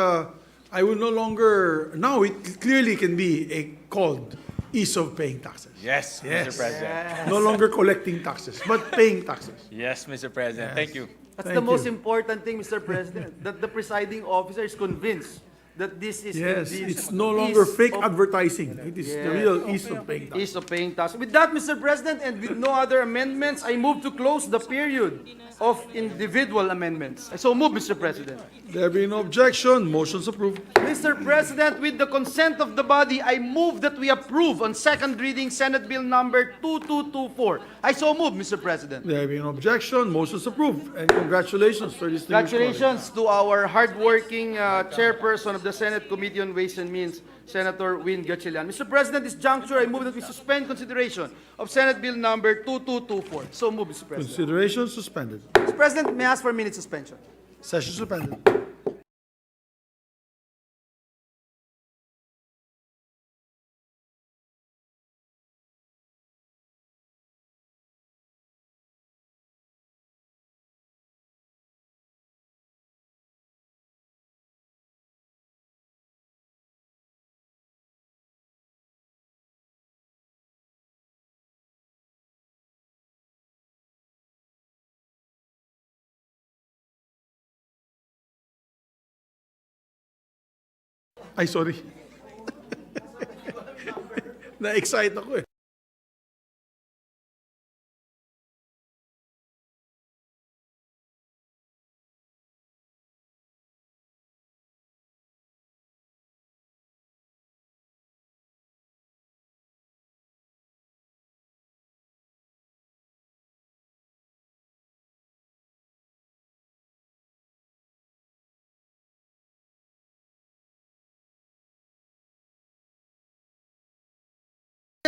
I will no longer, now it clearly can be called ease of paying taxes. Yes, Yes. Mr. President. No longer collecting taxes, but paying taxes. Yes, Mr. President. Thank you. That's Thank the most you. important thing, Mr. President, that the presiding officer is convinced that this is Yes, indeed it's no longer ease fake of- advertising. It is the real ease of paying taxes. ease of paying tax. With that, Mr. President, and with no other amendments, I move to close the period of individual amendments. I so move, Mr. President. There being no objection, motion's approved. Mr. President, with the consent of the body, I move that we approve on second reading Senate Bill number 2224. I so move, Mr. President. There being no objection, motion's approved. And congratulations to our distinguished colleague. Congratulations to our hardworking chairperson of the Senate Committee on Ways and Means, Senator Win Gatchalian. Mr. President, this juncture, I move that we suspend consideration of Senate Bill number 2224. So move, Mr. President. Consideration suspended. Mr. President, may I ask for a minute suspension? Session suspended. Ay, sorry. Na-excite ako eh.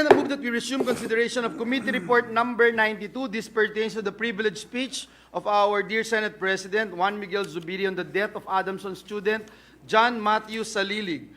I move that we resume consideration of committee report number 92. This pertains to the privileged speech of our dear Senate President Juan Miguel Zubiri on the death of Adamson student John Matthew Salilig.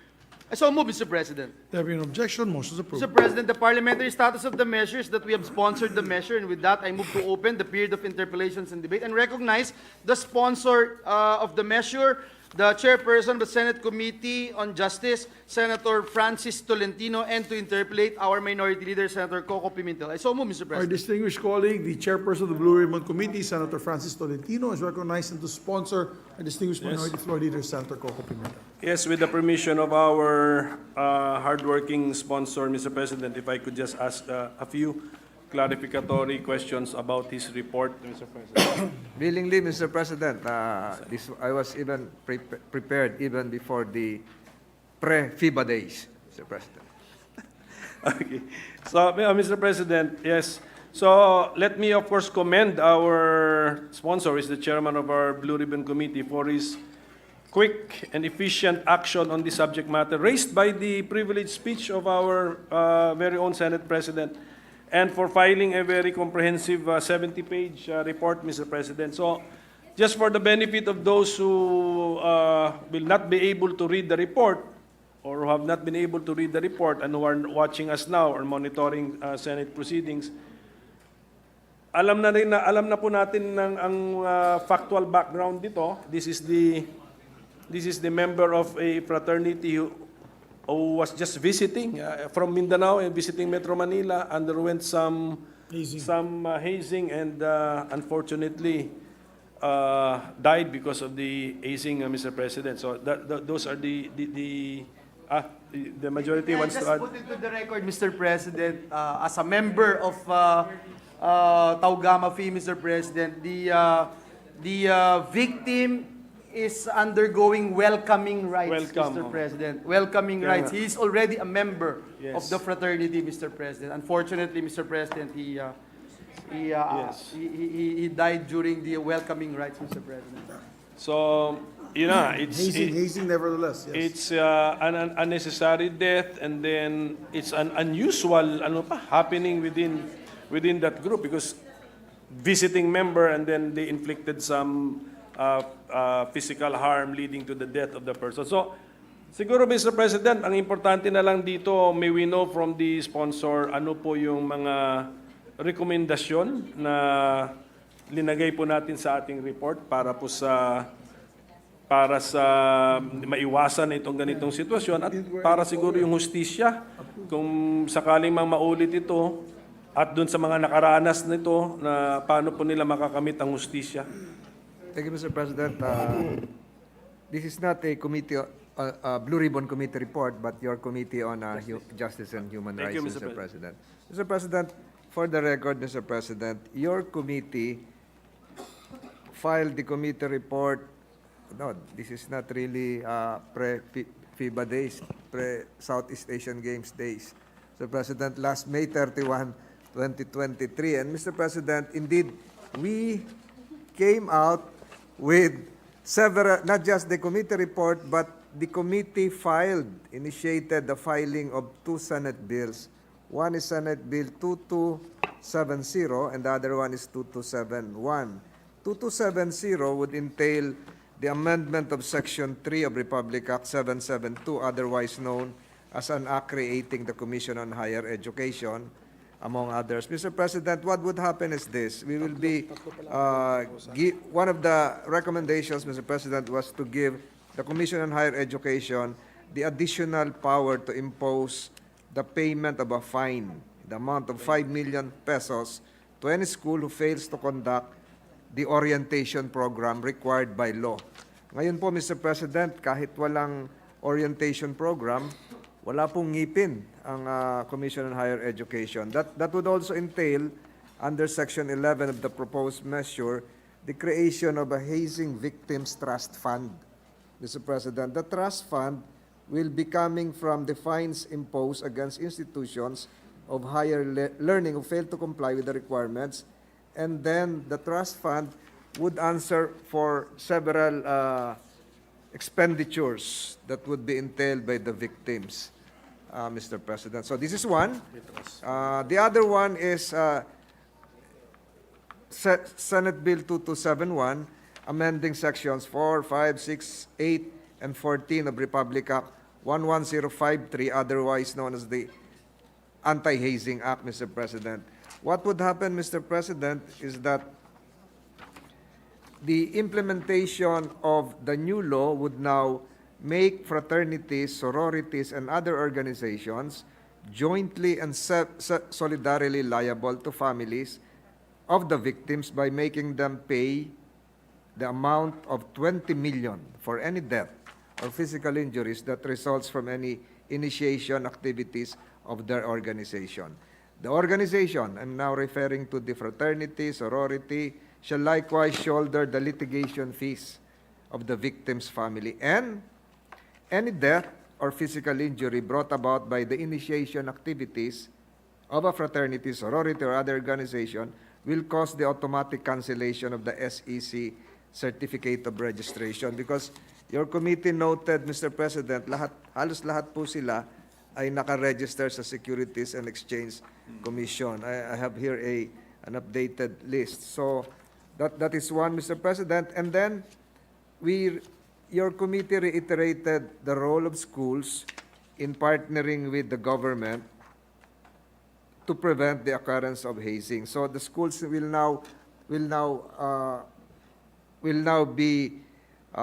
I so move, Mr. President. There being no objection, motion is approved. Mr. President, the parliamentary status of the measure is that we have sponsored the measure, and with that, I move to open the period of interpellations and debate and recognize the sponsor of the measure, the chairperson of the Senate Committee on Justice, Senator Francis Tolentino, and to interpellate our minority leader, Senator Coco Pimentel. I so move, Mr. Our President. distinguished colleague, the chairperson of the Blue Ribbon Committee, Senator Francis Tolentino, is recognized and to sponsor our distinguished minority floor leader, Senator Coco Pimentel. Yes, with the permission of our hardworking sponsor, Mr. President, if I could just ask a few clarificatory questions about his report, Mr. President. Willingly, Mr. President, I was even prepared even before the pre-FIBA days, Mr. President. Okay. So, Mr. President, yes. So, let me, of course, commend our sponsor, is the chairman of our Blue Ribbon Committee, for his quick and efficient action on the subject matter raised by the privileged speech of our very own Senate President, and for filing a very comprehensive 70-page report, Mr. President. So, just for the benefit of those who will not be able to read the report, or who have not been able to read the report and who are watching us now or monitoring Senate proceedings, alam na po natin ang factual background dito. This is the member of a fraternity who was just visiting from Mindanao and visiting Metro Manila, underwent some hazing and unfortunately died because of the hazing, Mr. President. So those are the majority wants to Just add. put it to the record, Mr. President, as a member of Taugama Fee, Mr. President, the victim is undergoing welcoming rites, Mr. President. Welcoming rites. He is already a member of the fraternity, Mr. President. Unfortunately, Mr. President, he died during the welcoming rites, Mr. President. So, Hazing nevertheless, yes. it's an unnecessary death, and then it's an unusual happening within that group, because visiting member and then they inflicted some physical harm leading to the death of the person. So, siguro, Mr. President, ang importante na lang dito, may we know from the sponsor, ano po yung mga rekomendasyon na linagay po natin sa ating report para sa maiwasan na itong ganitong sitwasyon, at para siguro yung hustisya, kung sakaling maulit ito, at dun sa mga nakaranas nito, na paano po nila makakamit ang hustisya. Thank you, Mr. President. This is not a committee, Blue Ribbon Committee report, but your Committee on Justice and Human Thank Rights, you, Mr. President. Mr. President, for the record, Mr. President, your committee filed the committee report. No, this is not really pre-FIBA days, pre-Southeast Asian Games days. Mr. President, last May 31, 2023. And Mr. President, indeed, we came out with several, not just the committee report, but the committee initiated the filing of two Senate bills. One is Senate Bill 2270 and the other one is 2271. 2270 would entail the amendment of Section 3 of Republic Act 772, otherwise known as an act creating the Commission on Higher Education, among others. Mr. President, what would happen is this. We will be, one of the recommendations, Mr. President, was to give the Commission on Higher Education the additional power to impose the payment of a fine, the amount of 5 million pesos, to any school who fails to conduct the orientation program required by law. Ngayon po, Mr. President, kahit walang orientation program, wala pong ngipin ang Commission on Higher Education. That would also entail, under Section 11 of the proposed measure, the creation of a hazing victims trust fund. Mr. President, the trust fund will be coming from the fines imposed against institutions of higher learning who fail to comply with the requirements, and then the trust fund would answer for several expenditures that would be entailed by the victims, Mr. President. So this is one. The other one is Senate Bill 2271, amending sections 4, 5, 6, 8, and 14 of Republic Act 11053, otherwise known as the Anti-Hazing Act, Mr. President. What would happen, Mr. President, is that the implementation of the new law would now make fraternities, sororities, and other organizations jointly and solidarily liable to families of the victims by making them pay the amount of 20 million for any death or physical injuries that results from any initiation activities of their organization. The organization, I'm now referring to the fraternity, sorority, shall likewise shoulder the litigation fees of the victim's family, and any death or physical injury brought about by the initiation activities of a fraternity, sorority, or other organization will cause the automatic cancellation of the SEC Certificate of Registration. Because your committee noted, Mr. President, halos lahat po sila ay naka-register sa Securities and Exchange Commission. I have here an updated list. So that is one, Mr. President. And then your committee reiterated the role of schools in partnering with the government to prevent the occurrence of hazing. So the schools will now be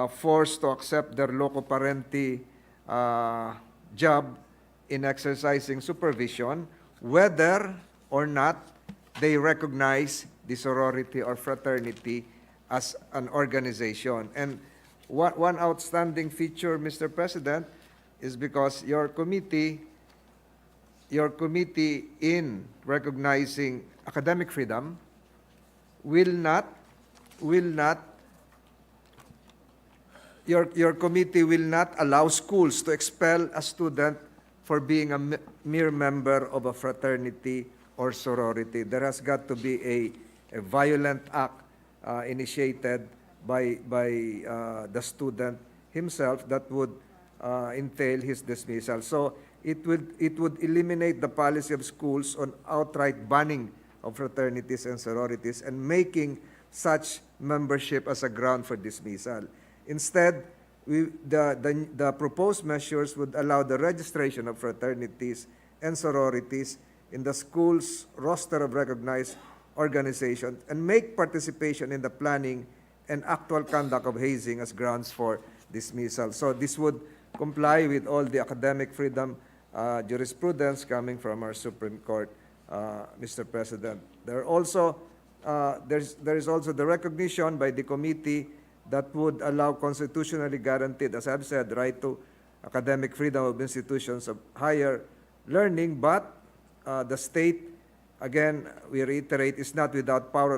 forced to accept their loco parenti job in exercising supervision, whether or not they recognize the sorority or fraternity as an organization. And one outstanding feature, Mr. President, is because your committee in recognizing academic freedom your committee will not allow schools to expel a student for being a mere member of a fraternity or sorority. There has got to be a violent act initiated by the student himself that would entail his dismissal. So it would eliminate the policy of schools on outright banning of fraternities and sororities and making such membership as a ground for dismissal. Instead, the proposed measures would allow the registration of fraternities and sororities in the school's roster of recognized organizations and make participation in the planning and actual conduct of hazing as grounds for dismissal. So this would comply with all the academic freedom jurisprudence coming from our Supreme Court, Mr. President. There is also the recognition by the committee that would allow constitutionally guaranteed, as I've said, right to academic freedom of institutions of higher learning, but the state, again, we reiterate, is not without power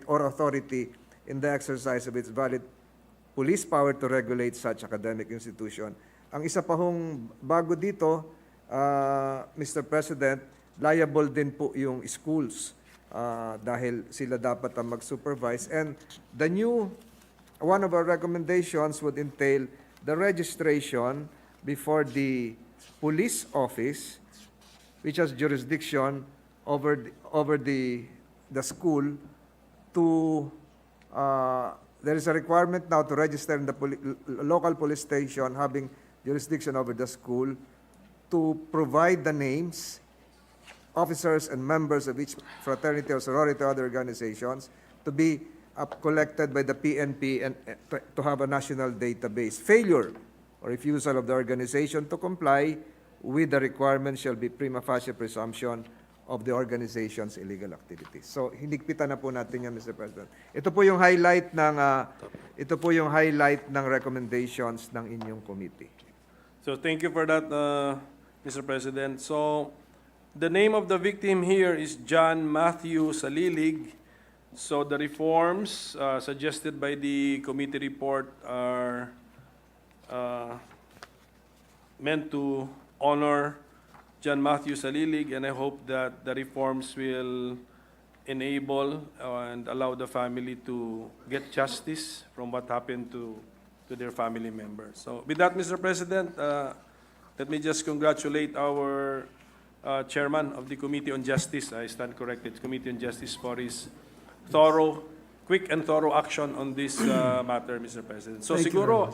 or authority in the exercise of its valid police power to regulate such academic institution. Ang isa pa hong bago dito, Mr. President, liable din po yung schools dahil sila dapat ang mag-supervise. And one of our recommendations would entail the registration before the police office, which has jurisdiction over the school, to there is a requirement now to register in the local police station having jurisdiction over the school to provide the names, officers and members of each fraternity or sorority or other organizations to be collected by the PNP and to have a national database. Failure or refusal of the organization to comply with the requirements shall be prima facie presumption of the organization's illegal activities. So hinigpitan na po natin yan, Mr. President. Ito po yung highlight ng recommendations ng inyong committee. So thank you for that, Mr. President. So the name of the victim here is John Matthew Salilig. So the reforms suggested by the committee report are meant to honor John Matthew Salilig, and I hope that the reforms will enable and allow the family to get justice from what happened to their family members. So with that, Mr. President, let me just congratulate our chairman of the Committee on Justice, I stand corrected, Committee on Justice, for his quick and thorough action on this matter, Mr. President. So Thank you siguro,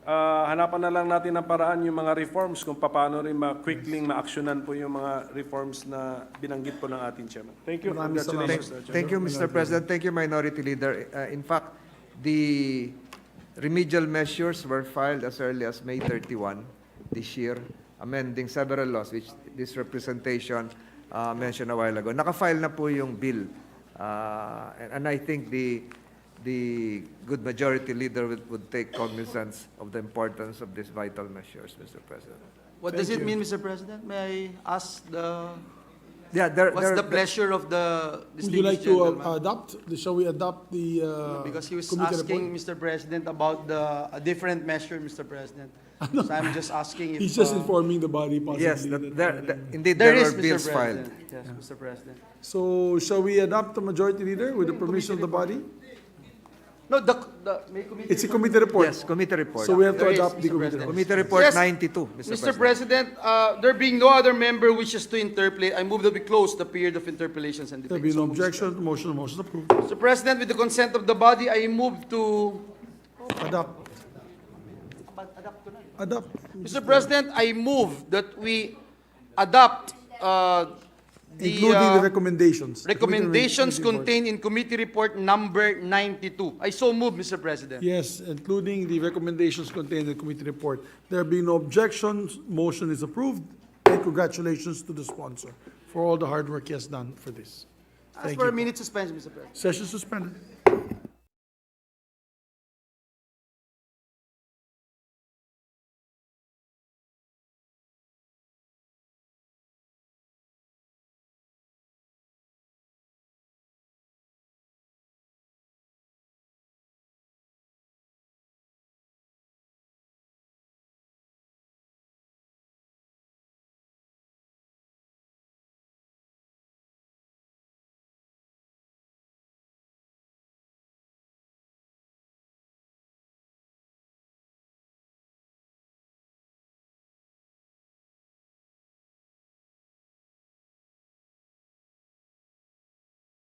hanapan na lang natin ng paraan yung mga reforms kung paano rin quickly ma-actionan po yung mga reforms na binanggit po ng ating chairman. Thank you. Maraming Congratulations. salamat. Thank you, Mr. President. Thank you, Minority Leader. In fact, the remedial measures were filed as early as May 31 this year, amending several laws, which this representation mentioned a while ago. Naka-file na po yung bill. And I think the good majority leader would take cognizance of the importance of these vital measures, Mr. President. What does it mean, Mr. President? May I ask Yeah, what's the pleasure of the Would you like distinguished to gentleman? adopt? Shall we adopt the Because he was committee asking, report? Mr. President, about a different measure, Mr. President. So I'm just asking if... He's just informing the body possibly. Yes, indeed, There there is, were Mr. bills filed. President. Yes, Mr. President. So shall we adopt the majority leader with the permission of the body? No, may committee It's a committee report. Yes, committee report. So we have to There is, adopt the Mr. committee President. report. Committee report Yes, 92, Mr. President, there being no other member wishes to interpolate, I move that we close the period of interpellations and There debates. be no So moved, Mr. objection, motion is approved. Mr. President, with the consent of the body, I move to... Adopt. Adopt. Mr. President, I move that we adopt Including the recommendations. recommendations Committee report. contained in committee report number 92. I so move, Mr. President. Yes, including the recommendations contained in the committee report. There being no objections, motion is approved. And congratulations to the sponsor for all the hard work he has done for this. Ask Thank for a you. minute suspension, Mr. President. Session suspended.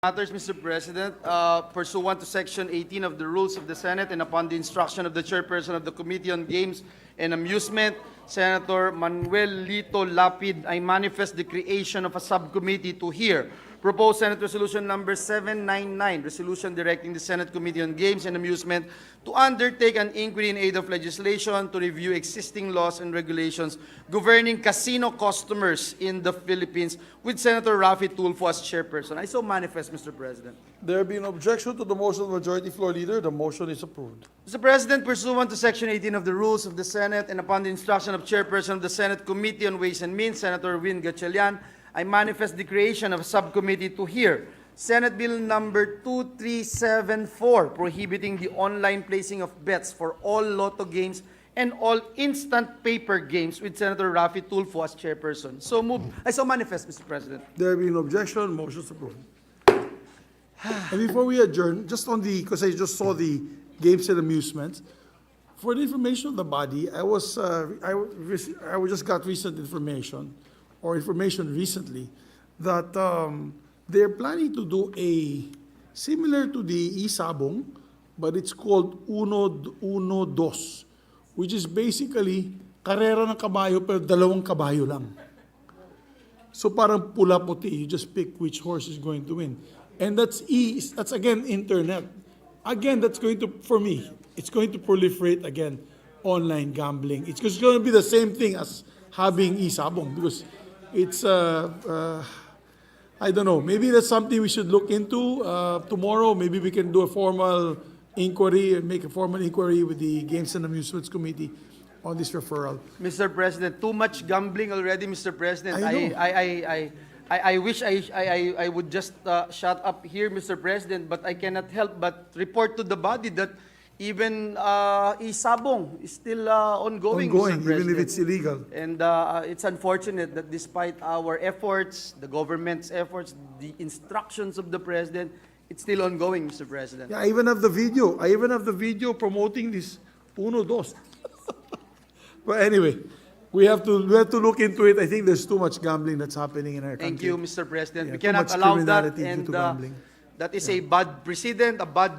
Matters, Mr. President, pursuant to Section 18 of the Rules of the Senate and upon the instruction of the Chairperson of the Committee on Games and Amusement, Senator Manuel Lito Lapid, I manifest the creation of a subcommittee to hear proposed Senate Resolution number 799, resolution directing the Senate Committee on Games and Amusement to undertake an inquiry in aid of legislation to review existing laws and regulations governing casino customers in the Philippines, with Senator Raffy Tulfo as chairperson. I so manifest, Mr. President. There being no objection to the motion of the majority floor leader, the motion is approved. Mr. President, pursuant to Section 18 of the Rules of the Senate and upon the instruction of Chairperson of the Senate Committee on Ways and Means, Senator Win Gatchalian, I manifest the creation of a subcommittee to hear Senate Bill number 2374, prohibiting the online placing of bets for all lotto games and all instant paper games, with Senator Raffy Tulfo as chairperson. So moved. I so manifest, Mr. President. There being no objection, motion is approved. And before we adjourn, just on the, because I just saw the games and amusements, for the information of the body, I just got recent information, or information recently, that they're planning to do a, similar to the Isabong, but it's called Uno Dos, which is basically karera ng kabayo pero dalawang kabayo lang. So parang pula-puti, you just pick which horse is going to win. And that's again internet. Again, that's going to, for me, it's going to proliferate again online gambling. It's going to be the same thing as having Isabong, because it's I don't know, maybe that's something we should look into. Tomorrow, maybe we can do a formal inquiry and make a formal inquiry with the Games and Amusements Committee on this referral. Mr. President, too much gambling already, Mr. President. I know. I wish I would just shut up here, Mr. President, but I cannot help but report to the body that even isabong is still ongoing, Ongoing, Mr. President. even if it's illegal. And it's unfortunate that despite our efforts, the government's efforts, the instructions of the President, it's still ongoing, Mr. President. Yeah, I even have the video. I even have the video promoting this Uno Dos. But anyway, we have to look into it. I think there's too much gambling that's happening in our country. Thank you, Mr. President. Yeah, We too cannot much allow that, criminality due and to gambling. that is a bad precedent, a bad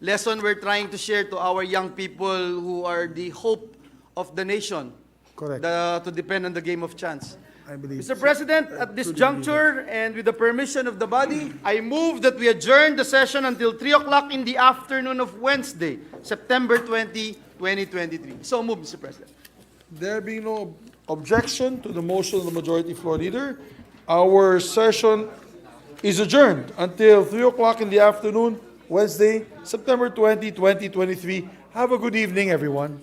lesson we're trying to share to our young people who are the hope of the nation. Correct. To depend on the game of chance. I believe. Mr. President, at this juncture, and with the permission of the body, I move that we adjourn the session until 3 o'clock in the afternoon of Wednesday, September 20, 2023. So move, Mr. President. There being no objection to the motion of the majority floor leader, our session is adjourned until 3 o'clock in the afternoon, Wednesday, September 20, 2023. Have a good evening, everyone.